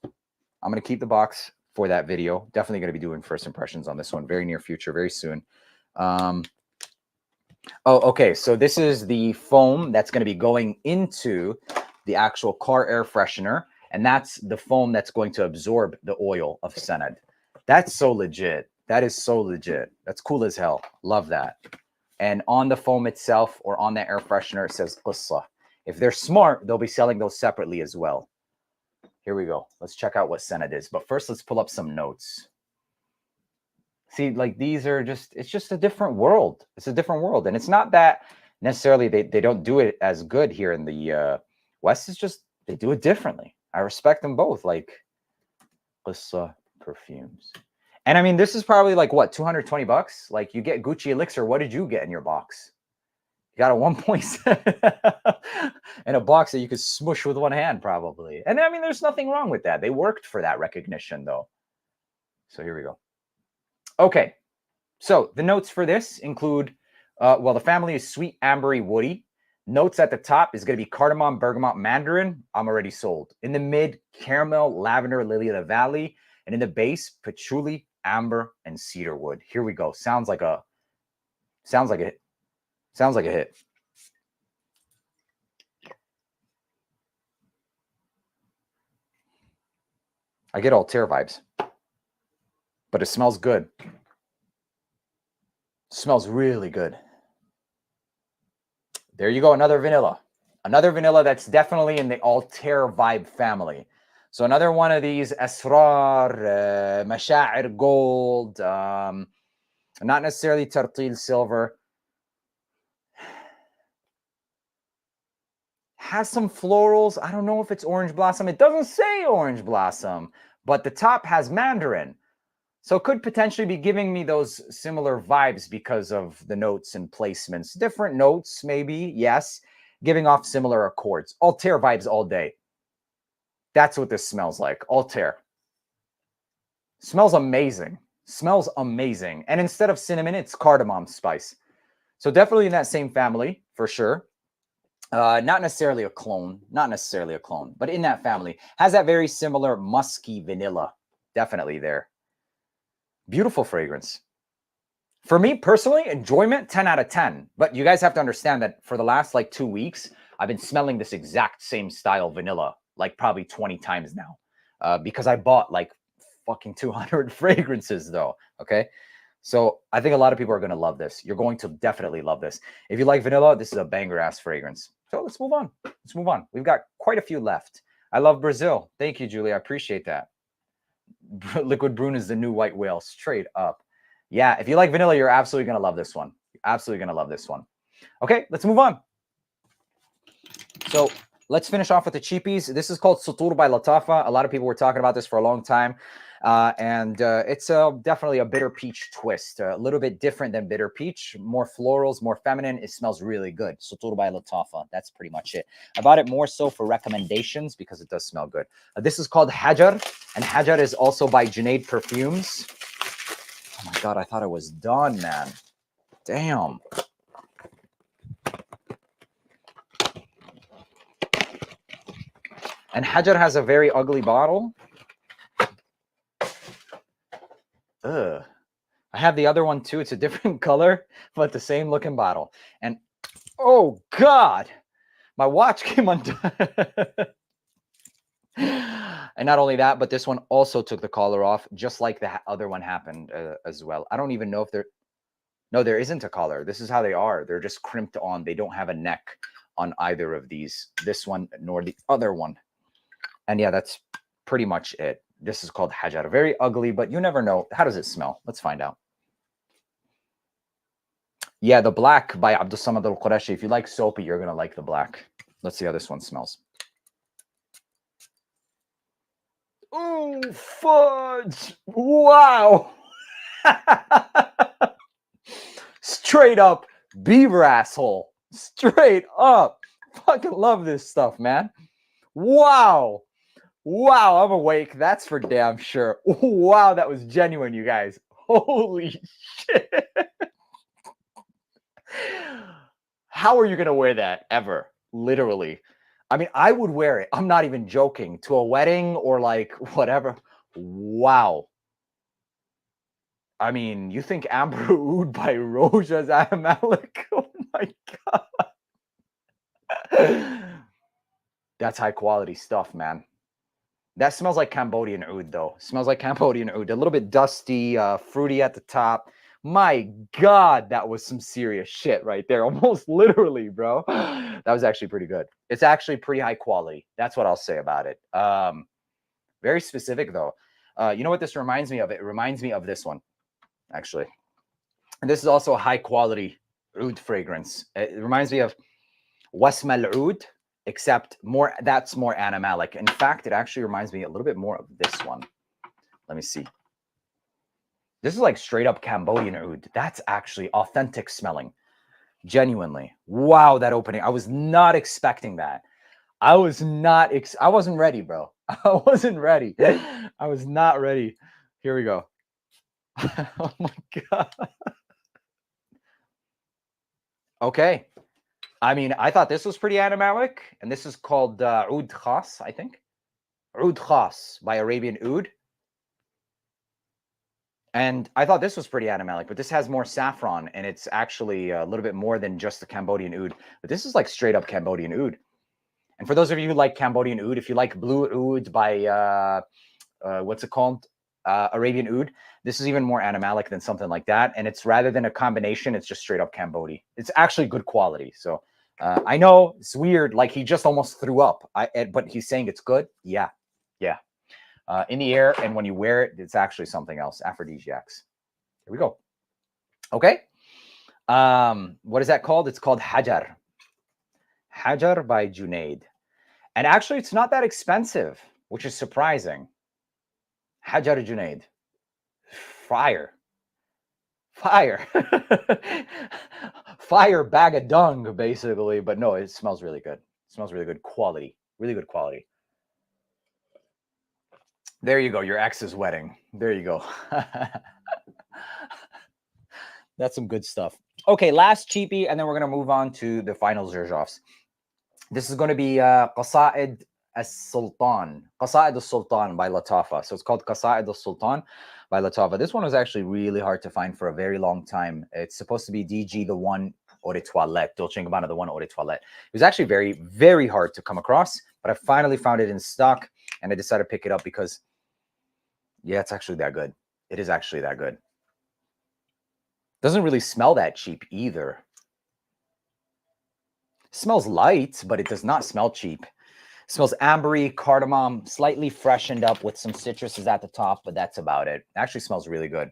going to keep the box for that video. Definitely going to be doing first impressions on this one very near future, very soon. Oh, okay. So this is the foam that's going to be going into the actual car air freshener. And that's the foam that's going to absorb the oil of Sanad. That's so legit. That is so legit. That's cool as hell. Love that. And on the foam itself or on the air freshener, it says Qissa. If they're smart, they'll be selling those separately as well. Here we go. Let's check out what Sanad is. But first, let's pull up some notes. See, like these are just, it's just a different world. It's a different world. And it's not that necessarily they don't do it as good here in the West. It's just they do it differently. I respect them both. Like Qissa perfumes. And I mean, this is probably like what, 220 bucks? Like you get Gucci Elixir. What did you get in your box? You got a 1.7 in a box that you could smush with one hand, probably. And I mean, there's nothing wrong with that. They worked for that recognition, though. So here we go. Okay. So the notes for this include, well, the family is sweet, ambery, woody. Notes at the top is going to be cardamom, bergamot, mandarin. I'm already sold. In the mid, caramel, lavender, lily of the valley. And in the base, patchouli, amber, and cedarwood. Here we go. Sounds like a hit. Sounds like a hit. I get Altair vibes, but it smells good. It smells really good. There you go. Another vanilla. Another vanilla that's definitely in the Altair vibe family. So another one of these Asrar, Masha'ir gold, not necessarily Tartil silver. Has some florals. I don't know if it's orange blossom. It doesn't say orange blossom, but the top has mandarin. So it could potentially be giving me those similar vibes because of the notes and placements. Different notes, maybe, yes. Giving off similar accords. Altair vibes all day. That's what this smells like. Altair. Smells amazing. Smells amazing. And instead of cinnamon, it's cardamom spice. So definitely in that same family, for sure. Not necessarily a clone, but in that family. Has that very similar musky vanilla. Definitely there. Beautiful fragrance. For me personally, enjoyment, 10 out of 10. But you guys have to understand that for the last like 2 weeks, I've been smelling this exact same style vanilla like probably 20 times now because I bought like fucking 200 fragrances though, okay? So I think a lot of people are going to love this. You're going to definitely love this. If you like vanilla, this is a banger-ass fragrance. So let's move on. Let's move on. We've got quite a few left. I love Brazil. Thank you, Julie. I appreciate that. Liquid Brune is the new white whale. Straight up. Yeah, if you like vanilla, you're absolutely going to love this one. You're absolutely going to love this one. Okay, let's move on. So let's finish off with the cheapies. This is called Sutur by Latafa. A lot of people were talking about this for a long time. And it's definitely a bitter peach twist. A little bit different than bitter peach. More florals, more feminine. It smells really good. Sutur by Latafa. That's pretty much it. I bought it more so for recommendations because it does smell good. This is called Hajar. And Hajar is also by Junaid Perfumes. Oh my God, I thought I was done, man. Damn. And Hajar has a very ugly bottle. Ugh. I have the other one too. It's a different color, but the same looking bottle. And oh God, my watch came undone. And not only that, but this one also took the collar off, just like the other one happened as well. I don't even know if they're... No, there isn't a collar. This is how they are. They're just crimped on. They don't have a neck on either of these. This one nor the other one. And yeah, that's pretty much it. This is called Hajar. Very ugly, but you never know. How does it smell? Let's find out. Yeah, the black by Abdul Samad al-Qurashi. If you like soapy, you're going to like the black. Let's see how this one smells. Oh, fudge. Wow. Straight up beaver asshole. Straight up. Fucking love this stuff, man. Wow. Wow, I'm awake. That's for damn sure. Wow, that was genuine, you guys. Holy shit. How are you going to wear that ever? Literally. I mean, I would wear it. I'm not even joking. To a wedding or like whatever. Wow. I mean, you think Amber Oud by Roja's Animalic? Oh my God. That's high quality stuff, man. That smells like Cambodian oud, though. Smells like Cambodian oud. A little bit dusty, fruity at the top. My God, that was some serious shit right there. Almost literally, bro. That was actually pretty good. It's actually pretty high quality. That's what I'll say about it. Very specific, though. You know what this reminds me of? It reminds me of this one, actually. And this is also a high quality oud fragrance. It reminds me of Wasmal Oud, except that's more animalic. In fact, it actually reminds me a little bit more of this one. Let me see. This is like straight up Cambodian oud. That's actually authentic smelling. Genuinely. Wow, that opening. I was not expecting that. I wasn't ready, bro. I wasn't ready. I was not ready. Here we go. Oh my God. Okay. I mean, I thought this was pretty animalic, and this is called Oud Khas, I think. Oud Khas by Arabian Oud. And I thought this was pretty animalic, but this has more saffron, and it's actually a little bit more than just the Cambodian Oud. But this is like straight up Cambodian Oud. And for those of you who like Cambodian Oud, if you like Blue Oud by, what's it called? Arabian Oud, this is even more animalic than something like that. And it's rather than a combination, it's just straight up Cambodian. It's actually good quality. So I know it's weird. Like he just almost threw up, but he's saying it's good. Yeah. Yeah. In the air, and when you wear it, it's actually something else. Aphrodisiacs. Here we go. Okay. What is that called? It's called Hajar. Hajar by Junaid. And actually, it's not that expensive, which is surprising. Hajar Junaid. Fire. Fire. Fire bag of dung, basically. But no, it smells really good. It smells really good quality. Really good quality. There you go. Your ex's wedding. There you go. That's some good stuff. Okay, last cheapie, and then we're going to move on to the final Xerjoffs. This is going to be Qasa'id As-Sultan. Qasa'id As-Sultan by Latafa. So it's called Qasa'id As-Sultan by Latafa. This one was actually really hard to find for a very long time. It's supposed to be DG the one Eau de Toilette, Dolce & Gabbana the one Eau de Toilette. It was actually very, very hard to come across, but I finally found it in stock, and I decided to pick it up because, yeah, it's actually that good. It is actually that good. Doesn't really smell that cheap either. Smells light, but it does not smell cheap. It smells ambery, cardamom, slightly freshened up with some citruses at the top, but that's about it. It actually smells really good.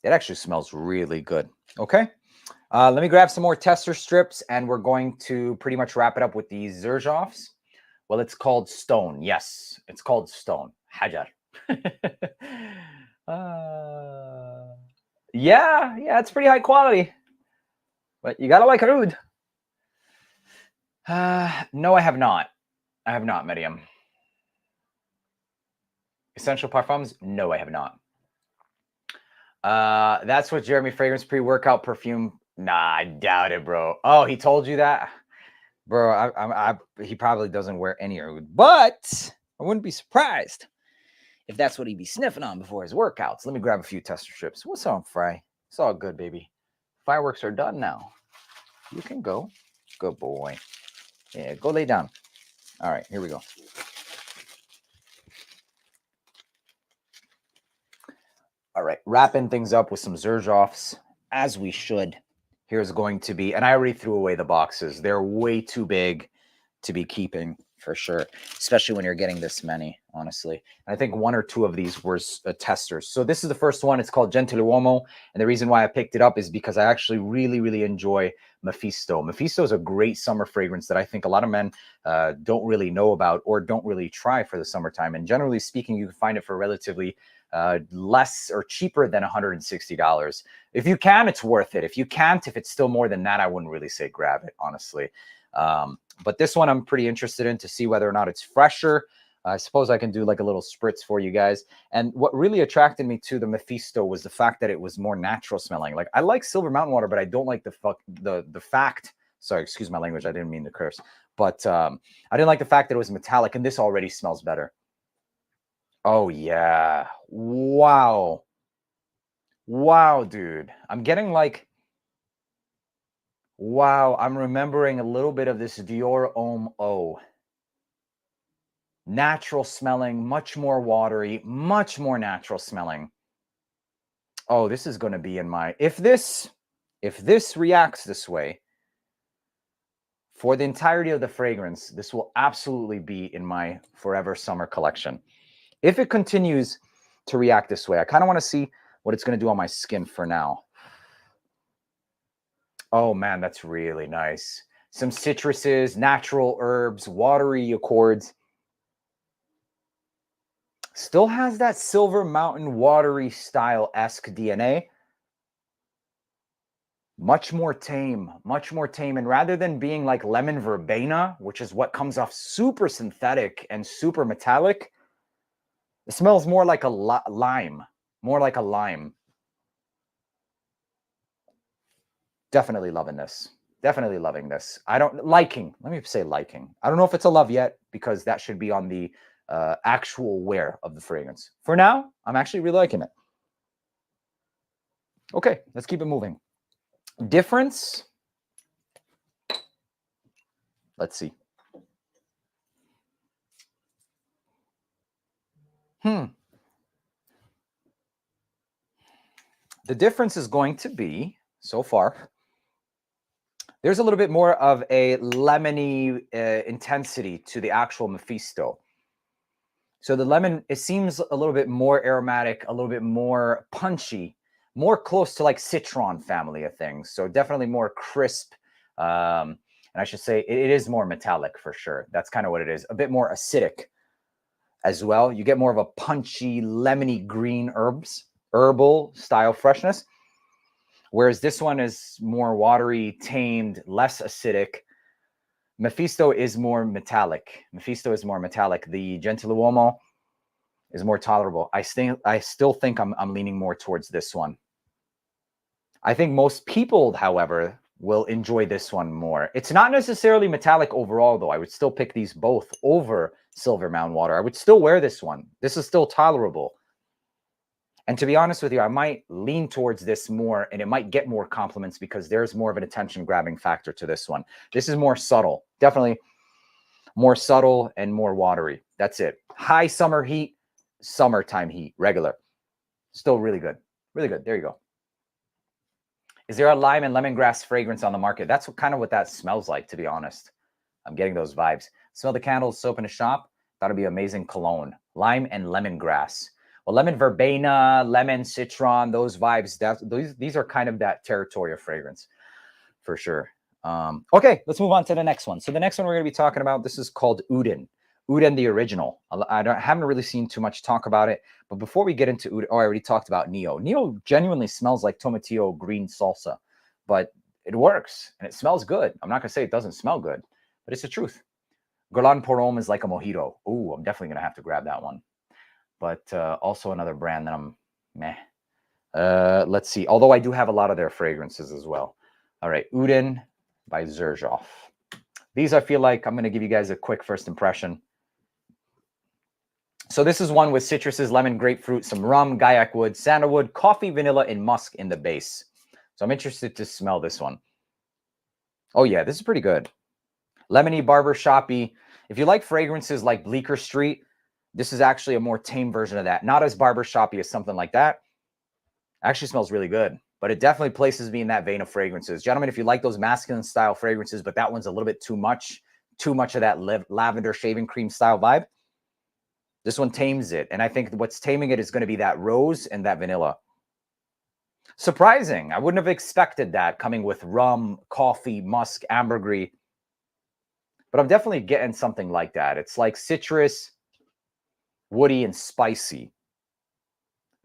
It actually smells really good. Okay. Let me grab some more tester strips, and we're going to pretty much wrap it up with these Xerjoffs. Well, it's called Stone. Yes, it's called Stone. Hajar. Yeah, it's pretty high quality. But you gotta like oud. No, I have not. I have not, Medium. Essential Parfums? No, I have not. That's what Jeremy Fragrance pre-workout perfume. Nah, I doubt it, bro. Oh, he told you that? Bro, he probably doesn't wear any oud, but I wouldn't be surprised if that's what he'd be sniffing on before his workouts. Let me grab a few tester strips. What's up, Fry? It's all good, baby. Fireworks are done now. You can go. Good boy. Yeah, go lay down. All right, here we go. All right, wrapping things up with some Xerjoffs, as we should. Here's going to be, and I already threw away the boxes. They're way too big to be keeping for sure, especially when you're getting this many, honestly. And I think 1 or 2 of these were testers. So this is the first one. It's called Gentiluomo. And the reason why I picked it up is because I actually really, really enjoy Mephisto. Mephisto is a great summer fragrance that I think a lot of men don't really know about or don't really try for the summertime. And generally speaking, you can find it for relatively less or cheaper than $160. If you can, it's worth it. If you can't, if it's still more than that, I wouldn't really say grab it, honestly. But this one I'm pretty interested in to see whether or not it's fresher. I suppose I can do like a little spritz for you guys. And what really attracted me to the Mephisto was the fact that it was more natural smelling. Like I like Silver Mountain Water, but I don't like the fact. Sorry, excuse my language. I didn't mean to curse. But I didn't like the fact that it was metallic, and this already smells better. Oh yeah! Wow, wow, dude. I'm getting like. Wow, I'm remembering a little bit of this Dior Homme Eau. Natural smelling, much more watery, much more natural smelling. Oh, this is going to be in my... If this reacts this way, for the entirety of the fragrance, this will absolutely be in my forever summer collection. If it continues to react this way, I kind of want to see what it's going to do on my skin for now. Oh man, that's really nice. Some citruses, natural herbs, watery accords. Still has that Silver Mountain watery style-esque DNA. Much more tame, much more tame. And rather than being like lemon verbena, which is what comes off super synthetic and super metallic, it smells more like a lime, more like a lime. Definitely loving this. Definitely loving this. Let me say liking. I don't know if it's a love yet because that should be on the actual wear of the fragrance. For now, I'm actually really liking it. Okay, let's keep it moving. Difference. Let's see. The difference is going to be, so far, there's a little bit more of a lemony intensity to the actual Mephisto. So the lemon, it seems a little bit more aromatic, a little bit more punchy, more close to like citron family of things. So definitely more crisp. And I should say it is more metallic for sure. That's kind of what it is. A bit more acidic as well. You get more of a punchy, lemony green herbal style freshness. Whereas this one is more watery, tamed, less acidic. Mephisto is more metallic. Mephisto is more metallic. The Gentiluomo is more tolerable. I still think I'm leaning more towards this one. I think most people, however, will enjoy this one more. It's not necessarily metallic overall, though. I would still pick these both over Silver Mountain Water. I would still wear this one. This is still tolerable. And to be honest with you, I might lean towards this more, and it might get more compliments because there's more of an attention-grabbing factor to this one. This is more subtle. Definitely more subtle and more watery. That's it. High summer heat, summertime heat, regular. Still really good. Really good. There you go. Is there a lime and lemongrass fragrance on the market? That's kind of what that smells like, to be honest. I'm getting those vibes. Smell the candles, soap in a shop. Thought it'd be amazing cologne. Lime and lemongrass. Well, lemon verbena, lemon citron, those vibes, these are kind of that territory of fragrance for sure. Okay, let's move on to the next one. So the next one we're going to be talking about, this is called Udin. Udin, the original. I haven't really seen too much talk about it. But before we get into Udin, I already talked about Neo. Neo genuinely smells like tomatillo green salsa. But it works, and it smells good. I'm not going to say it doesn't smell good, but it's the truth. Guerlain Pour-Homme is like a mojito. Ooh, I'm definitely going to have to grab that one. But also another brand that I'm meh. Let's see. Although I do have a lot of their fragrances as well. All right, Udin by Xerjoff. These I feel like I'm going to give you guys a quick first impression. So this is one with citruses, lemon, grapefruit, some rum, gaiac wood, sandalwood, coffee, vanilla, and musk in the base. So I'm interested to smell this one. Oh yeah, this is pretty good. Lemony, barbershoppy. If you like fragrances like Bleecker Street, this is actually a more tame version of that. Not as barbershoppy as something like that, Actually smells really good, but it definitely places me in that vein of fragrances. Gentlemen, if you like those masculine style fragrances, but that one's a little bit too much of that lavender shaving cream style vibe, this one tames it. And I think what's taming it is going to be that rose and that vanilla. Surprising. I wouldn't have expected that coming with rum, coffee, musk, ambergris. But I'm definitely getting something like that. It's like citrus, woody, and spicy.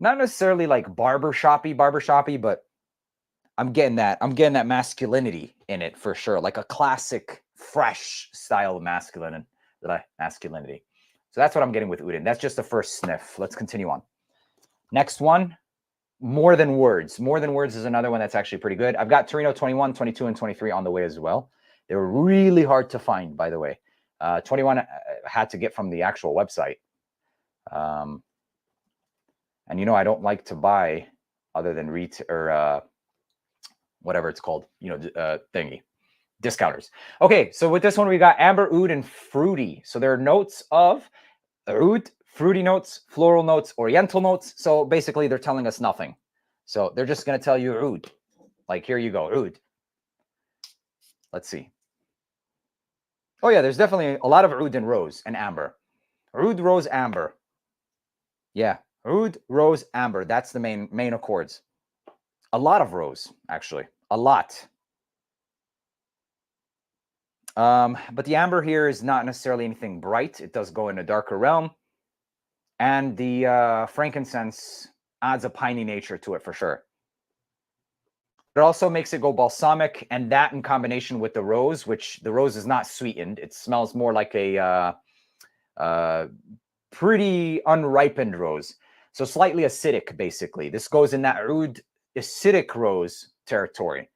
Not necessarily like barbershoppy, but I'm getting that. I'm getting that masculinity in it for sure. Like a classic, fresh style of masculinity. So that's what I'm getting with Udin. That's just the first sniff. Let's continue on. Next one, More Than Words. More Than Words is another one that's actually pretty good. I've got Torino 21, 22, and 23 on the way as well. They were really hard to find, by the way. 21 had to get from the actual website. And you know, I don't like to buy other than retail or whatever it's called, you know, thingy, discounters. Okay, so with this one, we got amber, oud, and fruity. So there are notes of oud, fruity notes, floral notes, oriental notes. So basically, they're telling us nothing. So they're just going to tell you oud. Like, here you go, oud. Let's see. Oh, yeah, there's definitely a lot of oud and rose and amber. Oud, rose, amber. Yeah, oud, rose, amber. That's the main accords. A lot of rose, actually. A lot. But the amber here is not necessarily anything bright. It does go in a darker realm. And the frankincense adds a piney nature to it for sure. It also makes it go balsamic, and that in combination with the rose, which the rose is not sweetened. It smells more like a pretty unripened rose. So slightly acidic, basically. This goes in that oud acidic rose territory.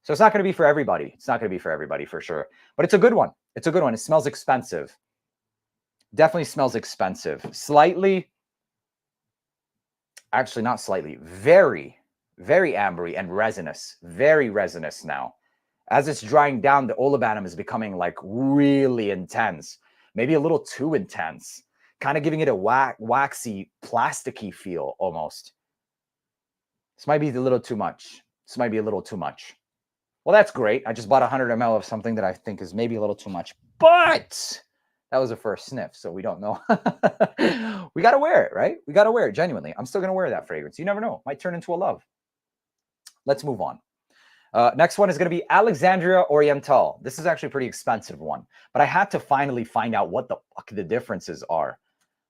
So it's not going to be for everybody. It's not going to be for everybody for sure. But it's a good one. It's a good one. It smells expensive. Definitely smells expensive. Slightly, actually not slightly, very, very ambery and resinous. Very resinous now. As it's drying down, the olibanum is becoming like really intense. Maybe a little too intense. Kind of giving it a waxy, plasticky feel almost. This might be a little too much. This might be a little too much. Well, that's great. I just bought 100 ml of something that I think is maybe a little too much. But that was a first sniff, so we don't know. We got to wear it, right? We got to wear it, genuinely. I'm still going to wear that fragrance. You never know. Might turn into a love. Let's move on. Next one is going to be Alexandria Oriental. This is actually a pretty expensive one, but I had to finally find out what the fuck the differences are.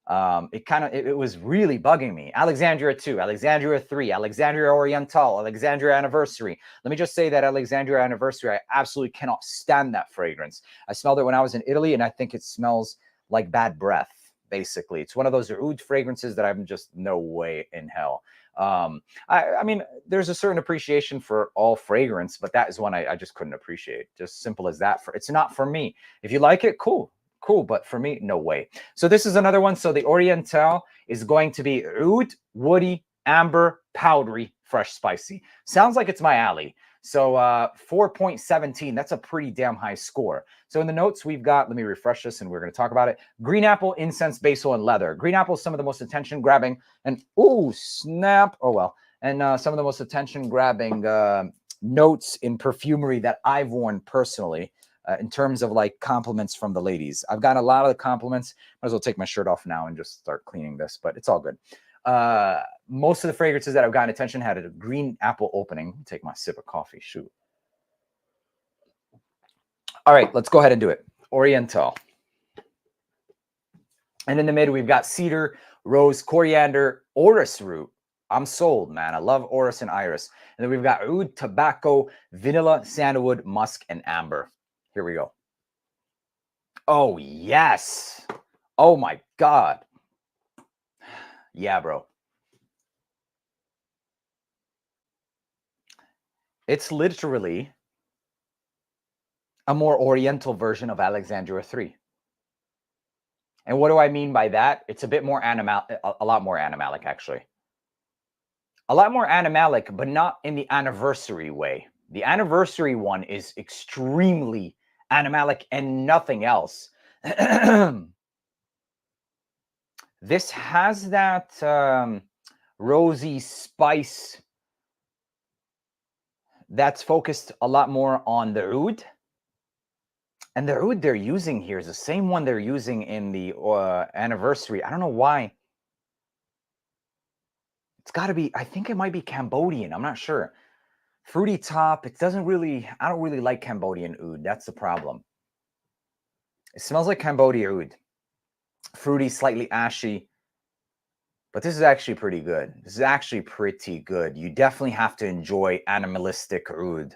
It was really bugging me. Alexandria 2, Alexandria 3, Alexandria Oriental, Alexandria Anniversary. Let me just say that Alexandria Anniversary, I absolutely cannot stand that fragrance. I smelled it when I was in Italy, and I think it smells like bad breath, basically. It's one of those oud fragrances that I'm just no way in hell. I mean, there's a certain appreciation for all fragrance, but that is one I just couldn't appreciate. Just simple as that. It's not for me. If you like it, cool. Cool, but for me, no way. So this is another one. So the Oriental is going to be oud, woody, amber, powdery, fresh, spicy. Sounds like it's my alley. So 4.17, that's a pretty damn high score. So in the notes, we've got, let me refresh this and we're going to talk about it. Green apple, incense, basil, and leather. Green apple is some of the most attention-grabbing and, ooh, snap, oh well. And some of the most attention-grabbing notes in perfumery that I've worn personally. In terms of like compliments from the ladies. I've gotten a lot of the compliments. Might as well take my shirt off now and just start cleaning this, but it's all good. Most of the fragrances that I've gotten attention had a green apple opening. Take my sip of coffee, shoot. All right, let's go ahead and do it. Oriental. And in the mid, we've got cedar, rose, coriander, orris root. I'm sold, man. I love orris and iris. And then we've got oud, tobacco, vanilla, sandalwood, musk, and amber. Here we go. Oh, yes. Oh, my God. Yeah, bro. It's literally a more oriental version of Alexandria 3. And what do I mean by that? It's a bit more a lot more animalic, actually. A lot more animalic, but not in the anniversary way. The anniversary one is extremely animalic and nothing else. This has that rosy spice that's focused a lot more on the oud. And the oud they're using here is the same one they're using in the anniversary. I don't know why. It's got to be, I think it might be Cambodian. I'm not sure. Fruity top. It doesn't really, I don't really like Cambodian oud. That's the problem. It smells like Cambodia oud. Fruity, slightly ashy. But this is actually pretty good. This is actually pretty good. You definitely have to enjoy animalistic oud.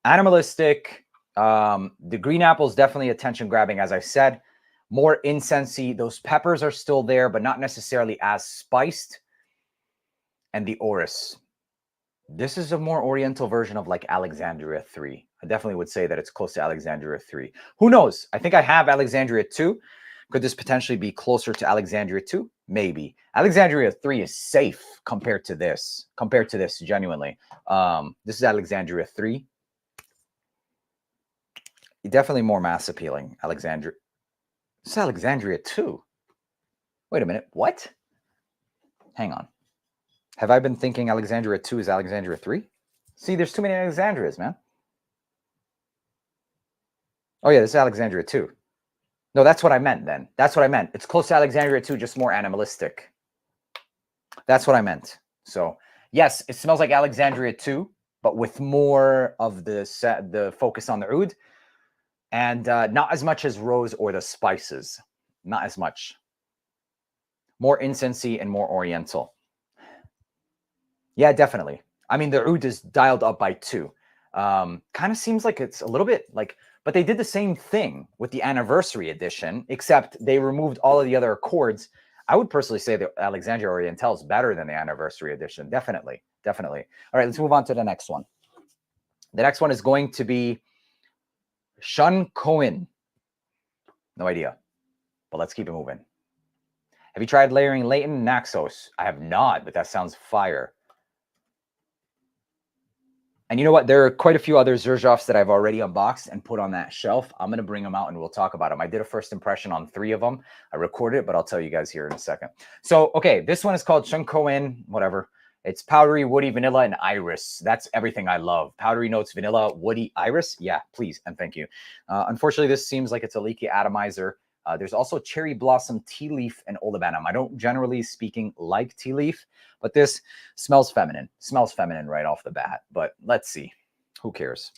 Animalistic, the green apple is definitely attention grabbing, as I said. More incensey. Those peppers are still there, but not necessarily as spiced. And the orris. This is a more oriental version of like Alexandria 3. I definitely would say that it's close to Alexandria 3. Who knows? I think I have Alexandria 2. Could this potentially be closer to Alexandria 2? Maybe. Alexandria 3 is safe compared to this. Genuinely. This is Alexandria 3. Definitely more mass appealing. Alexandria. This is Alexandria 2. Wait a minute. What? Hang on. Have I been thinking Alexandria 2 is Alexandria 3? See, there's too many Alexandrias, man. Oh, yeah, this is Alexandria 2. No, that's what I meant then. That's what I meant. It's close to Alexandria 2, just more animalistic. That's what I meant. So, yes, it smells like Alexandria 2, but with more of the focus on the oud. And not as much as rose or the spices. Not as much. More incensey and more oriental. Yeah, definitely. I mean, the oud is dialed up by 2. Kind of seems like it's a little bit like, but they did the same thing with the anniversary edition, except they removed all of the other accords. I would personally say the Alexandria Oriental is better than the anniversary edition. Definitely. Definitely. All right, let's move on to the next one. The next one is going to be Shun Cohen. No idea, but let's keep it moving. Have you tried layering Leighton Naxos? I have not, but that sounds fire. And you know what? There are quite a few other Xerjoffs that I've already unboxed and put on that shelf. I'm going to bring them out and we'll talk about them. I did a first impression on 3 of them. I recorded it, but I'll tell you guys here in a second. So, okay, this one is called Shun Cohen, whatever. It's powdery, woody, vanilla, and iris. That's everything I love. Powdery notes, vanilla, woody, iris. Yeah, please, and thank you. Unfortunately, this seems like it's a leaky atomizer. There's also cherry blossom, tea leaf, and olibanum. I don't generally speaking like tea leaf, but this smells feminine. Smells feminine right off the bat. But let's see. Who cares?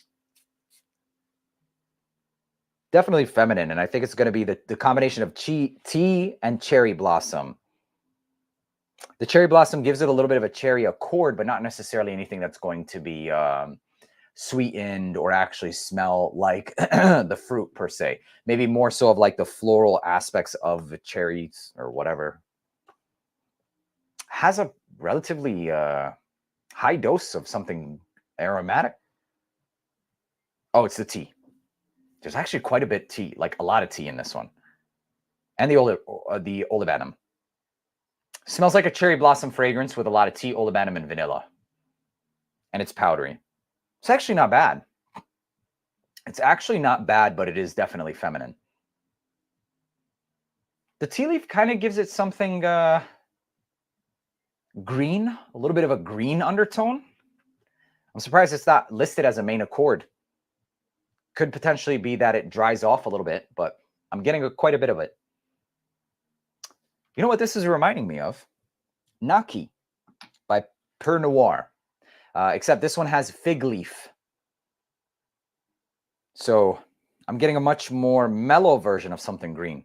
Definitely feminine, and I think it's going to be the combination of tea and cherry blossom. The cherry blossom gives it a little bit of a cherry accord, but not necessarily anything that's going to be sweetened or actually smell like the fruit per se. Maybe more so of like the floral aspects of the cherries or whatever. Has a relatively high dose of something aromatic. Oh, it's the tea. There's actually quite a bit tea, like a lot of tea in this one. And the olibanum. Smells like a cherry blossom fragrance with a lot of tea, olibanum, and vanilla. And it's powdery. It's actually not bad. It's actually not bad, but it is definitely feminine. The tea leaf kind of gives it something green, a little bit of a green undertone. I'm surprised it's not listed as a main accord. Could potentially be that it dries off a little bit, but I'm getting quite a bit of it. You know what this is reminding me of? Naki by Per Noir. Except this one has fig leaf. So I'm getting a much more mellow version of something green.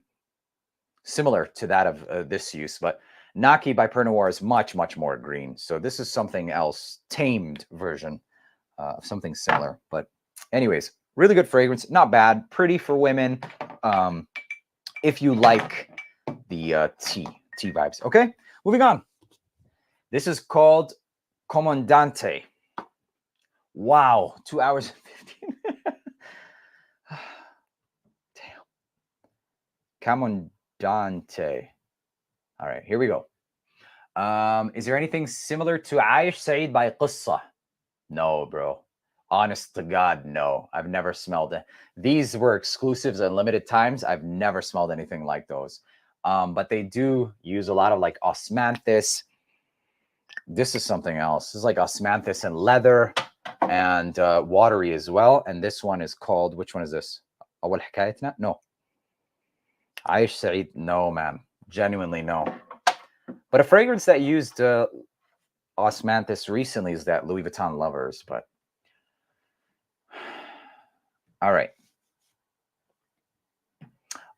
Similar to that of this use, but Naki by Per Noir is much, much more green. So this is something else, tamed version of something similar. But anyways, really good fragrance. Not bad. Pretty for women. If you like the tea vibes. Okay, moving on. This is called Comandante. Wow, 2 hours and 15. Damn. Comandante. All right, here we go. Is there anything similar to Aish Said by Qissa? No, bro. Honest to God, no. I've never smelled it. These were exclusives and limited times. I've never smelled anything like those. But they do use a lot of like osmanthus This is something else. This is like osmanthus and leather and watery as well. And this one is called, which one is this? أول حكايتنا? No. عايش سعيد? No, man. Genuinely no. But a fragrance that used osmanthus recently is that Louis Vuitton Lovers. But all right.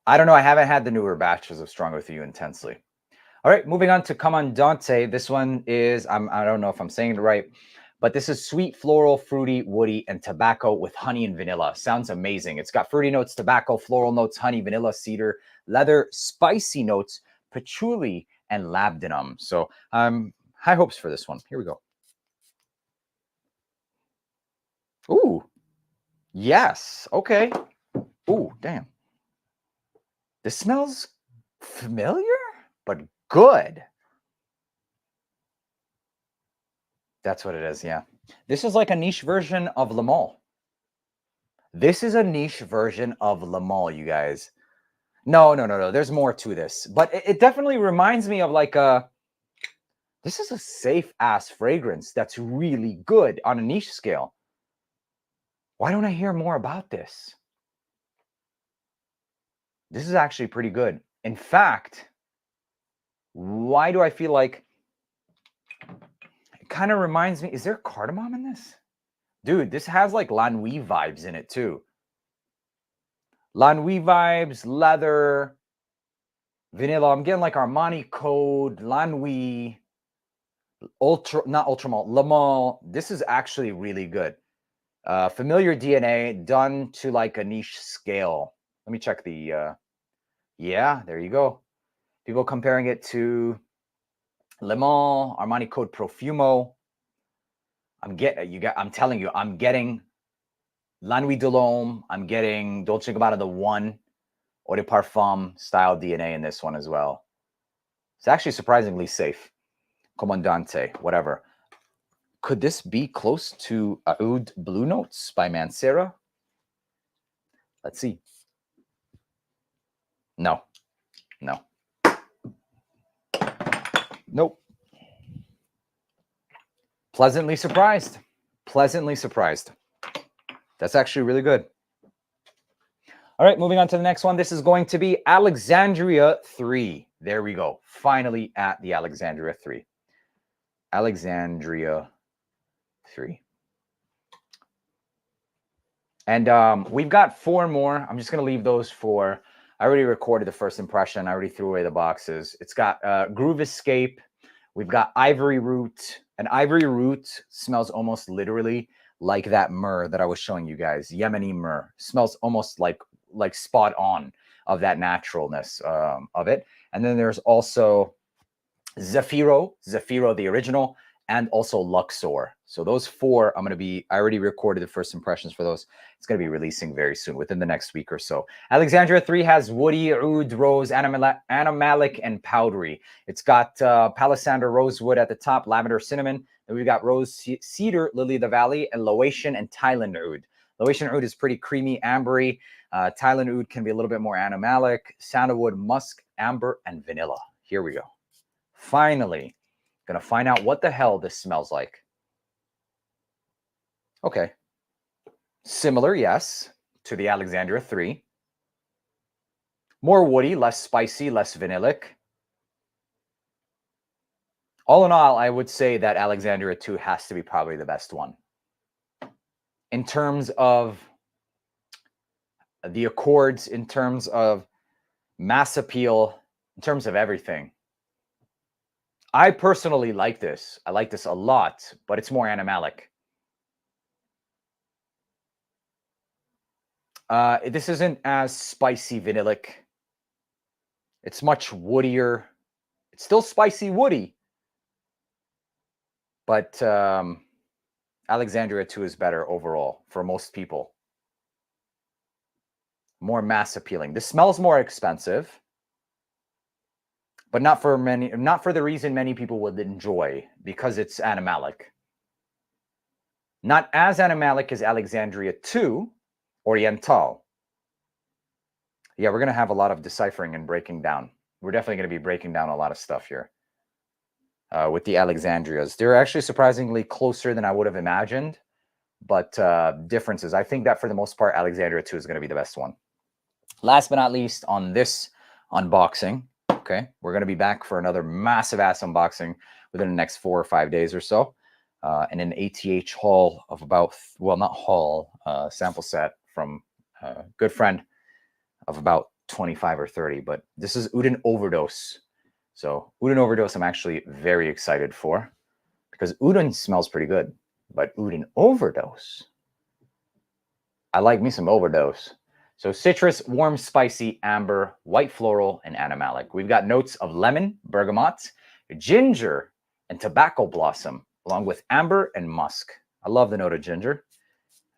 I don't know. I haven't had the newer batches of Stronger With You intensely. All right, moving on to Comandante. This one is, I don't know if I'm saying it right, but this is sweet, floral, fruity, woody, and tobacco with honey and vanilla. Sounds amazing. It's got fruity notes, tobacco, floral notes, honey, vanilla, cedar, leather, spicy notes, patchouli, and labdanum. So high hopes for this one. Here we go. Ooh, yes. Okay. Ooh, damn. This smells familiar, but good. That's what it is, yeah. This is like a niche version of Le Male. This is a niche version of Le Male, you guys. No. There's more to this. But it definitely reminds me of like this is a safe-ass fragrance that's really good on a niche scale. Why don't I hear more about this? This is actually pretty good. In fact, why do I feel like it kind of reminds me, is there cardamom in this? Dude, this has like La Nuit vibes in it too. La Nuit vibes, leather, vanilla. I'm getting like Armani Code, La Nuit, not Ultra Malt, Le Male. This is actually really good. Familiar DNA done to like a niche scale. Let me check the, yeah, there you go. People comparing it to Le Male, Armani Code Profumo. I'm telling you, I'm getting La Nuit de l'Homme. I'm getting Dolce & Gabbana the One Eau de Parfum style DNA in this one as well. It's actually surprisingly safe. Comandante, whatever. Could this be close to Oud Blue Notes by Mancera? Let's see. No. Nope. Pleasantly surprised. That's actually really good. All right, moving on to the next one. This is going to be Alexandria 3. There we go. Finally at the Alexandria 3. Alexandria 3. And we've got 4 more. I'm just going to leave those for, I already recorded the first impression. I already threw away the boxes. It's got Groove Escape. We've got Ivory Root. And Ivory Root smells almost literally like that myrrh that I was showing you guys. Yemeni myrrh. Smells almost like spot on of that naturalness of it. And then there's also Zafiro the original, and also Luxor. So those 4, I already recorded the first impressions for those. It's going to be releasing very soon, within the next week or so. Alexandria 3 has woody, oud, rose, animalic, and powdery. It's got palisander, rosewood at the top, lavender, cinnamon. Then we've got rose, cedar, lily of the valley, and Laotian and Thailand oud. Laotian oud is pretty creamy, ambery. Thailand oud can be a little bit more animalic. Sandalwood, musk, amber, and vanilla. Here we go. Finally, gonna find out what the hell this smells like. Okay. Similar, yes, to the Alexandria 3. More woody, less spicy, less vanillic. All in all, I would say that Alexandria 2 has to be probably the best one. In terms of the accords, in terms of mass appeal, in terms of everything. I personally like this. I like this a lot, but it's more animalic. This isn't as spicy vanillic. It's much woodier. It's still spicy woody, but Alexandria 2 is better overall for most people. More mass appealing. This smells more expensive, but not for the reason many people would enjoy, because it's animalic. Not as animalic as Alexandria 2, Oriental. Yeah, we're going to have a lot of deciphering and breaking down. We're definitely going to be breaking down a lot of stuff here. with the Alexandrias. They're actually surprisingly closer than I would have imagined, but differences. I think that for the most part, Alexandria 2 is going to be the best one. Last but not least, on this unboxing, okay, we're going to be back for another massive ass unboxing within the next 4 or 5 days or so. And an ATH haul of about, well, not haul, sample set from a good friend of about 25 or 30. But this is Udin Overdose. So Udin Overdose, I'm actually very excited for because Udin smells pretty good. But Udin Overdose, I like me some Overdose. So citrus, warm, spicy, amber, white floral, and animalic. We've got notes of lemon, bergamot, ginger, and tobacco blossom, along with amber and musk. I love the note of ginger.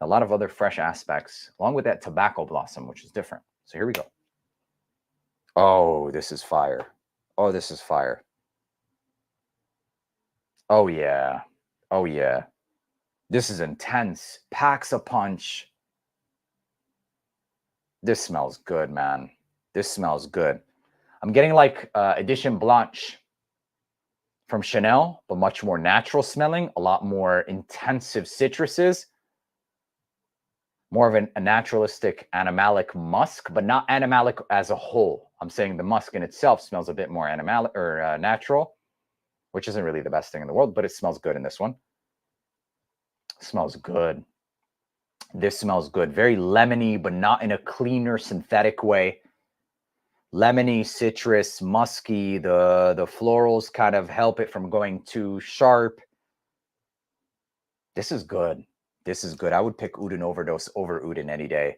A lot of other fresh aspects, along with that tobacco blossom, which is different. So here we go. Oh, this is fire. Oh, this is fire. Oh, yeah. Oh, yeah. This is intense. Packs a punch. This smells good, man. This smells good. I'm getting like Edition Blanche from Chanel, but much more natural smelling, a lot more intensive citruses, more of a naturalistic animalic musk, but not animalic as a whole. I'm saying the musk in itself smells a bit more animalic or natural, which isn't really the best thing in the world, but it smells good in this one. It smells good. This smells good. Very lemony, but not in a cleaner, synthetic way. Lemony, citrus, musky. The florals kind of help it from going too sharp. This is good. This is good. I would pick Udin Overdose over Udin any day.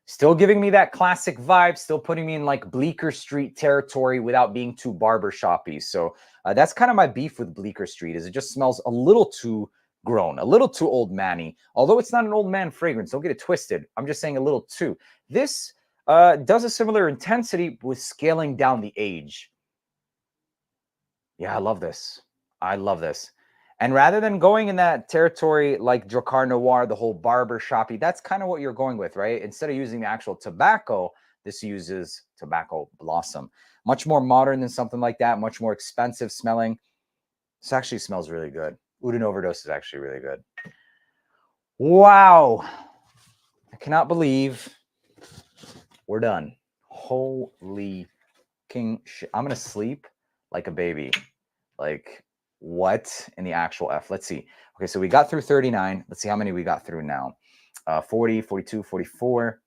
Still giving me that classic vibe. Still putting me in like Bleecker Street territory without being too barbershoppy. So that's kind of my beef with Bleecker Street. Is it just smells a little too grown, a little too old man-y. Although it's not an old man fragrance. Don't get it twisted. I'm just saying a little too. This does a similar intensity with scaling down the age. Yeah, I love this. I love this. And rather than going in that territory like Drakkar Noir, the whole barber shoppy, that's kind of what you're going with, right? Instead of using the actual tobacco, this uses tobacco blossom. Much more modern than something like that, much more expensive smelling. This actually smells really good. Udin Overdose is actually really good. Wow. I cannot believe we're done. Holy king shit. I'm going to sleep like a baby. Like, what in the actual F? Let's see. Okay, so we got through 39. Let's see how many we got through now. 40, 42, 44.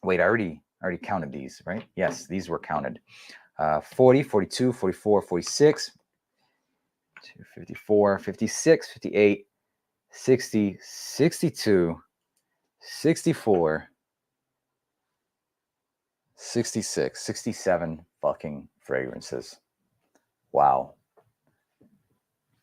Wait, I already counted these, right? Yes, these were counted. 40, 42, 44, 46, 54, 56, 58, 60, 62, 64, 66, 67 fucking fragrances. Wow.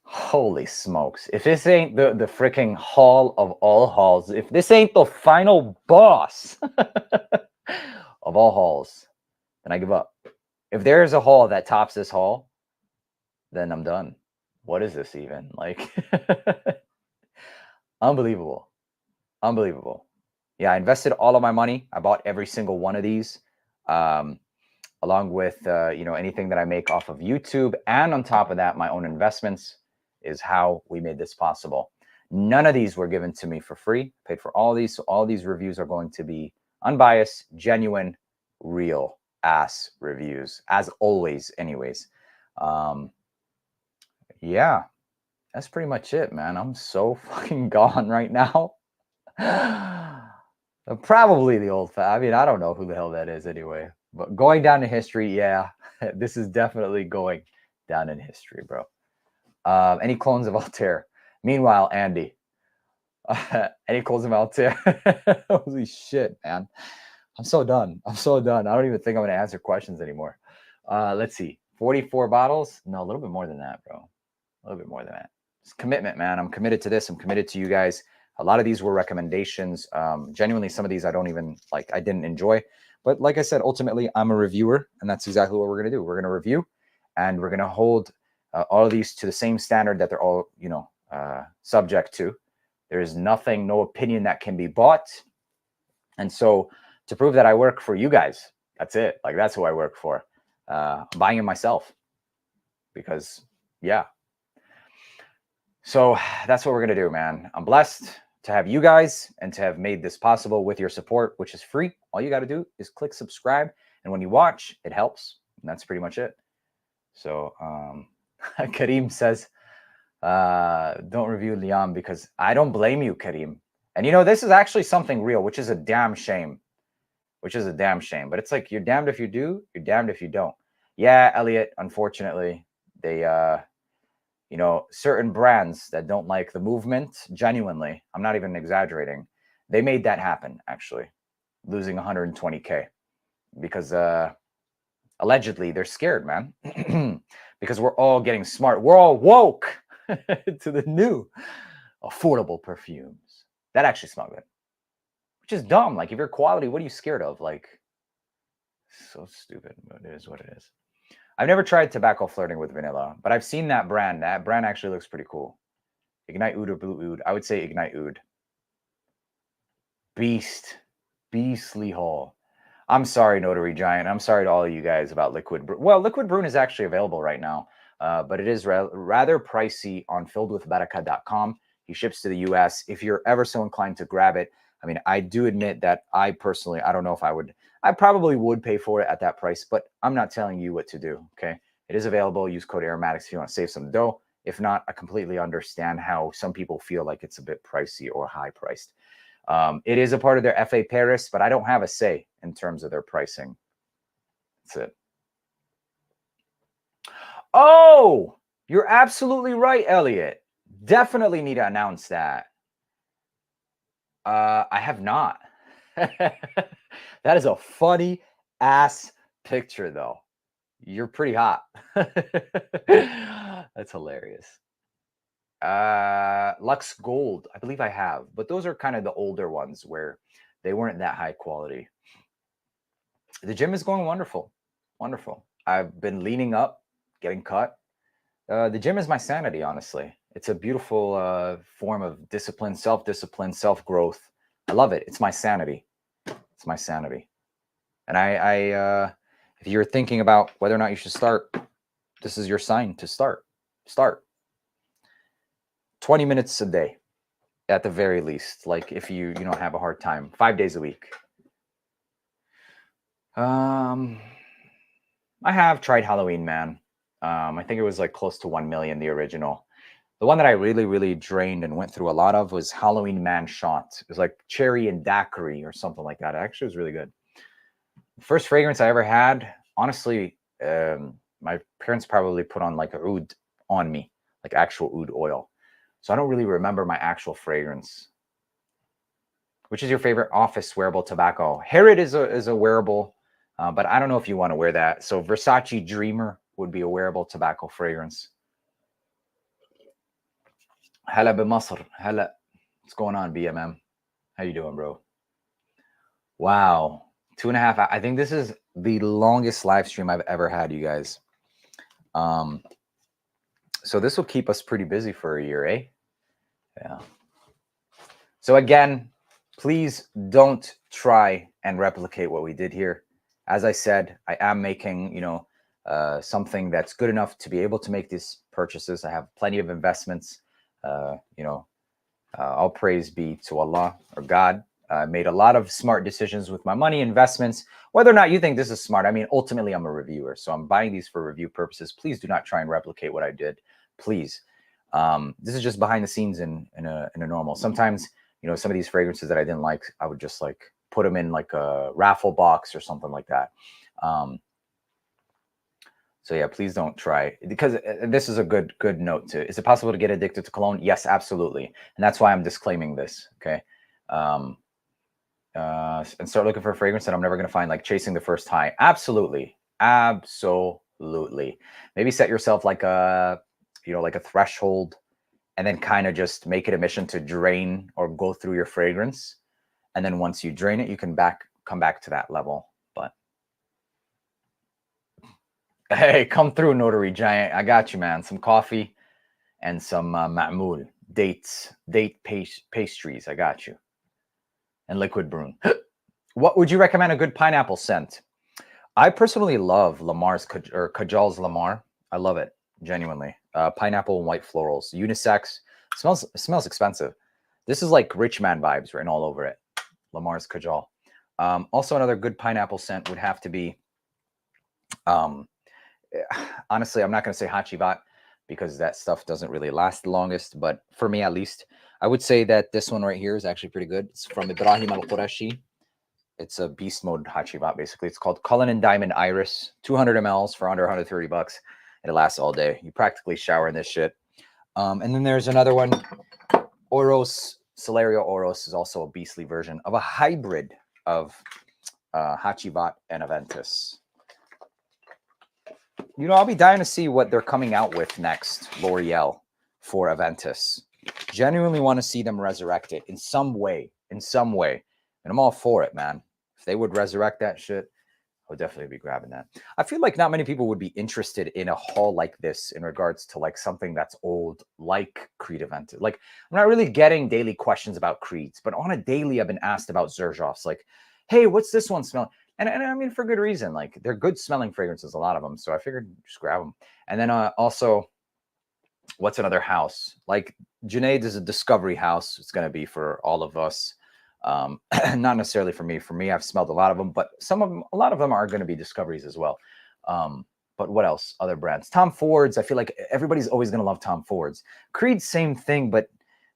Holy smokes. If this ain't the freaking hall of all halls, if this ain't the final boss of all halls, then I give up. If there's a hall that tops this hall, then I'm done. What is this even? Like, unbelievable. Unbelievable. Yeah, I invested all of my money. I bought every single one of these, along with, you know, anything that I make off of YouTube. And on top of that, my own investments is how we made this possible. None of these were given to me for free. Paid for all these. So all these reviews are going to be unbiased, genuine, real ass reviews, as always, anyways. Yeah, that's pretty much it, man. I'm so fucking gone right now. Probably the old I mean, I don't know who the hell that is anyway. But going down in history, yeah, this is definitely going down in history, bro. Any clones of Altair? Meanwhile, Andy. Any clones of Altair? Holy shit, man. I'm so done. I'm so done. I don't even think I'm going to answer questions anymore. Let's see. 44 bottles? No, a little bit more than that, bro. A little bit more than that. It's commitment, man. I'm committed to this. I'm committed to you guys. A lot of these were recommendations. Genuinely, some of these I don't even like. I didn't enjoy. But like I said, ultimately, I'm a reviewer, and that's exactly what we're going to do. We're going to review, and we're going to hold all of these to the same standard that they're all, you know, subject to. There is nothing, no opinion that can be bought. And so to prove that I work for you guys, that's it. Like, that's who I work for. I'm buying it myself because Yeah. So that's what we're going to do, man. I'm blessed to have you guys and to have made this possible with your support, which is free. All you got to do is click subscribe. And when you watch, it helps. And that's pretty much it. So Kareem says, don't review Liam because I don't blame you, Kareem. And you know, this is actually something real, which is a damn shame. Which is a damn shame. But it's like, you're damned if you do, you're damned if you don't. Yeah, Elliot, unfortunately, they you know, certain brands that don't like the movement, genuinely, I'm not even exaggerating, they made that happen, actually, losing 120K because allegedly they're scared, man, because we're all getting smart. We're all woke to the new affordable perfumes that actually smell good, which is dumb. Like, if you're quality, what are you scared of? Like, so stupid, but it is what it is. I've never tried tobacco flirting with vanilla, but I've seen that brand. That brand actually looks pretty cool. Ignite Oud or Blue Oud? I would say Ignite Oud. Beastly haul. I'm sorry, Notary Giant. I'm sorry to all of you guys about Liquid Brew. Well, Liquid Brew is actually available right now, but it is rather pricey on filledwithbaraka.com. He ships to the US. If you're ever so inclined to grab it, I mean, I do admit that I personally, I don't know if I probably would pay for it at that price, but I'm not telling you what to do, okay? It is available. Use code AROMATIX if you want to save some dough. If not, I completely understand how some people feel like it's a bit pricey or high priced. It is a part of their FA Paris, but I don't have a say in terms of their pricing. That's it. Oh, you're absolutely right, Elliot. Definitely need to announce that. I have not. That is a funny ass picture, though. You're pretty hot. That's hilarious. Lux Gold, I believe I have, but those are kind of the older ones where they weren't that high quality. The gym is going wonderful. Wonderful. I've been leaning up, getting cut. The gym is my sanity, honestly. It's a beautiful form of discipline, self-discipline, self-growth. I love it. It's my sanity. It's my sanity. And if you're thinking about whether or not you should start, this is your sign to start. Start. 20 minutes a day, at the very least. Like, if you don't have a hard time, 5 days a week. I have tried Halloween Man. I think it was like close to 1 million, the original. The one that I really drained and went through a lot of was Halloween Man Shot. It was like cherry and daiquiri or something like that. It actually was really good. The first fragrance I ever had, honestly, my parents probably put on like a oud on me, like actual oud oil. So I don't really remember my actual fragrance. Which is your favorite office wearable tobacco? Harrod is a wearable, but I don't know if you want to wear that. So Versace Dreamer would be a wearable tobacco fragrance. Hala b'Masr. Hala. What's going on, BMM? How you doing, bro? Wow. 2.5 hours. I think this is the longest live stream I've ever had, you guys. So this will keep us pretty busy for a year, eh? Yeah. So again, please don't try and replicate what we did here. As I said, I am making, something that's good enough to be able to make these purchases. I have plenty of investments. All praise be to Allah or God. I made a lot of smart decisions with my money, investments. Whether or not you think this is smart, I mean, ultimately, I'm a reviewer, so I'm buying these for review purposes. Please do not try and replicate what I did, please. This is just behind the scenes in a normal. Sometimes, some of these fragrances that I didn't like, I would just like put them in like a raffle box or something like that. So yeah, please don't try, because this is a good note to. Is it possible to get addicted to cologne? Yes, absolutely, and that's why I'm disclaiming this. Okay, and start looking for a fragrance that I'm never going to find, like chasing the first high. Absolutely, absolutely. Maybe set yourself like a like a threshold, and then kind of just make it a mission to drain or go through your fragrance, and then once you drain it, you can come back to that level. But hey, come through, Notary Giant. I got you, man. Some coffee and some ma'moul, date pastries. I got you. And liquid brune. What would you recommend a good pineapple scent? I personally love Lamar's or Kajal's Lamar. I love it. genuinely. Pineapple and white florals, unisex. Smells expensive. This is like rich man vibes written all over it. Lamar's Kajal. Also, another good pineapple scent would have to be, honestly, I'm not going to say Hachivat because that stuff doesn't really last the longest. But for me, at least, I would say that this one right here is actually pretty good. It's from Ibrahim Al-Qurashi. It's a beast mode Hachivat, basically. It's called Cullinan Diamond Iris, 200 mLs for under 130 bucks. It lasts all day. You practically shower in this shit. And then there's another one, Oros, Celerio Oros is also a beastly version of a hybrid of Hachivat and Aventus. You know, I'll be dying to see what they're coming out with next, L'Oreal, for Aventus. Genuinely want to see them resurrect it in some way. And I'm all for it, man. If they would resurrect that shit, I would definitely be grabbing that. I feel like not many people would be interested in a haul like this in regards to like something that's old, like Creed Aventus. Like, I'm not really getting daily questions about Creeds, but on a daily, I've been asked about Xerjoffs. Like, hey, what's this one smelling? And I mean, for good reason. Like, they're good smelling fragrances, a lot of them. So I figured just grab them. And then also, what's another house? Like, Junaid is a discovery house. It's going to be for all of us. Not necessarily for me. For me, I've smelled a lot of them, but a lot of them are going to be discoveries as well. But what else? Other brands. Tom Ford's. I feel like everybody's always going to love Tom Ford's. Creed, same thing, but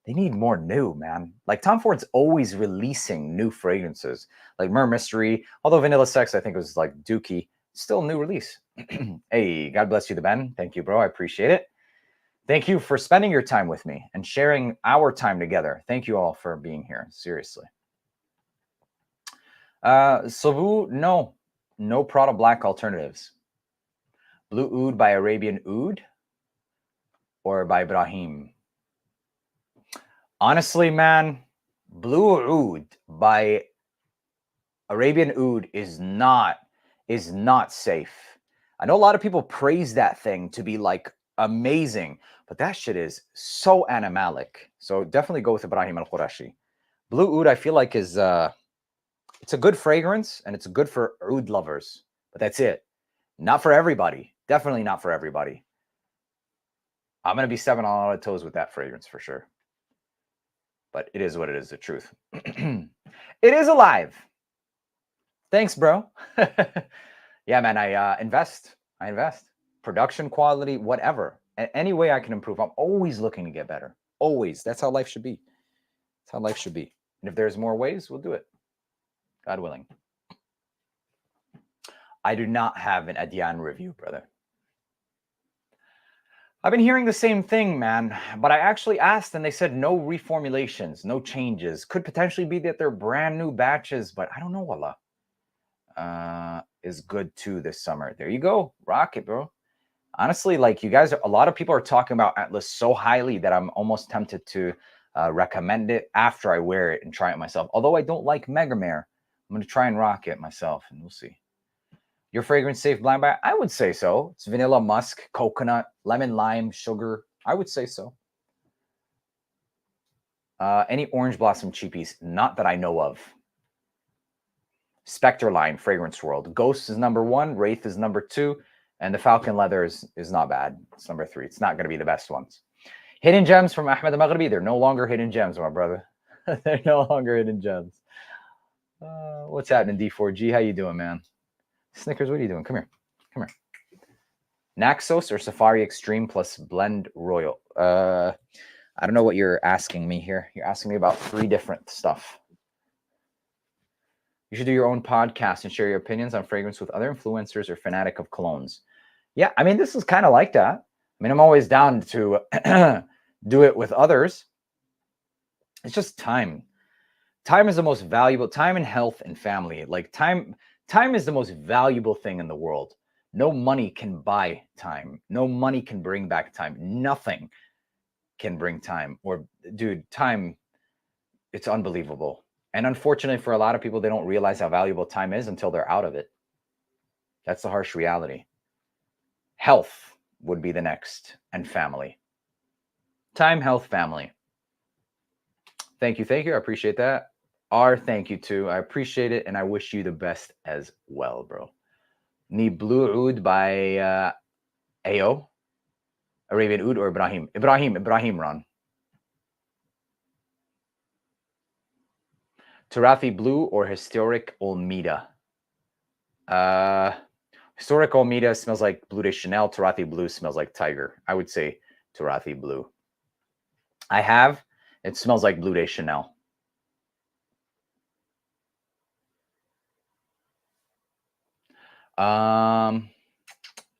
they need more new, man. Like Tom Ford's always releasing new fragrances, like Myrrh Mystery. Although Vanilla Sex, I think it was like Dookie, still a new release. Hey, God bless you, the Ben. Thank you, bro. I appreciate it. Thank you for spending your time with me and sharing our time together. Thank you all for being here. Seriously. Savu, no Prada Black alternatives. Blue Oud by Arabian Oud or by Ibrahim? Honestly, man, Blue Oud by Arabian Oud is not safe. I know a lot of people praise that thing to be like amazing, but that shit is so animalic. So definitely go with Ibrahim Al-Qurashi. Blue Oud, I feel like is it's a good fragrance and it's good for oud lovers, but that's it. Not for everybody. Definitely not for everybody. I'm going to be stepping on a lot of toes with that fragrance for sure. But it is what it is, the truth. It is alive. Thanks, bro. Yeah, man, I invest. Production quality, whatever. Any way I can improve. I'm always looking to get better. Always. That's how life should be. That's how life should be. And if there's more ways, we'll do it. God willing. I do not have an Adian review, brother. I've been hearing the same thing, man, but I actually asked and they said no reformulations, no changes. Could potentially be that they're brand new batches, but I don't know, wallah. Is good too this summer. There you go. Rock it, bro. Honestly, like you guys, a lot of people are talking about Atlas so highly that I'm almost tempted to recommend it after I wear it and try it myself. Although I don't like Megamare, I'm going to try and rock it myself and we'll see. Your fragrance safe blind buy? I would say so. It's vanilla, musk, coconut, lemon, lime, sugar. I would say so. Any orange blossom cheapies? Not that I know of. Spectre line, Fragrance World. Ghost is number 1. Wraith is number 2. And the Falcon Leather is not bad. It's number 3. It's not going to be the best ones. Hidden Gems from Ahmed Al-Maghribi. They're no longer hidden gems, my brother. They're no longer hidden gems. What's happening, D4G? How you doing, man? Snickers, what are you doing? Come here. Come here. Naxos or Safari Extreme plus Blend Royal? I don't know what you're asking me here. You're asking me about 3 different stuff. You should do your own podcast and share your opinions on fragrance with other influencers or fanatic of colognes. Yeah, I mean, this is kind of like that. I mean, I'm always down to do it with others. It's just time. Time is the most valuable. Time and health and family. Like time is the most valuable thing in the world. No money can buy time. No money can bring back time. Nothing can bring time. Or, dude, time, it's unbelievable. And unfortunately for a lot of people, they don't realize how valuable time is until they're out of it. That's the harsh reality. Health would be the next, and family. Time, health, family. Thank you. I appreciate that. Thank you too. I appreciate it, and I wish you the best as well, bro. Ni Blue Oud by AO. Arabian Oud or Ibrahim? Ibrahim run. Tarafi Blue or Historic Olmeda? Historic Olmeda smells like Blue de Chanel. Tarafi Blue smells like Tiger. I would say Tarafi Blue. I have. It smells like Blue de Chanel. Oh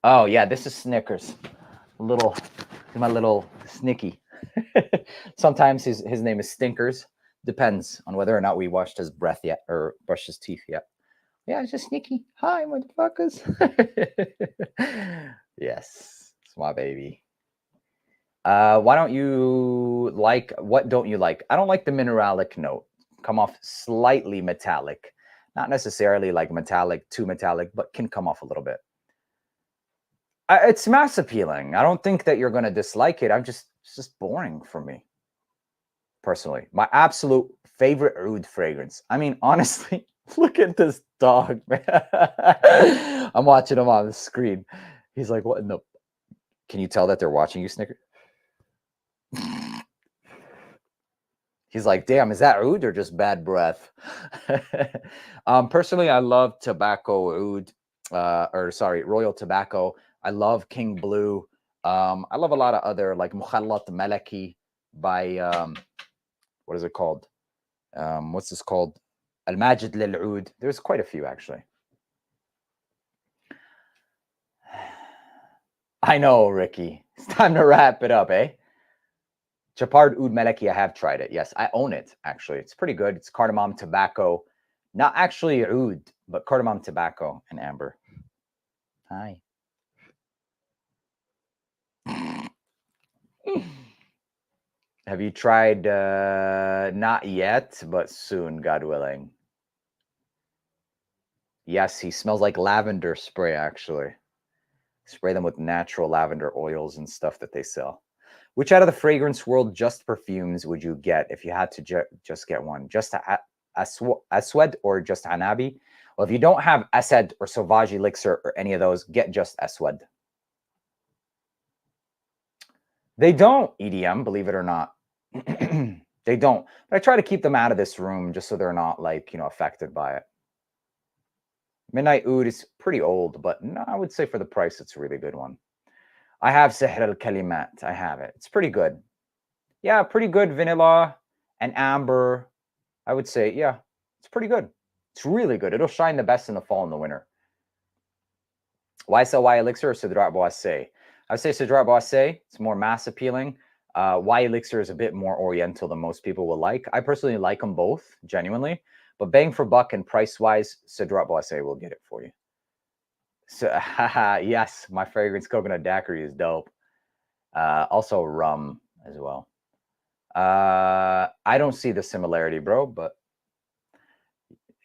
yeah, this is Snickers. My little Snicky. Sometimes his name is Stinkers. Depends on whether or not we washed his breath yet or brushed his teeth yet. Yeah, it's just Snicky. Hi, motherfuckers. Yes, it's my baby. Why don't you like? What don't you like? I don't like the mineralic note. Come off slightly metallic. Not necessarily like metallic, too metallic, but can come off a little bit. It's mass appealing. I don't think that you're going to dislike it. It's just boring for me, personally. My absolute favorite oud fragrance. I mean, honestly, look at this dog, man. I'm watching him on the screen. He's like, what in the... Can you tell that they're watching you, Snicker? He's like, damn, is that oud or just bad breath? Personally, I love tobacco oud, Royal Tobacco. I love King Blue. I love a lot of other, like Mukhallat Malaki by, what is it called? What's this called? Al Majid Lil Oud. There's quite a few, actually. I know, Ricky. It's time to wrap it up, eh? Chapard Oud Malaki, I have tried it. Yes, I own it, actually. It's pretty good. It's cardamom, tobacco. Not actually oud, but cardamom, tobacco, and amber. Hi. Have you tried? Not yet, but soon, God willing. Yes, he smells like lavender spray, actually. Spray them with natural lavender oils and stuff that they sell. Which out of the fragrance world just perfumes would you get if you had to just get one? Just Aswad or just Hanabi? Well, if you don't have Asad or Sauvage Elixir or any of those, get just Aswad. They don't EDM, believe it or not. They don't. But I try to keep them out of this room just so they're not, like, affected by it. Midnight Oud is pretty old, but no, I would say for the price, it's a really good one. I have Sihr al-Kalimat. I have it. It's pretty good. Yeah, pretty good vanilla and amber. I would say, yeah, it's pretty good. It's really good. It'll shine the best in the fall and the winter. YSL Elixir or Sidrat Boissé? I would say Sidrat Boissé. It's more mass appealing. Y Elixir is a bit more oriental than most people will like. I personally like them both, genuinely. But bang for buck and price-wise, Sidrat Boissé will get it for you. So, yes, my fragrance coconut daiquiri is dope. Also rum as well. I don't see the similarity, bro, but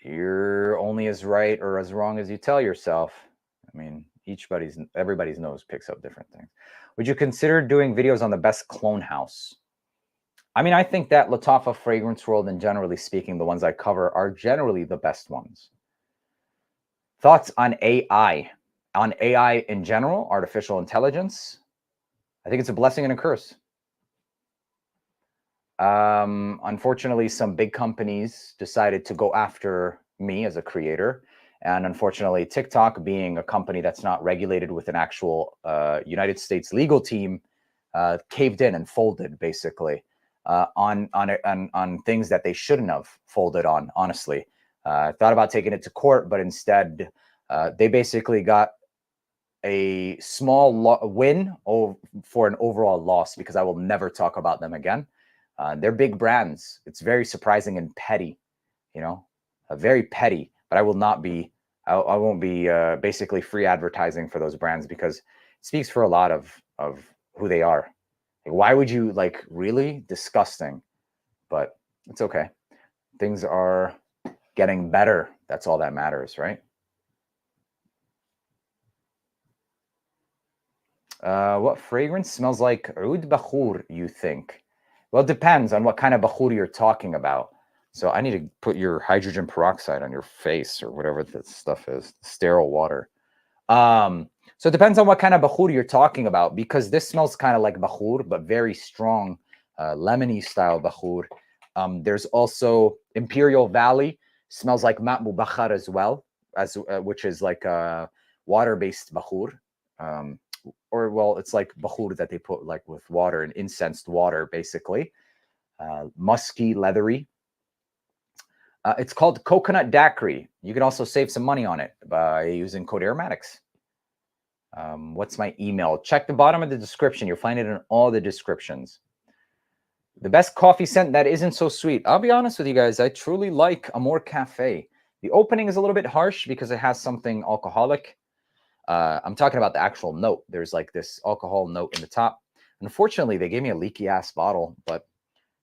you're only as right or as wrong as you tell yourself. I mean, everybody's nose picks up different things. Would you consider doing videos on the best clone house? I mean, I think that Latafa fragrance world, and generally speaking, the ones I cover are generally the best ones. Thoughts on AI? On AI in general, artificial intelligence? I think it's a blessing and a curse. Unfortunately, some big companies decided to go after me as a creator. And unfortunately, TikTok, being a company that's not regulated with an actual United States legal team, caved in and folded, basically, on things that they shouldn't have folded on, honestly. I thought about taking it to court, but instead, they basically got a small win for an overall loss, because I will never talk about them again. They're big brands. It's very surprising and petty, very petty. But I will not be. I won't be basically free advertising for those brands, because it speaks for a lot of who they are. Like, why would you, like, really disgusting? But it's okay. Things are getting better. That's all that matters, right? What fragrance smells like oud bakhur, you think? Well, it depends on what kind of bakhur you're talking about. So I need to put your hydrogen peroxide on your face, or whatever that stuff is, sterile water. So it depends on what kind of bakhur you're talking about, because this smells kind of like bakhur, but very strong, lemony style bakhur. There's also Imperial Valley, smells like ma'mu bakhar as well, as which is like a water-based bakhur. Or well, it's like bakhur that they put like with water and incensed water, basically. Musky, leathery. It's called Coconut Daiquiri. You can also save some money on it by using code AROMATIX. What's my email? Check the bottom of the description. You'll find it in all the descriptions. The best coffee scent that isn't so sweet. I'll be honest with you guys. I truly like Amor Cafe. The opening is a little bit harsh because it has something alcoholic. I'm talking about the actual note. There's like this alcohol note in the top. Unfortunately, they gave me a leaky ass bottle, but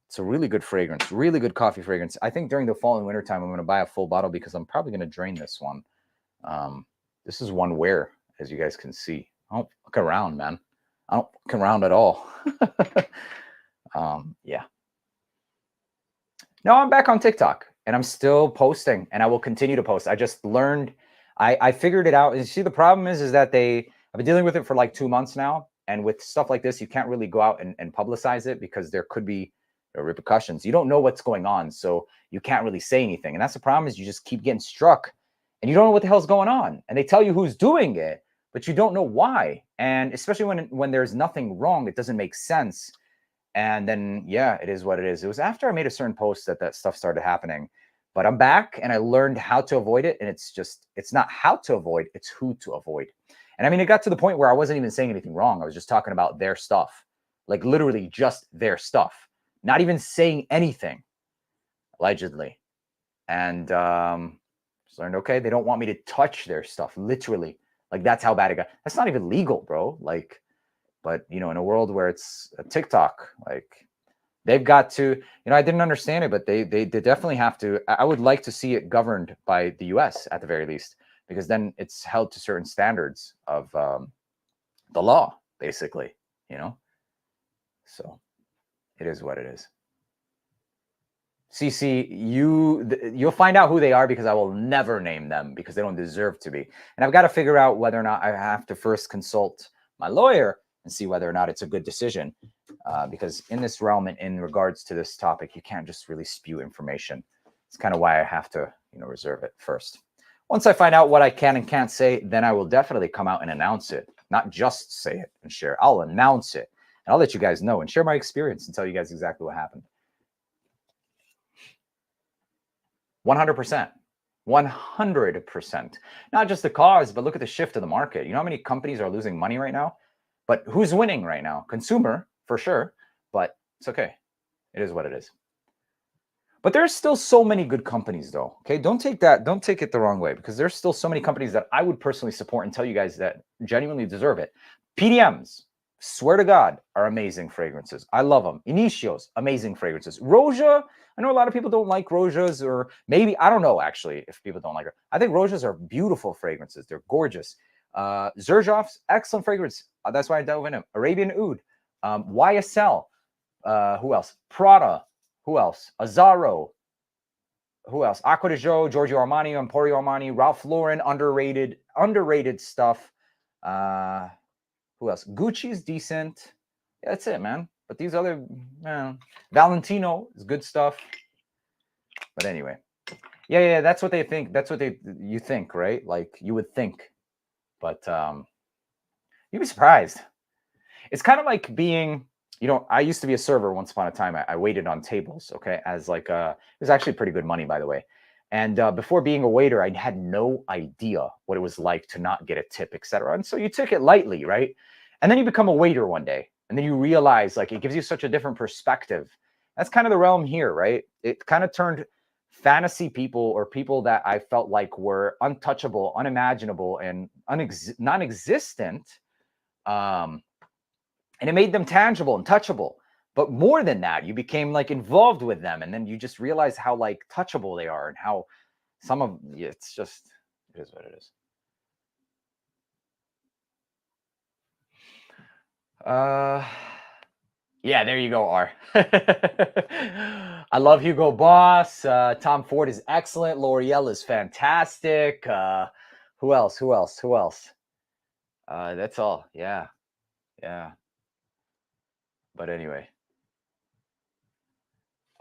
it's a really good fragrance, really good coffee fragrance. I think during the fall and winter time, I'm going to buy a full bottle because I'm probably going to drain this one. This is one wear, as you guys can see. I don't fuck around, man. I don't fuck around at all. Yeah. No, I'm back on TikTok and I'm still posting and I will continue to post. I just learned, I figured it out. And see, the problem is that I've been dealing with it for like 2 months now. And with stuff like this, you can't really go out and publicize it because there could be repercussions. You don't know what's going on, so you can't really say anything. And that's the problem, is you just keep getting struck and you don't know what the hell's going on. And they tell you who's doing it, but you don't know why. And especially when there's nothing wrong, it doesn't make sense. And then, yeah, it is what it is. It was after I made a certain post that stuff started happening. But I'm back and I learned how to avoid it. And it's not how to avoid, it's who to avoid. And I mean, it got to the point where I wasn't even saying anything wrong. I was just talking about their stuff, like literally just their stuff, not even saying anything, allegedly. And just learned, okay, they don't want me to touch their stuff, literally. Like, that's how bad it got. That's not even legal, bro. Like, but, you know, in a world where it's a TikTok, like, they've got to, you know, I didn't understand it, but they definitely have to. I would like to see it governed by the US at the very least, because then it's held to certain standards of the law, basically, you know? So it is what it is. CC, you'll find out who they are, because I will never name them because they don't deserve to be. And I've got to figure out whether or not I have to first consult my lawyer and see whether or not it's a good decision. Because in this realm and in regards to this topic, you can't just really spew information. It's kind of why I have to, you know, reserve it first. Once I find out what I can and can't say, then I will definitely come out and announce it. Not just say it and share. I'll announce it. And I'll let you guys know and share my experience and tell you guys exactly what happened. 100%. 100%. Not just the cause, but look at the shift of the market. You know how many companies are losing money right now? But who's winning right now? Consumer, for sure. But it's okay. It is what it is. But there's still so many good companies, though. Okay, don't take it the wrong way, because there's still so many companies that I would personally support and tell you guys that genuinely deserve it. PDMs, swear to God, are amazing fragrances. I love them. Initios, amazing fragrances. Roja, I know a lot of people don't like Rojas, or maybe, I don't know actually if people don't like her. I think Rojas are beautiful fragrances. They're gorgeous. Xerjoff's, excellent fragrance. That's why I delve in them. Arabian Oud, YSL, who else? Prada. Who else? Azzaro. Who else? Acqua di Gio, Giorgio Armani, Emporio Armani, Ralph Lauren, underrated stuff. Who else? Gucci's decent. Yeah, that's it, man. But these other, Valentino is good stuff. But anyway, yeah, that's what they think. That's what you think, right? Like, you would think, but you'd be surprised. It's kind of like being, you know, I used to be a server once upon a time. I waited on tables, okay, as like it was actually pretty good money, by the way. And before being a waiter, I had no idea what it was like to not get a tip, etc. And so you took it lightly, right? And then you become a waiter one day, and then you realize, like, it gives you such a different perspective. That's kind of the realm here, right? It kind of turned fantasy people, or people that I felt like were untouchable, unimaginable, and non-existent. And it made them tangible and touchable. But more than that, you became like involved with them. And then you just realize how like touchable they are, and how some of it's just, it is what it is. Yeah, there you go, R. I love Hugo Boss. Tom Ford is excellent. L'Oreal is fantastic. Who else? That's all. Yeah. Yeah. But anyway,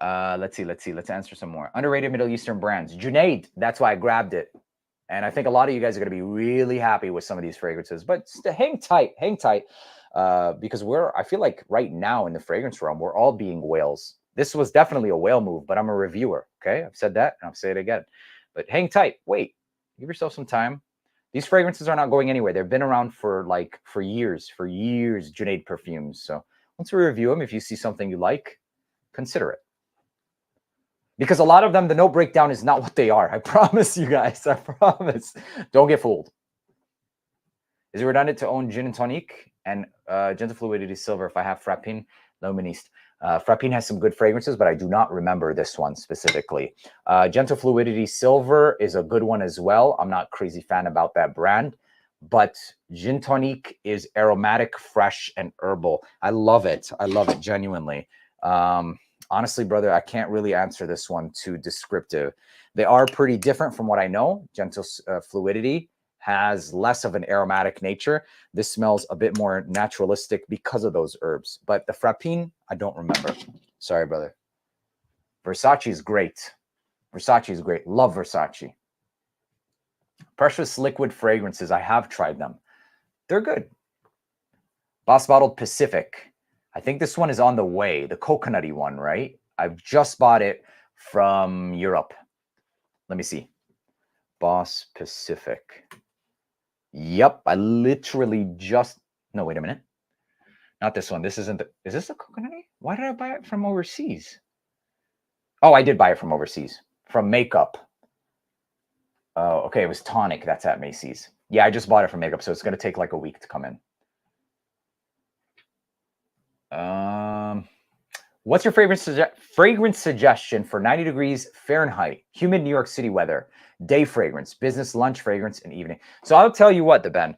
let's see. Let's see. Let's answer some more. Underrated Middle Eastern brands. Junaid. That's why I grabbed it. And I think a lot of you guys are going to be really happy with some of these fragrances. But hang tight. Hang tight. Because I feel like right now in the fragrance realm, we're all being whales. This was definitely a whale move, but I'm a reviewer. Okay. I've said that and I'll say it again. But hang tight. Wait. Give yourself some time. These fragrances are not going anywhere. They've been around for years, Junaid perfumes. So once we review them, if you see something you like, consider it. Because a lot of them, the note breakdown is not what they are. I promise you guys. I promise. Don't get fooled. Is it redundant to own gin and tonic and gentle fluidity silver if I have Frappin Luministe? Frappin has some good fragrances, but I do not remember this one specifically. Gentle fluidity silver is a good one as well. I'm not crazy fan about that brand, but gin tonic is aromatic, fresh, and herbal. I love it. I love it genuinely. Honestly, brother, I can't really answer this one too descriptive. They are pretty different from what I know. Gentle fluidity has less of an aromatic nature. This smells a bit more naturalistic because of those herbs. But the Frappin, I don't remember. Sorry, brother. Versace is great. Versace is great. Love Versace. Precious liquid fragrances. I have tried them. They're good. Boss Bottled Pacific. I think this one is on the way. The coconutty one, right? I've just bought it from Europe. Let me see. Boss Pacific. Yep, I literally just... No, wait a minute. Not this one. This isn't... Is this the coconutty? Why did I buy it from overseas? Oh, I did buy it from overseas. From Makeup. Oh, okay. It was tonic. That's at Macy's. Yeah, I just bought it from Makeup, so it's going to take like a week to come in. What's your fragrance suggestion for 90 degrees Fahrenheit, humid New York City weather? Day fragrance, business lunch fragrance, and evening. So I'll tell you what, Ben,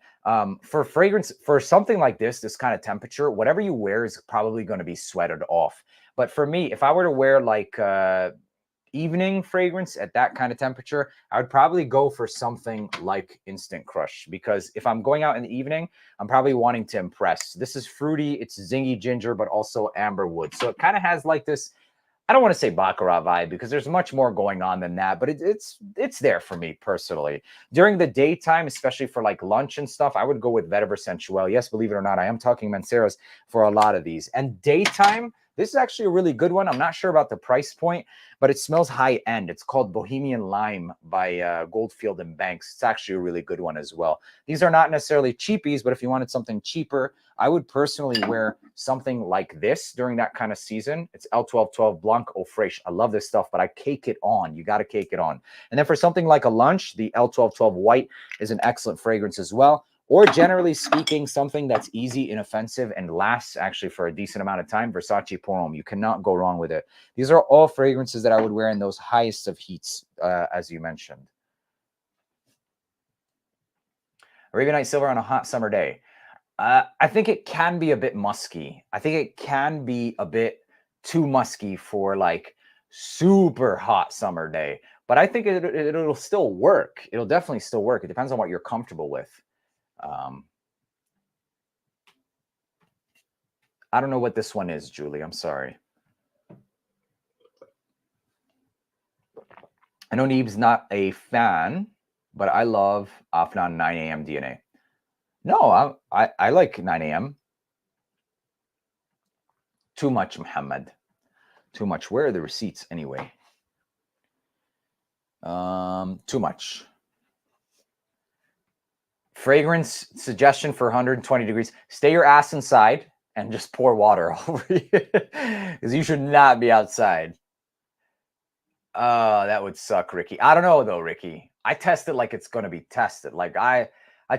for fragrance, for something like this kind of temperature, whatever you wear is probably going to be sweated off. But for me, if I were to wear like evening fragrance at that kind of temperature, I would probably go for something like Instant Crush, because if I'm going out in the evening, I'm probably wanting to impress. This is fruity, it's zingy ginger, but also amber wood. So it kind of has like this, I don't want to say Baccarat vibe because there's much more going on than that, but it's there for me personally. During the daytime, especially for like lunch and stuff, I would go with Vetiver Sensuel. Yes, believe it or not, I am talking Manceros for a lot of these. And daytime, this is actually a really good one. I'm not sure about the price point, but it smells high end. It's called Bohemian Lime by Goldfield and Banks. It's actually a really good one as well. These are not necessarily cheapies, but if you wanted something cheaper, I would personally wear something like this during that kind of season. It's L1212 Blanc Eau Fraiche. I love this stuff, but I cake it on. You got to cake it on. And then for something like a lunch, the L1212 White is an excellent fragrance as well. Or generally speaking, something that's easy, inoffensive, and lasts actually for a decent amount of time, Versace Pour Homme. You cannot go wrong with it. These are all fragrances that I would wear in those highest of heats, as you mentioned. Arabian Night Silver on a hot summer day. I think it can be a bit musky. I think it can be a bit too musky for like super hot summer day. But I think it'll still work. It'll definitely still work. It depends on what you're comfortable with. I don't know what this one is, Julie. I'm sorry. I know Neeb's not a fan, but I love Afnan 9 a.m. DNA. No, I like 9 a.m. Too much, Muhammad. Too much. Where are the receipts anyway? Too much. Fragrance suggestion for 120 degrees. Stay your ass inside and just pour water over you, because you should not be outside. That would suck, Ricky. I don't know though, Ricky. I test it like it's gonna be tested. Like I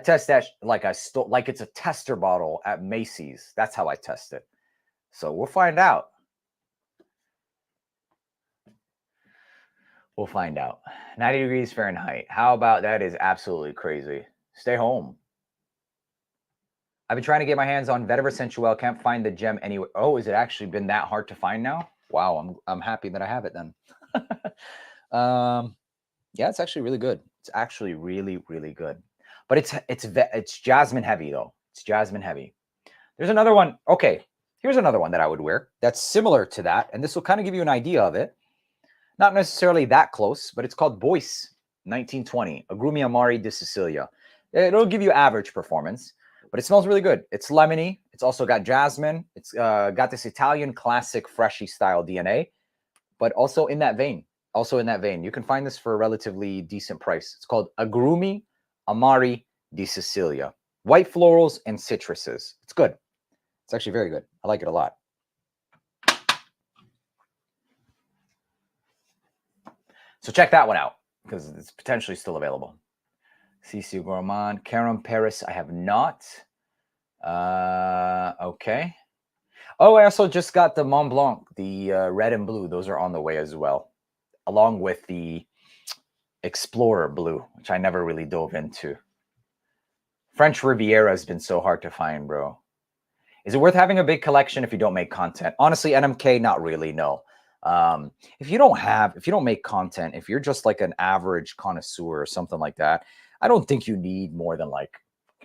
test that like like it's a tester bottle at Macy's. That's how I test it. So we'll find out. We'll find out. 90 degrees Fahrenheit. How about that? Is absolutely crazy. Stay home. I've been trying to get my hands on Vetiver Sensuel. Can't find the gem anywhere. Oh, is it actually been that hard to find now? Wow, I'm happy that I have it then. Yeah, it's actually really good. It's actually really, really good. but it's jasmine heavy though. It's jasmine heavy. There's another one. Okay, here's another one that I would wear that's similar to that, and this will kind of give you an idea of it. Not necessarily that close, but it's called Boyce 1920 Agrumi Amari di Sicilia. It'll give you average performance, but it smells really good. It's lemony. It's also got jasmine. It's got this Italian classic freshy style DNA, but also in that vein. You can find this for a relatively decent price. It's called Agrumi Amari di Sicilia. White florals and citruses. It's good. It's actually very good. I like it a lot. So check that one out because it's potentially still available. CC Gourmand, Caram Paris, I have not. Okay. Oh, I also just got the Mont Blanc, the red and blue. Those are on the way as well, along with the Explorer blue, which I never really dove into. French Riviera has been so hard to find, bro. Is it worth having a big collection if you don't make content? Honestly, NMK, not really, no. If you don't make content, if you're just like an average connoisseur or something like that, I don't think you need more than like,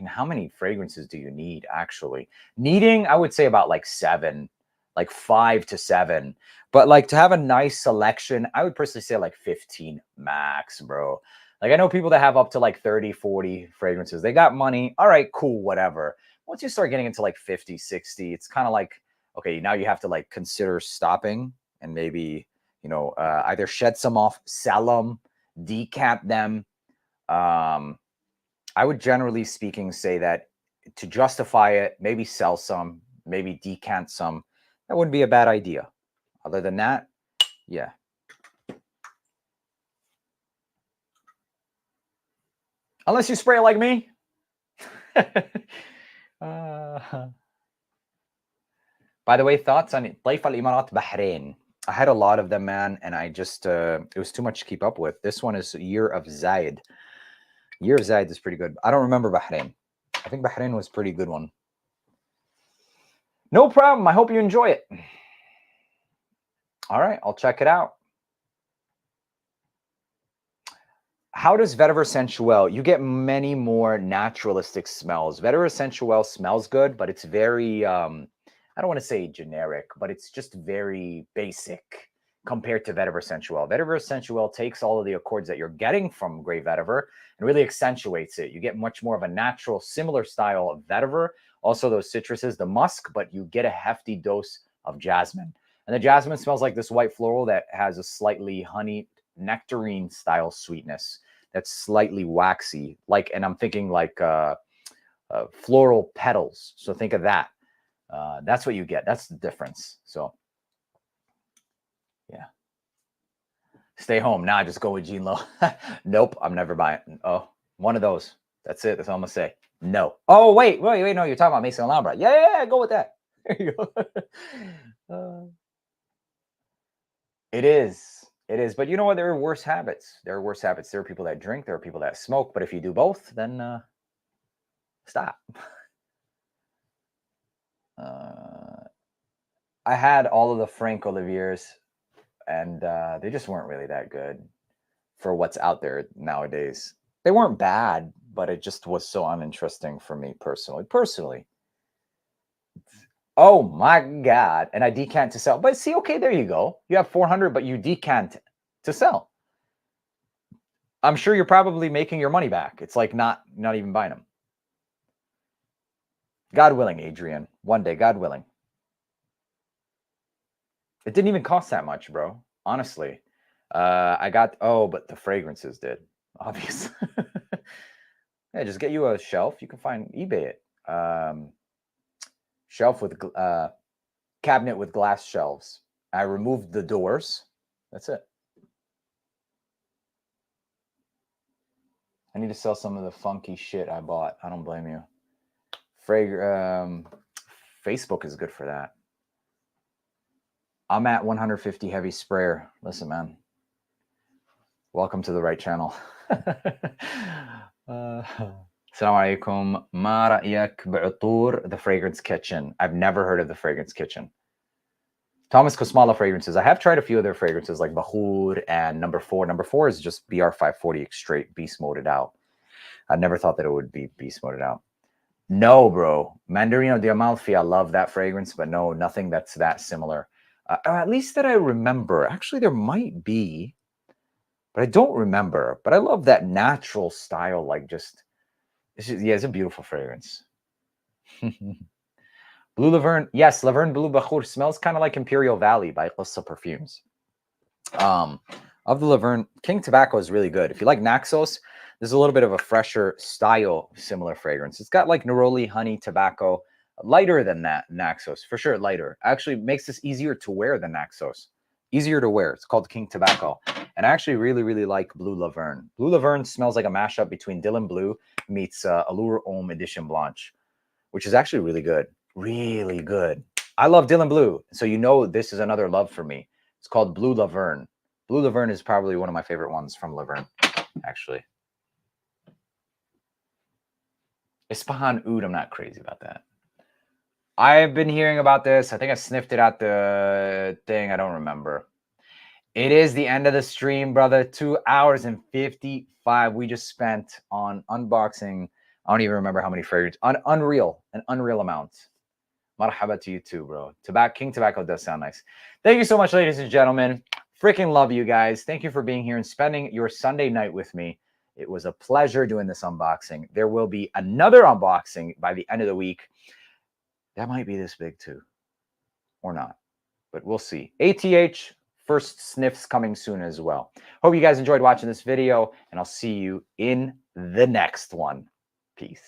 how many fragrances do you need actually? Needing, I would say about like 7, like 5 to 7. But like to have a nice selection, I would personally say like 15 max, bro. Like I know people that have up to like 30, 40 fragrances. They got money. All right, cool, whatever. Once you start getting into like 50, 60, it's kind of like, okay, now you have to like consider stopping and maybe, you know, either shed some off, sell them, decant them. I would generally speaking say that to justify it, maybe sell some, maybe decant some. That wouldn't be a bad idea. Other than that, yeah. Unless you spray it like me. By the way, thoughts on طيف الإمارات Bahrain. I had a lot of them, man, and I just, it was too much to keep up with. This one is Year of Zaid. Year of Zaid is pretty good. I don't remember Bahrain. I think Bahrain was a pretty good one. No problem. I hope you enjoy it. All right, I'll check it out. How does Vetiver Sensuel? You get many more naturalistic smells. Vetiver Sensuel smells good, but it's very, I don't want to say generic, but it's just very basic compared to Vetiver Sensuel. Vetiver Sensuel takes all of the accords that you're getting from Grey Vetiver and really accentuates it. You get much more of a natural, similar style of vetiver. Also those citruses, the musk, but you get a hefty dose of jasmine. And the jasmine smells like this white floral that has a slightly honey nectarine style sweetness that's slightly waxy. Like, and I'm thinking like floral petals. So think of that. That's what you get. That's the difference. So yeah. Stay home. Nah, just go with Jean Lo. Nope, I'm never buying. Oh, one of those. That's it. That's all I'm gonna say. No. Oh, wait. No, you're talking about Maison Alhambra. Yeah, go with that. There you go. It is. But you know what? There are worse habits. There are people that drink. There are people that smoke. But if you do both, then stop. I had all of the Frank Oliviers, and they just weren't really that good for what's out there nowadays. They weren't bad, but it just was so uninteresting for me personally. Oh my God. And I decant to sell. But see, okay, there you go. You have 400, but you decant to sell. I'm sure you're probably making your money back. It's like not even buying them. God willing, Adrian. One day, God willing. It didn't even cost that much, bro. Honestly. I got, but the fragrances did, obviously. Yeah, just get you a shelf. You can find eBay it. Shelf with cabinet with glass shelves. I removed the doors. That's it. I need to sell some of the funky shit I bought. I don't blame you. Facebook is good for that. I'm at 150 heavy sprayer. Listen, man. Welcome to the right channel. Assalamu alaikum. Ma ra'yak bi'utur, the Fragrance Kitchen. I've never heard of the Fragrance Kitchen. Thomas Kosmala fragrances. I have tried a few of their fragrances like Bahoud and Number 4. Number 4 is just BR540 straight beast moded out. I never thought that it would be beast moded out. No, bro. Mandarino di Amalfi, I love that fragrance, but no, nothing that's that similar. Or at least that I remember. Actually, there might be, but I don't remember. But I love that natural style, like just, yeah, it's a beautiful fragrance. Blue Laverne, yes, Laverne Blue Bakhur smells kind of like Imperial Valley by Qissa Perfumes. Of the Laverne, King Tobacco is really good. If you like Naxos, there's a little bit of a fresher style, similar fragrance. It's got like neroli, honey, tobacco, lighter than that Naxos, for sure, lighter. Actually makes this easier to wear than Naxos. Easier to wear. It's called King Tobacco. And I actually really, really like Blue Laverne. Blue Laverne smells like a mashup between Dylan Blue meets Allure Homme Edition Blanche, which is actually really good. Really good. I love Dylan Blue, so you know this is another love for me. It's called Blue Laverne. Blue Laverne is probably one of my favorite ones from Laverne, actually. Ispahan Oud, I'm not crazy about that. I've been hearing about this. I think I sniffed it at the thing. I don't remember. It is the end of the stream, brother. 2 hours and 55 we just spent on unboxing. I don't even remember how many fragrances. An unreal amount. Marhaba to you too, bro. King Tobacco does sound nice. Thank you so much, ladies and gentlemen. Freaking love you guys. Thank you for being here and spending your Sunday night with me. It was a pleasure doing this unboxing. There will be another unboxing by the end of the week. That might be this big too, or not, but we'll see. ATH, first sniffs coming soon as well. Hope you guys enjoyed watching this video, and I'll see you in the next one. Peace.